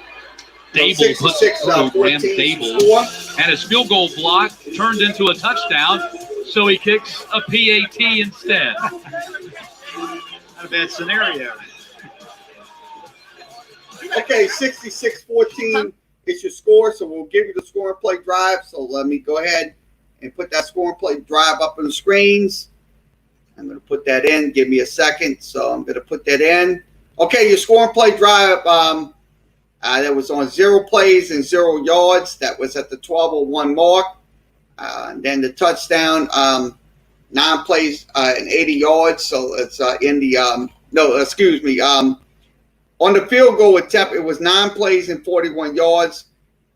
Dable
66,
Graham
14
Dable
score.
had his field goal block turned into a touchdown, so he kicks a PAT instead.
Not a bad scenario.
Okay, 66-14 is your score, so we'll give you the score and play drive. So let me go ahead and put that score and play drive up on the screens. I'm going to put that in. Give me a second. So I'm going to put that in. Okay, your score and play drive, that was on 0 plays and 0 yards. That was at the 12:01 mark. And then the touchdown, 9 plays and 80 yards. So it's in the on the field goal attempt, it was 9 plays and 41 yards,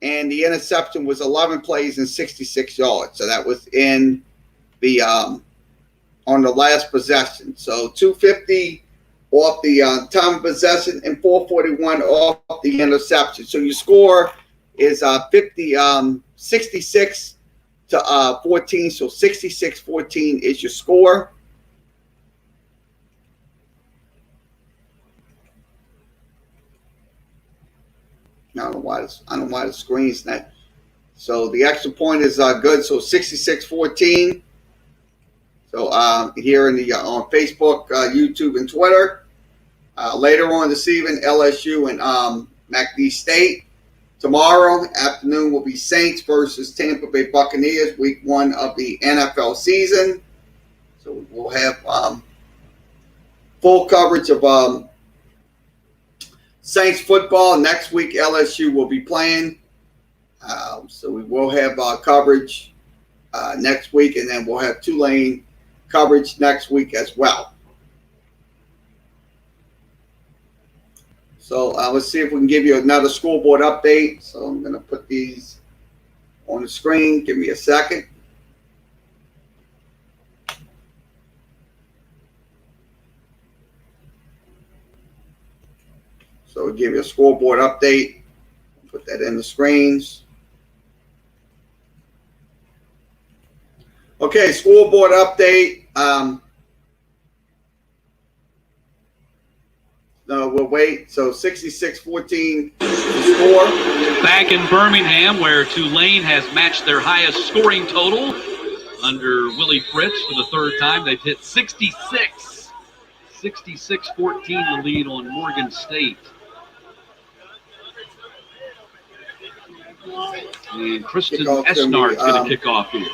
and the interception was 11 plays and 66 yards. So that was in the on the last possession. So 250 off the time of possession and 441 off the interception. So your score is 66 to 14. So 66-14 is your score. don't know why the screen's not. So the extra point is good. So 66-14. So here in the on Facebook, YouTube, and Twitter. Later on this evening, LSU and McNeese State. Tomorrow afternoon will be Saints versus Tampa Bay Buccaneers, week 1 of the NFL season. So we'll have full coverage of Saints football. Next week, LSU will be playing. So we will have coverage next week, and then we'll have Tulane coverage next week as well. So let's see if we can give you another scoreboard update. So I'm going to put these on the screen. Give me a second. So we'll give you a scoreboard update. Put that in the screens. Okay, scoreboard update. No, we'll wait. So 66-14 score.
Back in Birmingham, where Tulane has matched their highest scoring total under Willie Fritz for the third time. They've hit 66. 66-14 the lead on Morgan State. And Kristen Esnart's going to kick off here.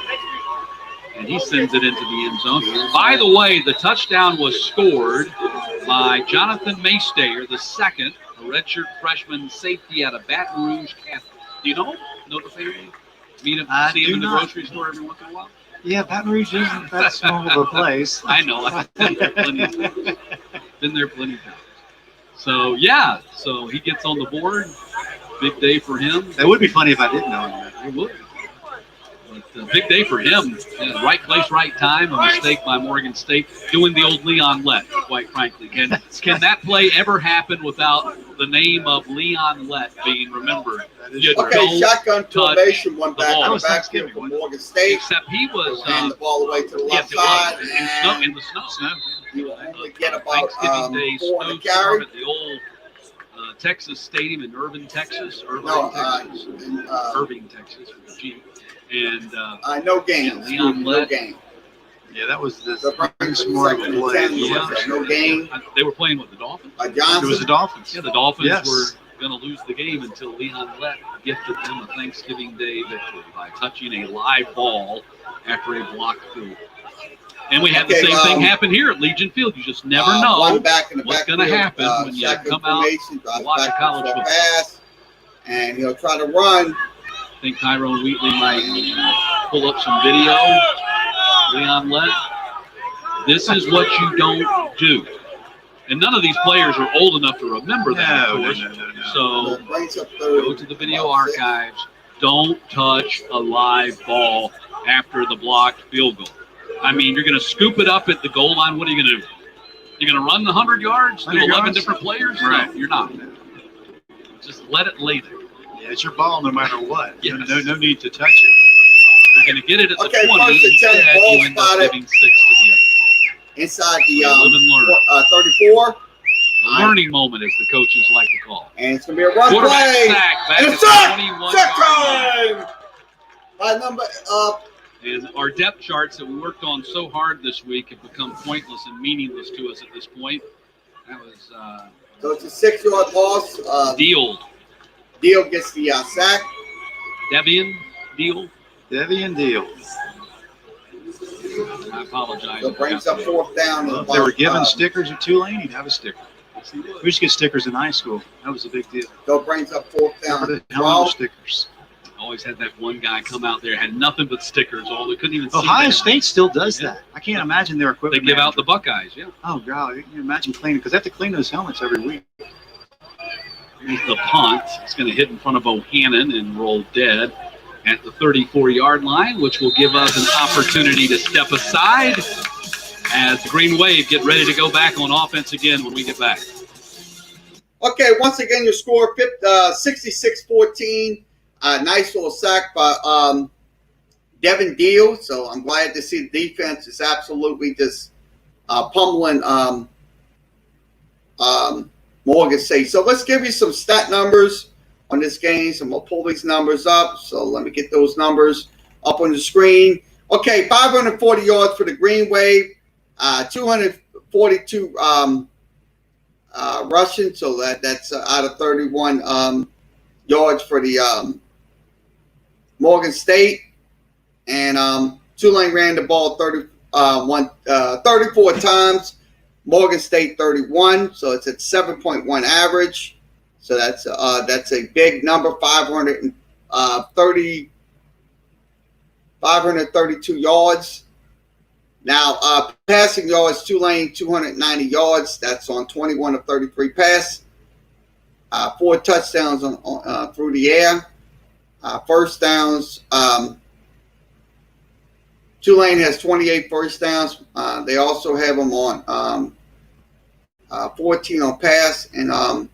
And he sends it into the end zone. By the way, the touchdown was scored by Jonathan Maystayer, the second, a redshirt freshman safety out of Baton Rouge Catholic. Do you know him? Know the family? See him in the grocery store every once in a while?
Yeah, Baton Rouge isn't that small of a place.
I know. I've been there plenty of times. Been there plenty of times. So, yeah. So he gets on the board. Big day for him.
That would be funny if I didn't know him.
It would. But big day for him. Right place, right time. A mistake by Morgan State. Doing the old Leon Lett, quite frankly. Can that play ever happen without the name of Leon Lett being remembered?
Okay, shotgun formation, one back on the back here for Morgan State.
Except he was
hand the ball away to the left side.
In the snow.
You will only get about
Thanksgiving Day
4 on the
snowstorm
carry.
at the old Texas Stadium in Irving, Texas.
Irving,
Texas. With a G. And
no game. No game.
Yeah, that was the
smart play.
Yeah.
No game.
They were playing with the Dolphins.
It was the Dolphins.
Yeah, the Dolphins were going to lose the game until Leon Lett gifted them a Thanksgiving Day victory by touching a live ball after a blocked field. And we had the same thing happen here at Legion Field. You just never know what's going to happen when you come out and watch college football.
Pass, and he'll try to run.
I think Tyrone Wheatley might pull up some video. Leon Lett. This is what you don't do. And none of these players are old enough to remember that, of course. So go to the video archives. Don't touch a live ball after the blocked field goal. I mean, you're going to scoop it up at the goal line. What are you going to do? You're going to run the 100 yards to 11 different players?
Right.
No, you're not. Just let it lay there.
Yeah, it's your ball no matter what.
Yes.
No need to touch it.
You're going to get it at the 20.
First and 10,
Instead,
ball
you end up
spotted.
giving 6 to the other team.
Inside the
Live and learn.
34.
A learning moment, as the coaches like to call it.
And it's going to be a run
Quarterback
play.
sack back
And
at
it's
the
sack.
21
Sack
yard line.
time. By number
And our depth charts that we worked on so hard this week have become pointless and meaningless to us at this point. That was
so it's a 6-yard loss.
Deal
Gets the sack.
Devian Deal. I apologize.
So it brings up fourth down.
Well, if they were giving stickers at Tulane, he'd have a sticker. We used to get stickers in high school. That was a big deal.
So it brings up fourth down.
The hell of stickers.
Always had that one guy come out there, had nothing but stickers. All they couldn't even see.
Ohio
that.
State still does that. I can't imagine their
They
equipment.
give out the Buckeyes, yeah.
Oh, God. You can imagine cleaning, because they have to clean those helmets every week.
Here's the punt. It's going to hit in front of Bohannon and roll dead at the 34-yard line, which will give us an opportunity to step aside as the Green Wave get ready to go back on offense again when we get back.
Okay, once again, your score 66-14. Nice little sack by Devin Deal. So I'm glad to see the defense is absolutely just pummeling Morgan State. So let's give you some stat numbers on this game. So I'm going to pull these numbers up. So let me get those numbers up on the screen. Okay, 540 yards for the Green Wave, 242 rushing. So that's out of 31 yards for the Morgan State. And Tulane ran the ball 34 times. Morgan State 31. So it's at 7.1 average. So that's a big number, 532 yards. Now, passing yards, Tulane 290 yards. That's on 21 of 33 pass. 4 touchdowns on through the air. First downs, Tulane has 28 first downs. They also have them on 14 on pass and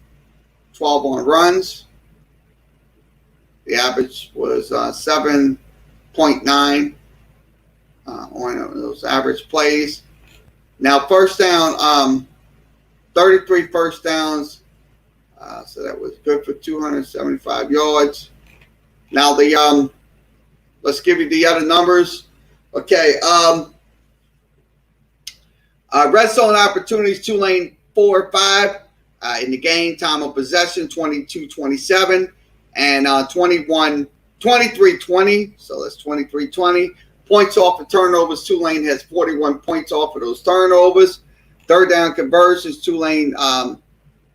12 on runs. The average was 7.9 on those average plays. Now, first down, 33 first downs. So that was good for 275 yards. Now, let's give you the other numbers. Okay. Red zone opportunities, Tulane 4 or 5 in the game. Time of possession, 22-27 and 23-20. So that's 23-20. Points off of turnovers, Tulane has 41 points off of those turnovers. Third down conversions, Tulane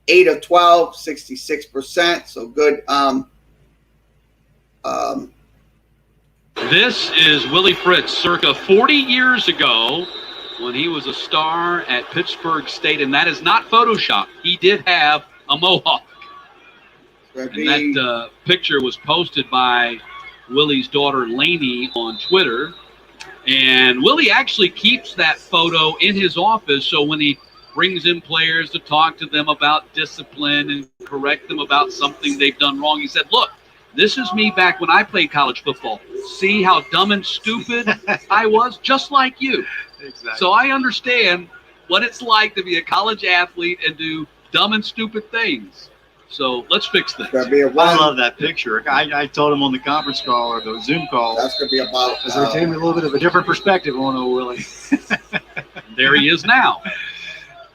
8 of 12, 66%. So good.
This is Willie Fritz circa 40 years ago when he was a star at Pittsburgh State, and that is not Photoshop. He did have a mohawk. And that picture was posted by Willie's daughter, Lainey, on Twitter. And Willie actually keeps that photo in his office, so when he brings in players to talk to them about discipline and correct them about something they've done wrong, he said, look, this is me back when I played college football. See how dumb and stupid I was? Just like you.
Exactly.
So I understand what it's like to be a college athlete and do dumb and stupid things. So let's fix this.
I love that picture. I told him on the conference call or the Zoom call.
That's going to be about.
Because it gave me a little bit of a different perspective on old Willie.
There he is now.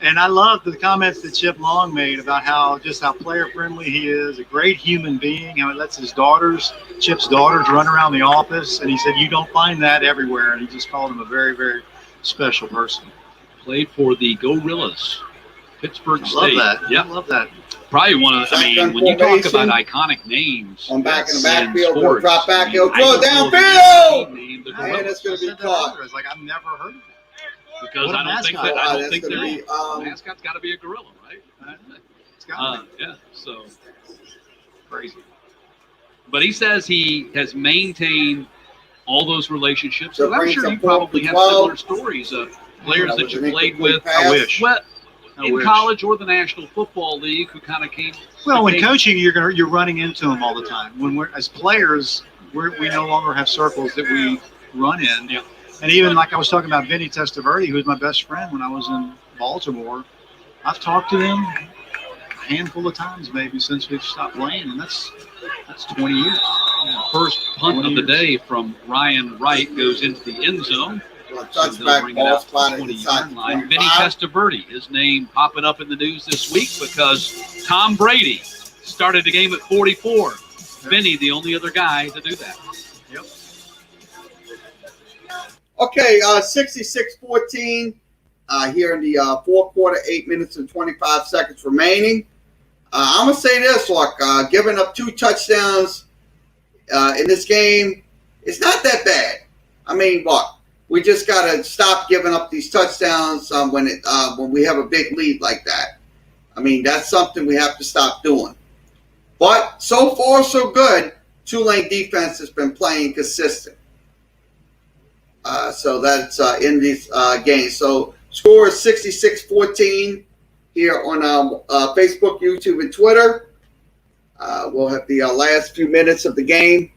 And I love the comments that Chip Long made about how player friendly he is, a great human being, how he lets Chip's daughters run around the office. And he said, you don't find that everywhere. And he just called him a very, very special person.
Played for the Gorillas, Pittsburgh State.
Love that.
Yep.
I love that.
Probably one of the, when you talk about iconic names.
On back in the backfield, he'll drop back, he'll throw
I
downfield.
And
it's going to be caught.
I was like, I've never heard of it.
Because I don't think they're mascot's got to be a gorilla, right?
It's got to be.
Yeah, so crazy. But he says he has maintained all those relationships.
So
and I'm sure you probably have similar stories of players that you played with.
I
wish.
In college or the National Football League, who kind of came.
Well, when coaching, you're running into them all the time. When as players, we no longer have circles that we run in.
Yeah.
And even like I was talking about Vinny Testaverde, who was my best friend when I was in Baltimore, I've talked to him a handful of times maybe since we've stopped playing, and that's 20 years.
First punt of the day from Ryan Wright goes into the end zone.
Touchback ball spot inside
line. Vinny Testaverde, his name popping up in the news this week because Tom Brady started the game at 44. Vinny, the only other guy to do that.
Yep.
Okay, 66-14 here in the fourth quarter, 8 minutes and 25 seconds remaining. I'm going to say this, look, giving up 2 touchdowns in this game, it's not that bad. I mean, look, we just got to stop giving up these touchdowns when we have a big lead like that. I mean, that's something we have to stop doing. But so far, so good. Tulane defense has been playing consistent. So that's in these games. So score is 66-14 here on Facebook, YouTube, and Twitter. We'll have the last few minutes of the game.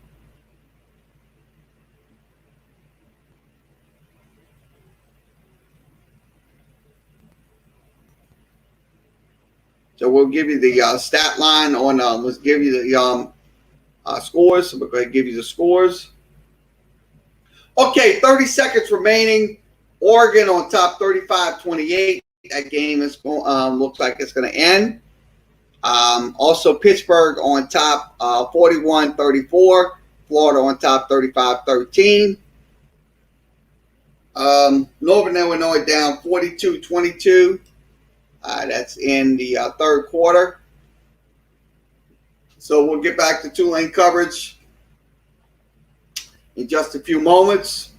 So we'll give you the stat line on. Let's give you the scores. So we're going to give you the scores. Okay, 30 seconds remaining. Oregon on top, 35-28. That game is looks like it's going to end. Also, Pittsburgh on top, 41-34. Florida on top, 35-13. Northern Illinois down 42-22. That's in the third quarter. So we'll get back to Tulane coverage in just a few moments.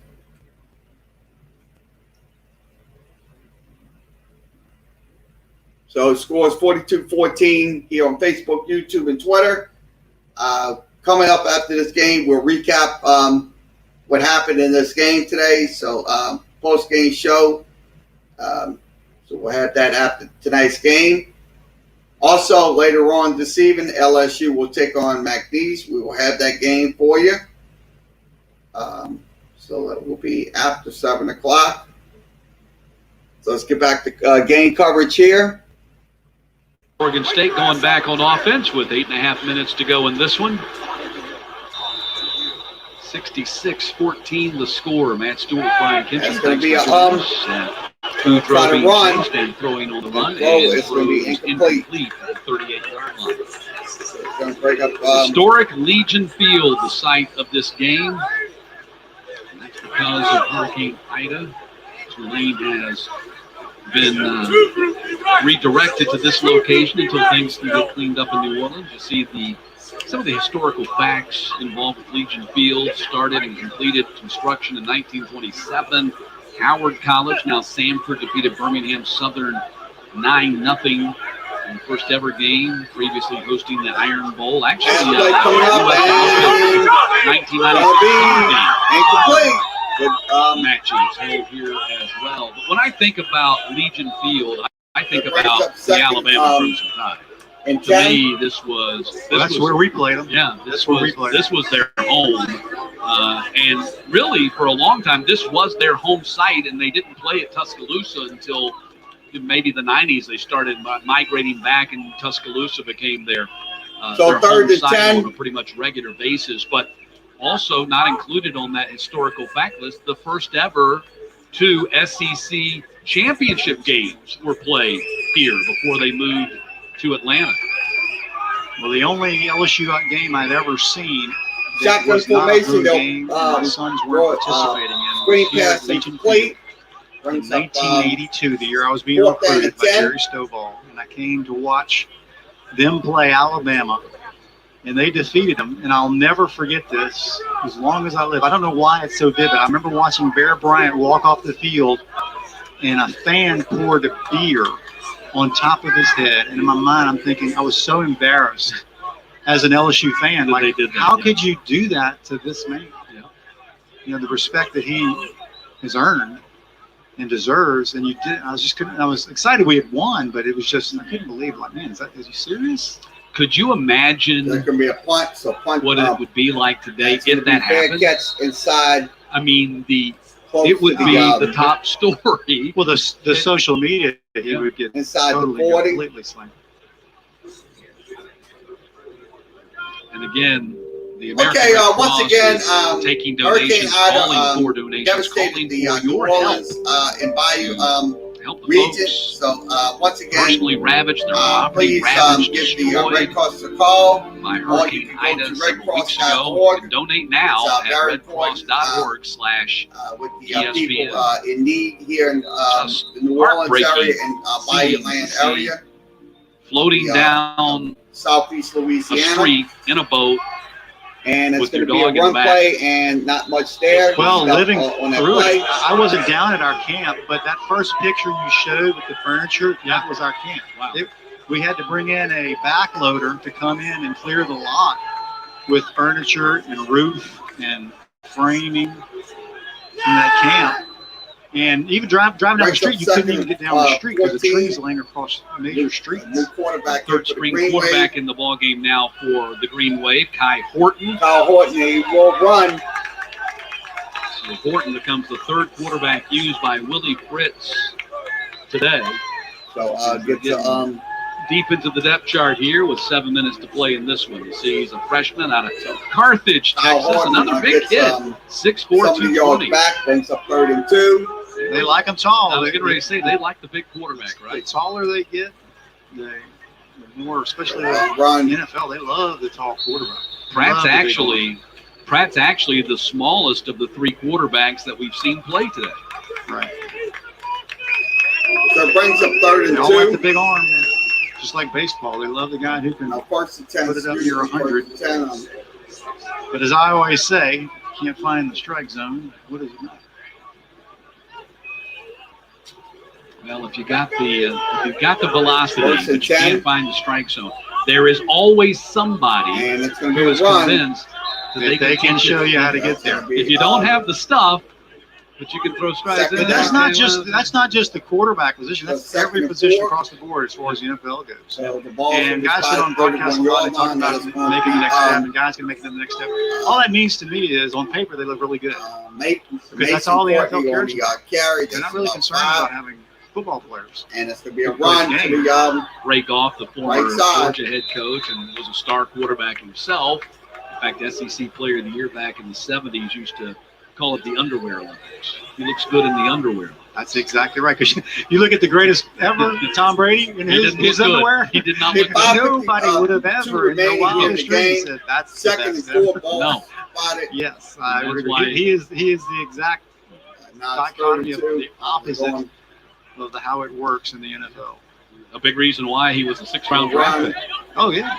So the score is 42-14 here on Facebook, YouTube, and Twitter. Coming up after this game, we'll recap what happened in this game today. So post-game show. So we'll have that after tonight's game. Also, later on this evening, LSU will take on McNeese. We will have that game for you. So it will be after 7 o'clock. So let's get back to game coverage here.
Oregon State going back on offense with 8.5 minutes to go in this one. 66-14 the score. Matt Stewart, Brian Kinchen.
That's going to be a
Two
try to run.
And throwing on the run.
It's going to be incomplete.
At the 38-yard line.
So it's going to break up.
Historic Legion Field, the site of this game. And that's because of Hurricane Ida. Tulane has been redirected to this location until things can get cleaned up in New Orleans. You see some of the historical facts involved with Legion Field. Started and completed construction in 1927. Howard College, now Samford, defeated Birmingham Southern 9-0 in the first ever game, previously hosting the Iron Bowl. Actually, 1992
incomplete.
Matches held here as well. But when I think about Legion Field, I think about the Alabama Crimson Tide.
And
to me, this was
where we played them.
Yeah, this was their home, and really for a long time this was their home site, and they didn't play at Tuscaloosa until maybe the 90s. They started migrating back, and Tuscaloosa became their
so third
home
and
site
10
on a pretty much regular basis. But also not included on that historical fact list, the first ever 2 SEC championship games were played here before they moved to Atlanta.
Well, the only LSU game I'd ever seen
shotgun
was not a
formation.
road game my sons weren't participating in.
Screen
Here at
pass
Legion
incomplete.
Field in 1982, the year I was being recruited by Jerry Stovall, and I came to watch them play Alabama, and they defeated them. And I'll never forget this as long as I live. I don't know why it's so vivid. I remember watching Bear Bryant walk off the field, and a fan poured a beer on top of his head, and in my mind I'm thinking I was so embarrassed as an LSU fan. Like, how could you do that to this man?
Yeah.
You know, the respect that he has earned and deserves, and you did. I was excited we had won, but it was just, I couldn't believe, like, man, is you serious?
Could you imagine
There's going to be a punt, so punt
what it would be like today if that happened?
Catch inside.
I mean, it would be the top story.
Well, the social media, he would get
inside
totally
the 40.
completely slammed.
And again, the American
Okay,
Red Cross
once again,
is taking donations, calling for donations,
devastated
calling
the
for
New
your help.
Orleans and Bayou
Help the
region.
folks
So once again,
personally ravaged their property,
please
ravaged,
give the
destroyed
Red Cross a call.
by
Or you
Hurricane
can go
Ida
to
several weeks ago.
redcross.org.
You can donate now
It's,
at
very important,
redcross.org/.
with the
ESPN.
people in need here in
Just
the New Orleans area
heartbreaking
and Bayou
seeing
Land
the
area,
floating down
southeast
a
Louisiana.
street in a boat.
And it's
with
going to
your
be a
dog in
run
the back.
play and not much there.
Well, living
on that
through
play.
it, I wasn't down at our camp, but that first picture you showed with the furniture, that was our camp.
Wow.
We had to bring in a backloader to come in and clear the lot with furniture and roof and framing from that camp. And even driving down the street, you couldn't even get down the street because the trees laying across major streets.
New quarterback,
Third string quarterback in the ball game now for the Green Wave, Kai Horton.
Kyle Horton, he will run.
So Horton becomes the third quarterback used by Willie Fritz today.
So get to
deep into the depth chart here with 7 minutes to play in this one. You see he's a freshman out of Carthage, Texas. Another big kid, 6'4",
70 yards
220.
back, brings up 3rd and 2.
They like them tall.
I was getting ready to say they like the big quarterback,
The
right?
taller they get, the more, especially in
Run.
the NFL, they love the tall quarterback.
Pratt's
Love the big
actually the smallest of the 3 quarterbacks that we've seen play today.
arm. Right.
So it brings up 3rd
They
and
all like the
2.
big arm, just like baseball. They love the guy who can.
Now, 1st and 10.
Put it up near 100.
1st and 10.
But as I always say, can't find the strike zone. What is it?
Well, if you got the velocity,
First and
but you
10.
can't find the strike zone, there is always somebody
And it's going to
who
be
is
a run.
convinced that
They can show you how to get there.
If you don't have the stuff, but you can throw strikes
Second
in.
But that's
down.
not just the quarterback position. That's
Second
every
and
position
4.
across the board as far as the NFL goes.
So the ball
And guys sit on broadcast a lot and talk about making the next step, and guys can make the next step. All that means to me is on paper they look really good.
Because
that's all the NFL cares
carry.
They're not really concerned about having football players.
And it's going to be a run to the
Ray Goff, the former
Right side.
Georgia head coach, and was a star quarterback himself. In fact, SEC Player of the Year back in the 70s used to call it the underwear Olympics. He looks good in the underwear.
That's exactly right. Because you look at the greatest ever, Tom Brady, in his underwear.
He did not look good.
Nobody would have ever in their wildest dreams said that's the
2nd and
best
4
ever.
ball.
No.
Spotted.
Yes, I
That's
would
why-
agree. He is the exact
Now it's 3rd
dichotomy
and
of
2.
the opposite
Going
of how it works in the NFL.
A big reason why he was a 6th-round draft
run.
pick.
Oh yeah,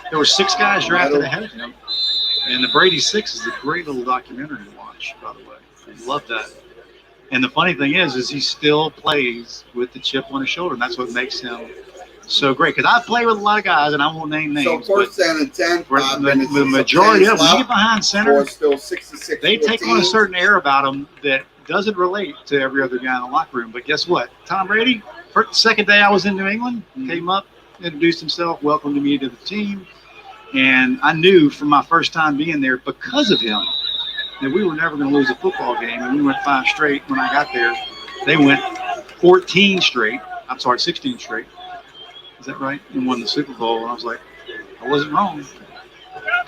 there were 6 guys drafted ahead of him, and the Brady 6 is a great little documentary to watch. By the way, I love that. And the funny thing is he still plays with the chip on his shoulder, and that's what makes him so great. Because I play with a lot of guys, and I won't name names.
So 1st down and 10.
but
5 minutes.
the majority of them, when you get behind center,
Score still 66.
they take on a certain air about them that doesn't relate to every other guy in the locker room. But guess what? Tom Brady, second day I was in New England, came up, introduced himself, welcomed me to the team. And I knew from my first time being there, because of him, that we were never going to lose a football game. And we went 5 straight when I got there. They went 16 straight. Is that right? And won the Super Bowl. And I was like, I wasn't wrong.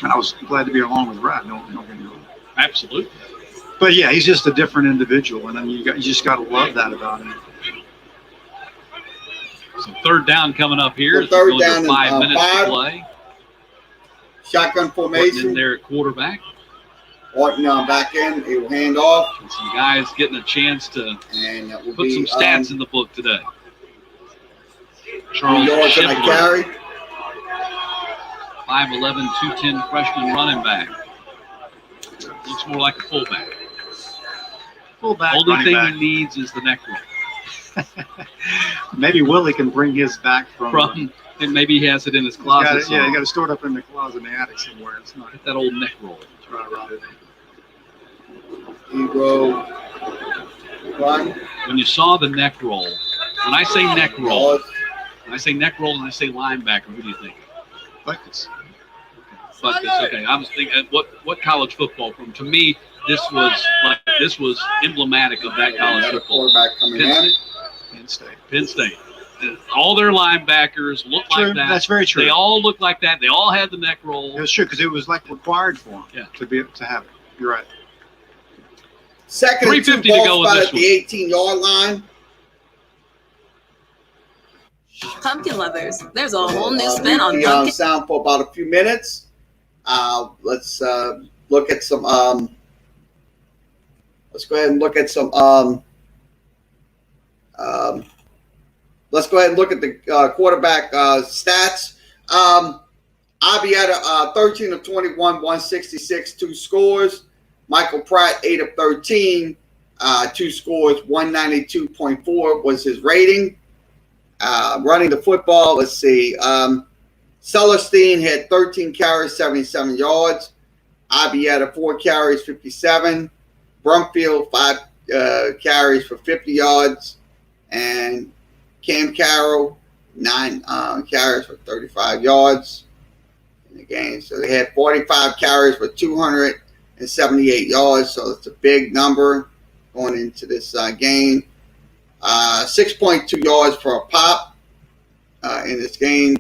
And I was glad to be along with the ride. Don't get me wrong.
Absolutely.
But yeah, he's just a different individual, and then you just got to love that about him.
So 3rd down coming up here.
So 3rd down
and
and
5 minutes
5.
to play.
Shotgun
Putting in
formation.
there at quarterback.
Orton back in. He will hand off.
And some guys getting a chance to
And that will
put
be
some stats in the book today.
2
Charles
yards and a
Shipley,
carry.
5'11", 210 freshman running back. Looks more like a fullback.
Fullback,
Only
running
thing
back.
he needs is the neck roll.
Maybe Willie can bring his back from
And maybe he has it in his
you
closet.
got to store it up in the closet in the attic somewhere. It's not.
Get that old neck roll.
Right.
He will run.
When you saw the neck roll, when I say neck roll,
Yards.
when I say neck roll and I say linebacker, who do you think?
Buckets.
But it's okay. I was thinking, what college football from? To me, this was emblematic of that college
Another
football.
quarterback coming
Penn
in.
State.
Penn State.
Penn State. All their linebackers look
True.
like that.
That's very true.
They all look like that. They all had the neck roll.
It was true because it was like required for him to be able to have it. You're right.
2nd and 2
3:50 to go
ball
with
spot
this
at the 18-yard line.
Pumpkin lovers, there's a whole new spin on
The
pumpkin.
sound for about a few minutes. Let's look at some. Let's go ahead and look at some. Let's go ahead and look at the quarterback stats. Abietta, 13 of 21, 166, 2 scores. Michael Pratt, 8 of 13, 2 scores, 192.4 was his rating. Running the football, let's see. Celestine had 13 carries, 77 yards. Abietta, 4 carries, 57. Brumfield, 5 carries for 50 yards. And Cam Carroll, 9 carries for 35 yards in the game. So they had 45 carries for 278 yards. So it's a big number going into this game. 6.2 yards for a pop. in this game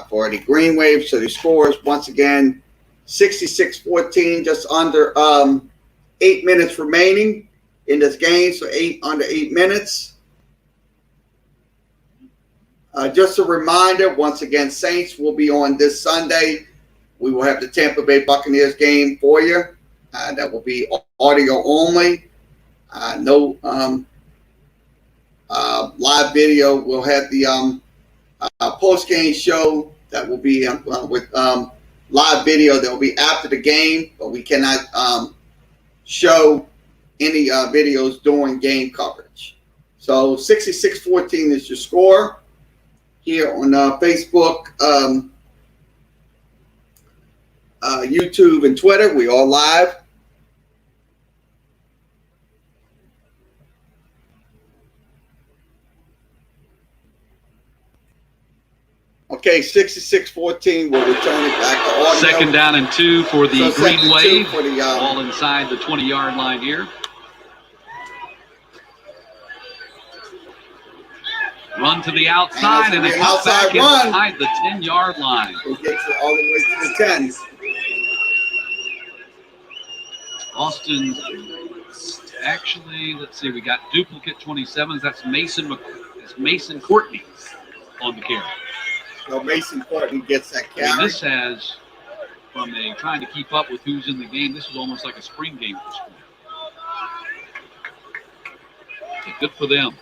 for the Green Wave. So the scores, once again, 66-14, just under 8 minutes remaining in this game. So under 8 minutes. Just a reminder, once again, Saints will be on this Sunday. We will have the Tampa Bay Buccaneers game for you. That will be audio only. No live video. We'll have the post-game show that will be with live video that will be after the game, but we cannot show any videos during game coverage. So 66-14 is your score here on Facebook, YouTube, and Twitter. We are live. Okay, 66-14. We'll return it back to audio.
Second down and 2 for the
So
Green
second and
Wave.
2 for the,
All inside the 20-yard line here. Run to the outside, and it comes back
run
inside the 10-yard line.
It gets it all the way to the 10.
Austin, actually, let's see, we got duplicate 27s. That's Mason Courtney on the carry.
So Mason Courtney gets that
I mean,
carry.
this has, from a trying to keep up with who's in the game, this is almost like a spring game at this point. So good for them.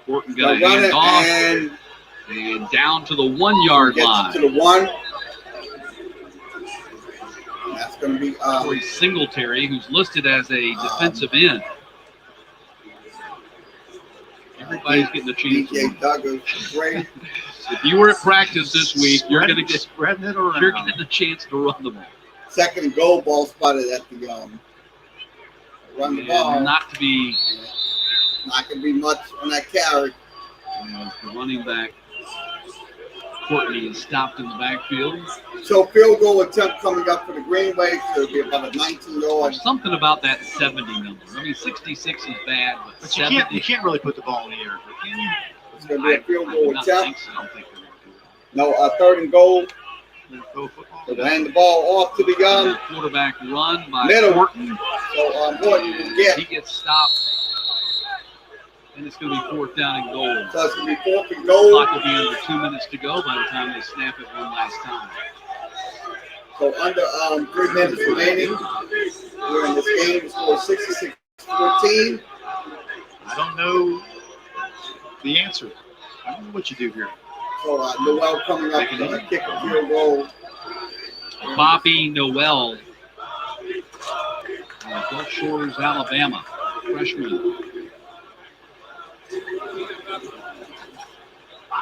Horton got a hand off and down to the 1-yard line.
To the 1. That's going to be
Corey Singletary, who's listed as a defensive end. Everybody's getting a chance.
DJ Douglas, great.
If you were at practice this week, you're going to get
spreading it around.
you're getting a chance to run the ball.
Second and goal, ball spotted at the run the ball.
And not to be
Not going to be much on that carry.
the running back. Courtney is stopped in the backfield.
So field goal attempt coming up for the Green Wave. So it'll be about a 19-yard.
There's something about that 70 number. I mean, 66 is bad, but
But
70.
you can't really put the ball in the air, can you?
It's going to be a field
I
goal
do not
attempt.
think so. I don't think they're going to do that.
No, third and goal.
Go football.
So they hand the ball off to the
Quarterback run by
middle.
Horton.
So Morton will get.
He gets stopped. And it's going to be 4th down and goal.
So it's going to be 4th and goal.
Clock will be under 2 minutes to go by the time they snap it one last time.
So under 3 minutes remaining. We're in this game. It's score 66-14.
I don't know the answer. I don't know what you do here.
So Noel coming up to kick a field goal.
Bobby Noel, Gulf Shores, Alabama, freshman. Puts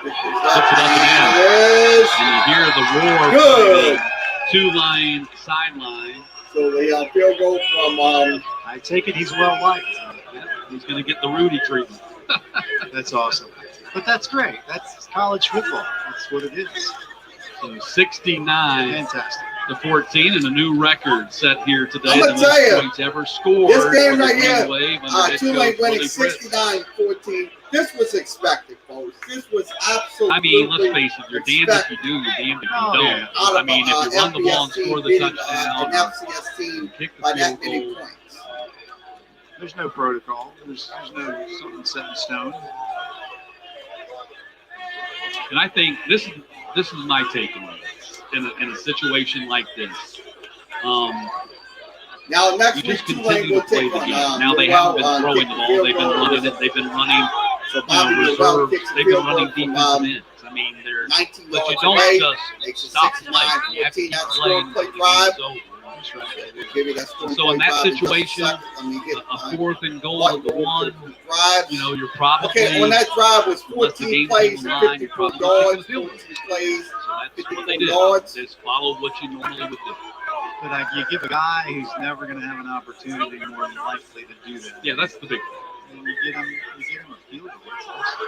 it up and in.
Yes.
And you hear the roar
Good.
from the two-line sideline.
So the field goal from
I take it he's well liked.
He's going to get the Rudy treatment.
That's awesome. But that's great. That's college football. That's what it is.
So 69
Fantastic.
to 14, and a new record set here today.
I'm gonna
The
tell
most
you,
points ever scored.
this game
for the
right
Green
here,
Wave under head
Tulane
coach
winning
Willie Britt.
69-14. This was expected, folks. This was absolutely.
I mean, let's face it, you're damned if you do, you're damned if you
Oh,
don't.
yeah.
I mean, if you run the ball and score the touchdown,
an FCS team
kick the
by that
field
many
goal.
points.
There's no protocol. There's no something set in stone.
And I think this is my take on it in a situation like this.
Now next
You
week,
just
Tulane
continue
will
to play
take
the
on.
game. Now they haven't been throwing the ball; they've been running it. They've been running
So Bobby Noel
reserve.
kicks the
They've been
field
running
goal from
defensive ends. I mean, they're
19
but you
yards
don't
away.
just
Makes it
stop play. You have to
69-14.
keep
That
playing
score
until
play
the
drive.
game's over. That's right.
We'll give you that score
So in
play
that
drive just a
situation,
second. I mean, get,
a 4th and goal at the 1.
drive.
You know, you're probably
Okay, on that drive was
unless the
14
game's
plays,
on the line, you're
54
probably
yards,
kicking the
14
field.
plays.
So that's what
54
they did.
yards.
Just followed what you normally would do.
But you give a guy who's never going to have an opportunity more than likely to do that.
Yeah, that's the big
And you get him a field goal. That's awesome.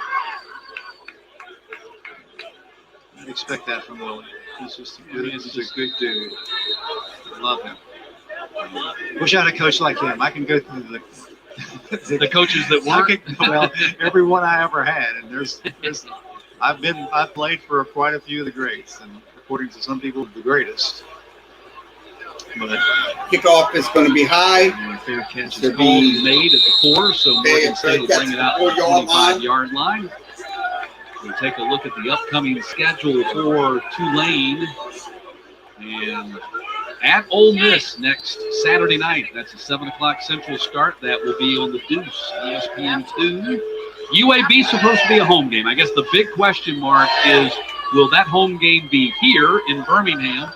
I'd expect that from Willie. He's just a good dude. Love him. Wish I had a coach like him. I can go through the
The coaches that weren't.
Well, every one I ever had, and there's I've played for quite a few of the greats, and according to some people, the greatest. But
Kickoff is going to be high.
And a fair catch is called and made at the 4, so Morgan State will bring it out to the 25-yard line. We'll take a look at the upcoming schedule for Tulane. And at Ole Miss next Saturday night. That's a 7 o'clock Central start. That will be on the Deuce, ESPN2. UAB is supposed to be a home game. I guess the big question mark is, will that home game be here in Birmingham,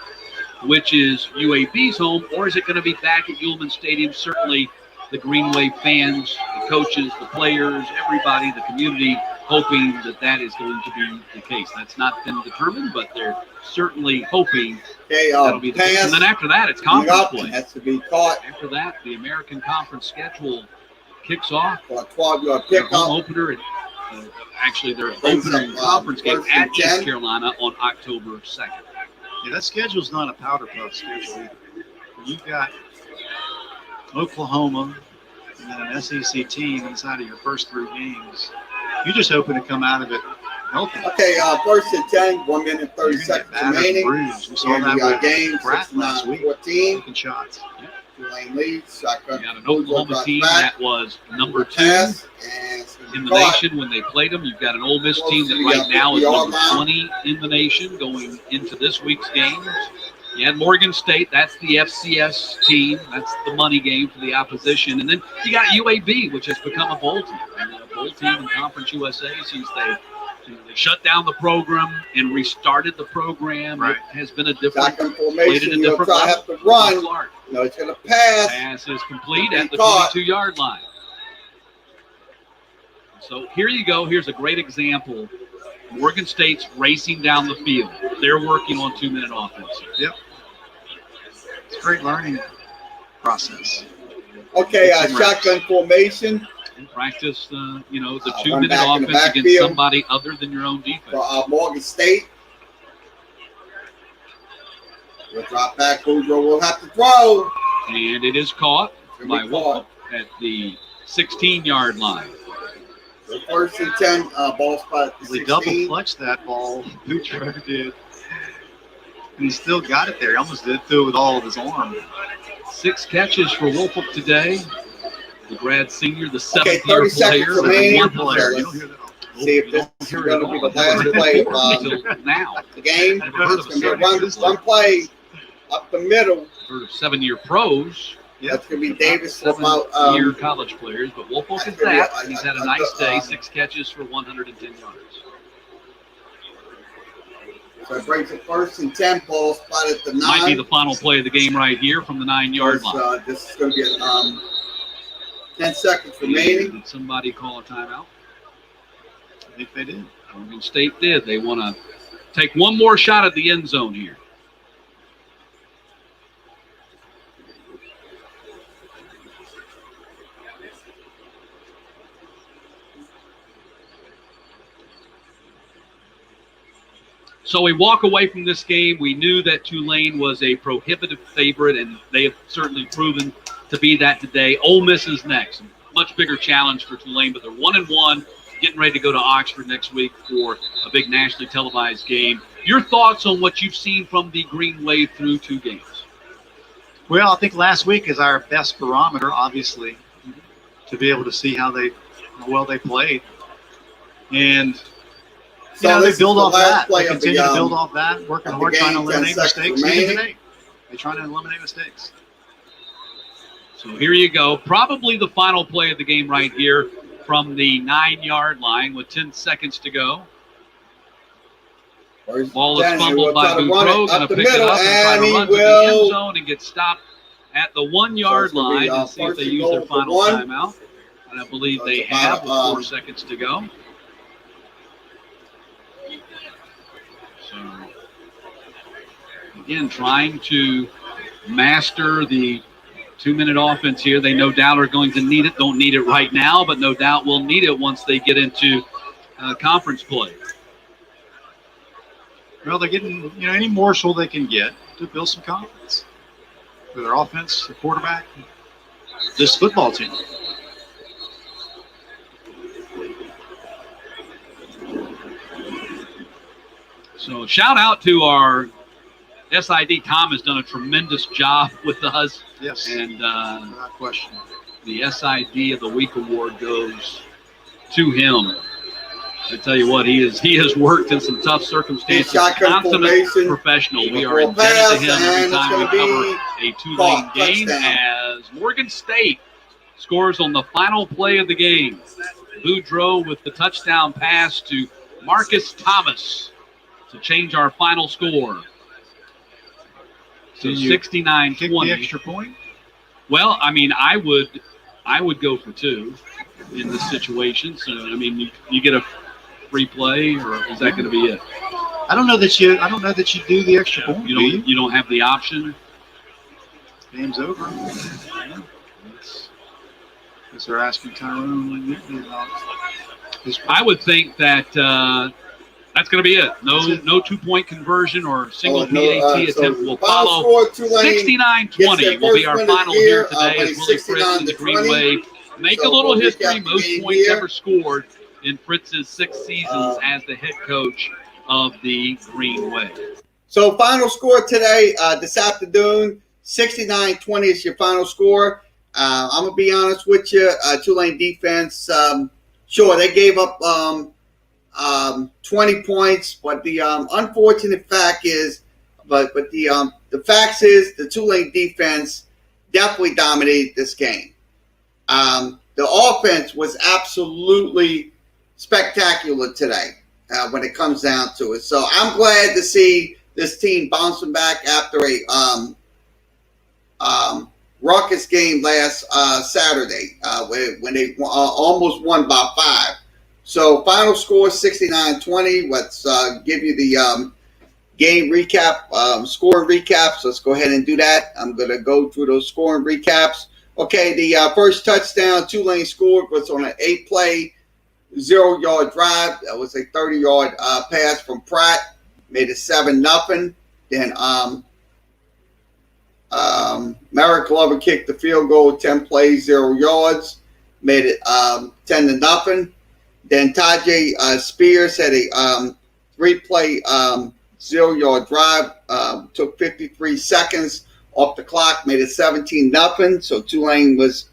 which is UAB's home, or is it going to be back at Ullman Stadium? Certainly the Green Wave fans, the coaches, the players, everybody, the community, hoping that that is going to be the case. That's not been determined, but they're certainly hoping that'll be the case. And then after that, it's conference play.
Has to be caught.
After that, the American Conference schedule kicks off.
For a 12-yard
Their
pickup.
home opener, actually their opening conference game at East Carolina on October 2nd.
yeah, that schedule's not a powder puff schedule either. You've got Oklahoma and then an SEC team inside of your first 3 games. You just hoping to come out of it healthy.
Okay, first and 10, 1 minute 30 seconds remaining.
We saw that with
game
Pratt last week.
14.
Taking shots.
Tulane leads. Shotgun.
You got an Oklahoma team that was number 2
Pass, and it's gonna be
in the
caught.
nation when they played them. You've got an Ole Miss team that right now is number 20 in the nation going into this week's games. You had Morgan State. That's the FCS team. That's the money game for the opposition. And then you got UAB, which has become a bowl team. And a bowl team in Conference USA since they shut down the program and restarted the program.
Right.
It has been a different,
Shotgun
played
formation.
at a
You'll
different
try
level.
have to run.
Clark.
No, it's going to pass.
Pass is complete at the
Caught.
22-yard line. So here you go. Here's a great example. Morgan State's racing down the field. They're working on 2-minute offense.
Yep. It's a great learning process.
Okay,
It's some reps.
shotgun formation
And practice, the
run
2-minute
back in the
offense against
backfield.
somebody other than your own defense.
for Morgan State. We'll drop back. Boudreaux will have to throw.
And it is caught
It's
by
gonna be caught.
Wolf at the 16-yard line.
The first and 10, ball spot at the
We double
16.
clutched that ball. Boudreaux did. And he still got it there. He almost did through it with all of his arm.
6 catches for Wolfhope today. The grad senior, the
Okay,
7th-year
30 seconds
player.
remaining.
One player.
Let's
You don't hear that.
See if this is going to be the last play of
until now.
the game.
I've never heard
It's
of
going
a
to be one play up the middle.
Heard of 7-year pros.
That's going to be Davis for about
7-year college players, but Wolfhope is that. He's had a nice day, 6 catches for 110 yards.
So it brings it first and 10, ball spot at the 9.
Might be the final play of the game right here from the 9-yard line.
This is going to be 10 seconds remaining.
Did somebody call a timeout?
I think they did.
Morgan State did. They want to take one more shot at the end zone here. So we walk away from this game. We knew that Tulane was a prohibitive favorite, and they have certainly proven to be that today. Ole Miss is next. Much bigger challenge for Tulane, but they're 1-1, getting ready to go to Oxford next week for a big nationally televised game. Your thoughts on what you've seen from the Green Wave through 2 games?
Well, I think last week is our best barometer, obviously, to be able to see how well they played. And they build off that. They continue to build off that, working hard, trying to eliminate mistakes. Even today, they're trying to eliminate mistakes.
So here you go. Probably the final play of the game right here from the 9-yard line with 10 seconds to go. Ball is fumbled by Boudreaux, going to pick it up and try to run to the end zone and get stopped at the 1-yard line and see if they use their final timeout. And I believe they have with 4 seconds to go. So, again, trying to master the 2-minute offense here. They no doubt are going to need it. Don't need it right now, but no doubt will need it once they get into conference play.
Well, they're getting any morsel they can get to build some confidence for their offense, the quarterback, this football team.
So shout out to our SID. Tom has done a tremendous job with us.
Yes.
And
Without question.
the SID of the Week award goes to him. I tell you what, he has worked in some tough circumstances.
Shotgun
Consummate
formation.
professional. We are
Full
indebted to
pass,
him
and
every
it's
time we
gonna be
cover a Tulane
caught.
game,
Touchdown.
as Morgan State scores on the final play of the game. Boudreaux with the touchdown pass to Marcus Thomas to change our final score. So
Did you kick the
69-20.
extra point?
Well, I mean, I would go for 2 in this situation. So I mean, you get a free play, or is that going to be it?
I don't know that you do the extra point.
You don't have the option.
Game's over. Guess they're asking Tyrone.
I would think that that's going to be it. No 2-point conversion or single PAT attempt will follow. 69-20 will be our final here today as Willie Fritz in the Greenway make a little history. Most points ever scored in Fritz's 6 seasons as the head coach of the Greenway.
So final score today, this afternoon, 69-20 is your final score. I'm going to be honest with you. Tulane defense, sure, they gave up 20 points, but the unfortunate fact is, the facts is the Tulane defense definitely dominated this game. The offense was absolutely spectacular today when it comes down to it. So I'm glad to see this team bouncing back after a ruckus game last Saturday when they almost won by 5. So final score 69-20. Let's give you the game recap, scoring recaps. Let's go ahead and do that. I'm going to go through those scoring recaps. Okay, the first touchdown Tulane scored was on an 8-play, 0-yard drive. That was a 30-yard pass from Pratt. Made it 7-0. Then Merrick Glover kicked the field goal, 10 plays, 0 yards. Made it 10-0. Then Tajay Spears had a 3-play, 0-yard drive. Took 53 seconds off the clock. Made it 17-0. So Tulane was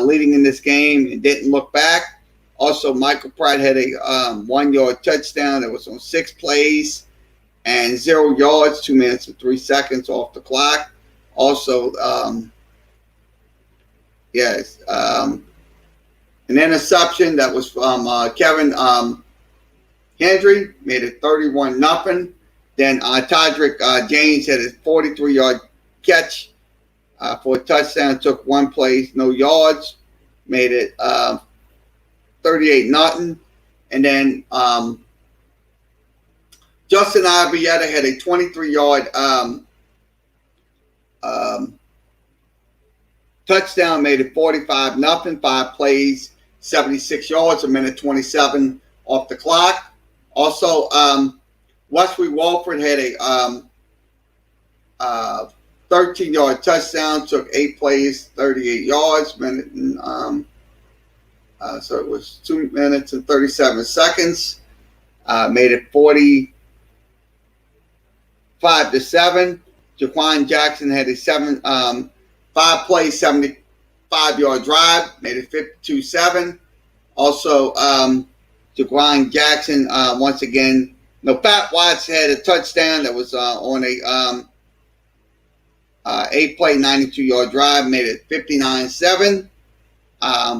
leading in this game and didn't look back. Also, Michael Pratt had a 1-yard touchdown that was on 6 plays and 0 yards, 2 minutes and 3 seconds off the clock. Also, an interception that was from Kevin Hendry, made it 31-0. Then Todrick James had a 43-yard catch for a touchdown. Took 1 play, no yards, made it 38-0. And then Justin Arrieta had a 23-yard touchdown, made it 45-0. 5 plays, 76 yards, 1:27 off the clock. Also, Wesley Walford had a 13-yard touchdown, took 8 plays, 38 yards, so it was 2 minutes and 37 seconds. Made it 45-7. Jaquan Jackson had a 5-play, 75-yard drive, made it 52-7. Also, Jaquan Jackson once again. Pat Watts had a touchdown that was on a 8-play, 92-yard drive, made it 59-7.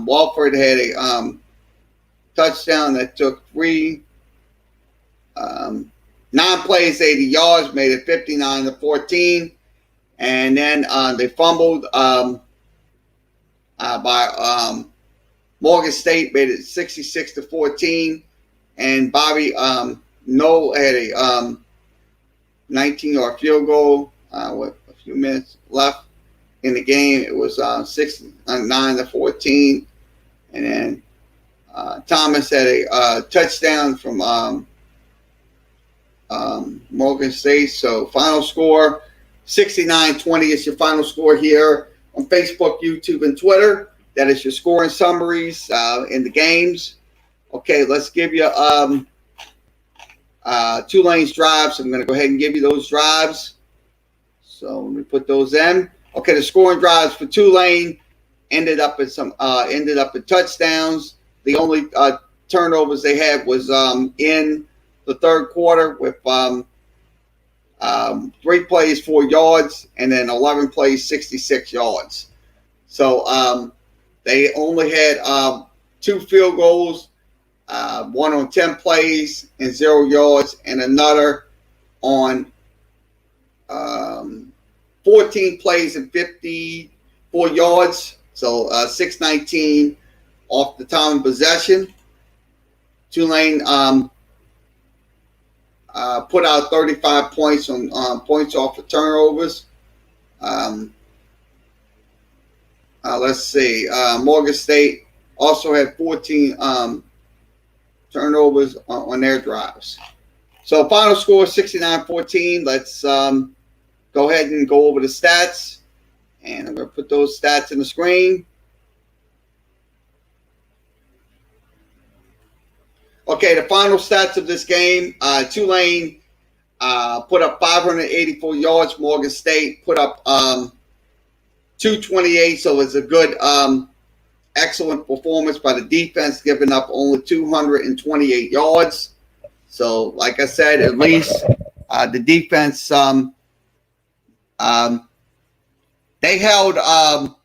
Walford had a touchdown that took 9 plays, 80 yards, made it 59-14. And then they fumbled by Morgan State, made it 66-14. And Bobby Noel had a 19-yard field goal with a few minutes left in the game. It was 9-14. And then Thomas had a touchdown from Morgan State. So final score 69-20 is your final score here on Facebook, YouTube, and Twitter. That is your scoring summaries in the games. Okay, let's give you Tulane's drives. I'm going to go ahead and give you those drives. So let me put those in. Okay, the scoring drives for Tulane ended up in touchdowns. The only turnovers they had was in the third quarter with 3 plays, 4 yards, and then 11 plays, 66 yards. So they only had 2 field goals, one on 10 plays and 0 yards, and another on 14 plays and 54 yards. So 619 off the time of possession. Tulane put out 35 points on points off of turnovers. Let's see. Morgan State also had 14 turnovers on their drives. So final score 69-14. Let's go ahead and go over the stats. And I'm going to put those stats in the screen. Okay, the final stats of this game. Tulane put up 584 yards. Morgan State put up 228. So it's a good, excellent performance by the defense, giving up only 228 yards. So, like I said, at least the defense, they held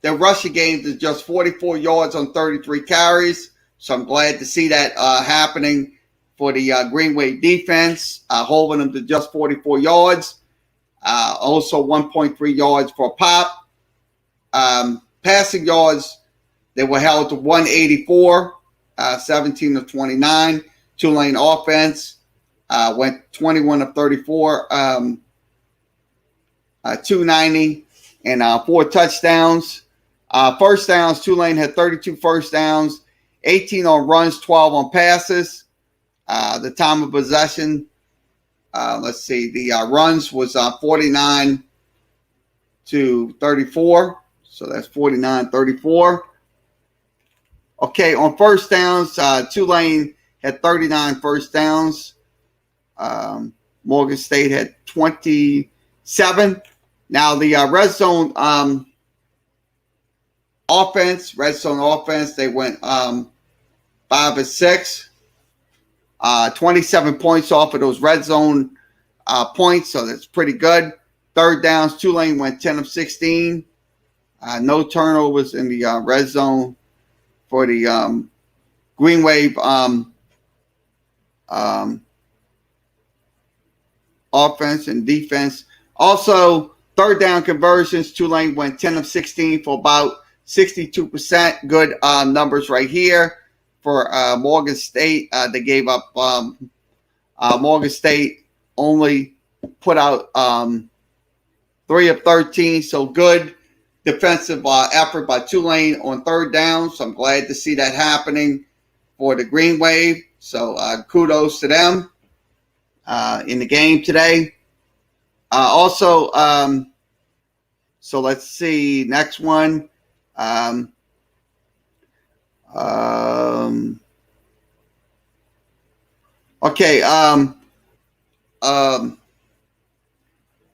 their rushing game to just 44 yards on 33 carries. So I'm glad to see that happening for the Green Wave defense, holding them to just 44 yards. Also 1.3 yards for a pop. Passing yards, they were held to 184, 17 of 29. Tulane offense went 21 of 34, 290, and 4 touchdowns. First downs, Tulane had 32 first downs, 18 on runs, 12 on passes. The time of possession, let's see, the runs was 49 to 34. So that's 49-34. Okay, on first downs, Tulane had 39 first downs. Morgan State had 27. Now the red zone offense, they went 5 of 6. 27 points off of those red zone points, so that's pretty good. Third downs, Tulane went 10 of 16. No turnovers in the red zone for the Green Wave offense and defense. Also, third down conversions, Tulane went 10 of 16 for about 62%. Good numbers right here. For Morgan State, they gave up. Morgan State only put out 3 of 13, so good defensive effort by Tulane on third down. So I'm glad to see that happening for the Green Wave. So kudos to them in the game today. Also, so let's see, next one. Okay.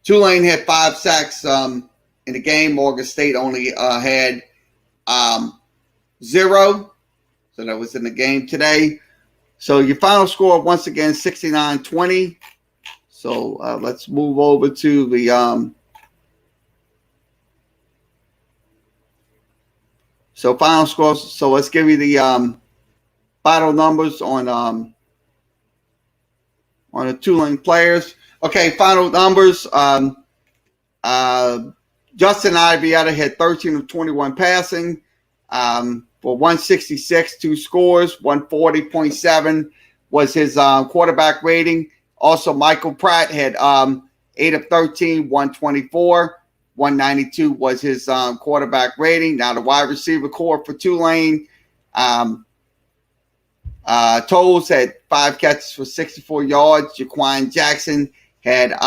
Tulane had 5 sacks in the game. Morgan State only had 0. So that was in the game today. So your final score, once again, 69-20. So let's move over to the so final scores. So let's give you the final numbers on the Tulane players. Okay, final numbers. Justin Ivietta had 13 of 21 passing for 166, 2 scores, 140.7 was his quarterback rating. Also, Michael Pratt had 8 of 13, 124. 192 was his quarterback rating. Now, the wide receiver core for Tulane, Tolles had 5 catches for 64 yards. Jaquan Jackson had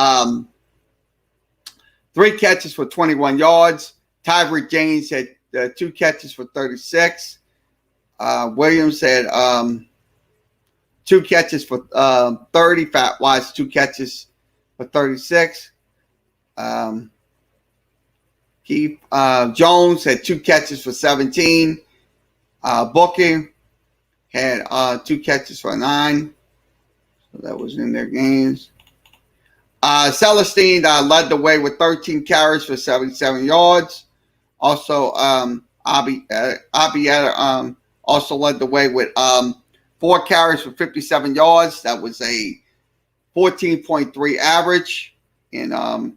3 catches for 21 yards. Tyreek James had 2 catches for 36. Williams had 2 catches for 30. Fat Wise, 2 catches for 36. Keith Jones had 2 catches for 17. Booking had 2 catches for 9. So that was in their games. Celestine led the way with 13 carries for 77 yards. Also, Abieta also led the way with 4 carries for 57 yards. That was a 14.3 average in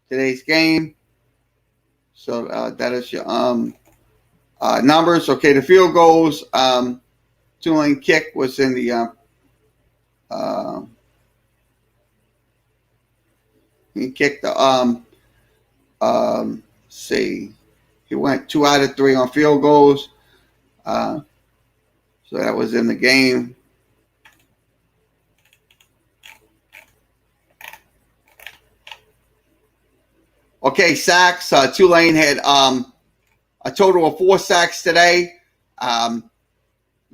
today's game. So that is your numbers. Okay, the field goals. Tulane kick was in the he kicked the see, he went 2 out of 3 on field goals. So that was in the game. Okay, sacks. Tulane had a total of 4 sacks today.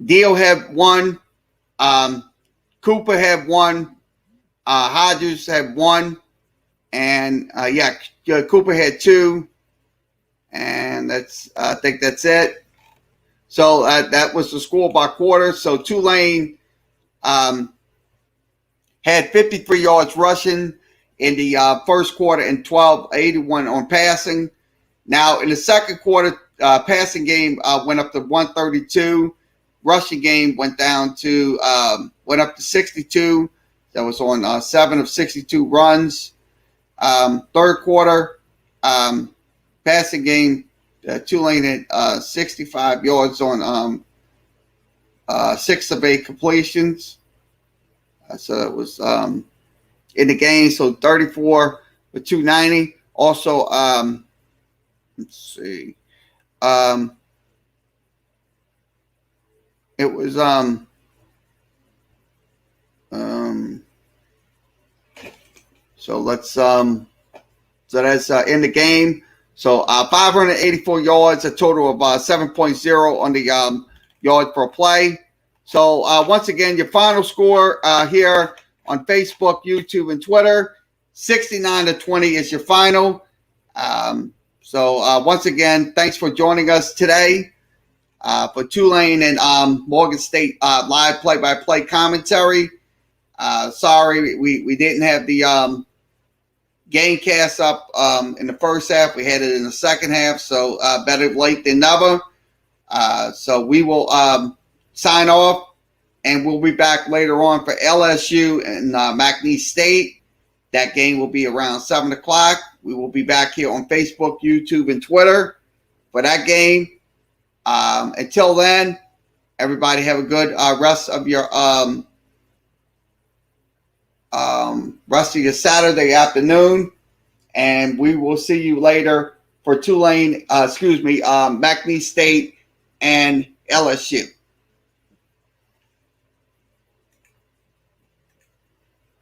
Deal had 1. Cooper had 1. Hodges had 1. And Cooper had 2. And I think that's it. So that was the score by quarter. So Tulane had 53 yards rushing in the first quarter and 81 on passing. Now in the second quarter, passing game went up to 132. Rushing game went up to 62. That was on 7 of 62 runs. Third quarter, passing game, Tulane had 65 yards on 6 of 8 completions. So it was in the game. So 34 for 290. Also, let's see. It was so let's so that's in the game. So 584 yards, a total of 7.0 on the yard per play. So once again, your final score here on Facebook, YouTube, and Twitter, 69-20 is your final. So once again, thanks for joining us today for Tulane and Morgan State live play-by-play commentary. Sorry, we didn't have the game cast up in the first half. We had it in the second half, so better late than never. So we will sign off, and we'll be back later on for LSU and McNeese State. That game will be around 7 o'clock. We will be back here on Facebook, YouTube, and Twitter for that game. Until then, everybody have a good rest of your Saturday afternoon, and we will see you later for McNeese State and LSU.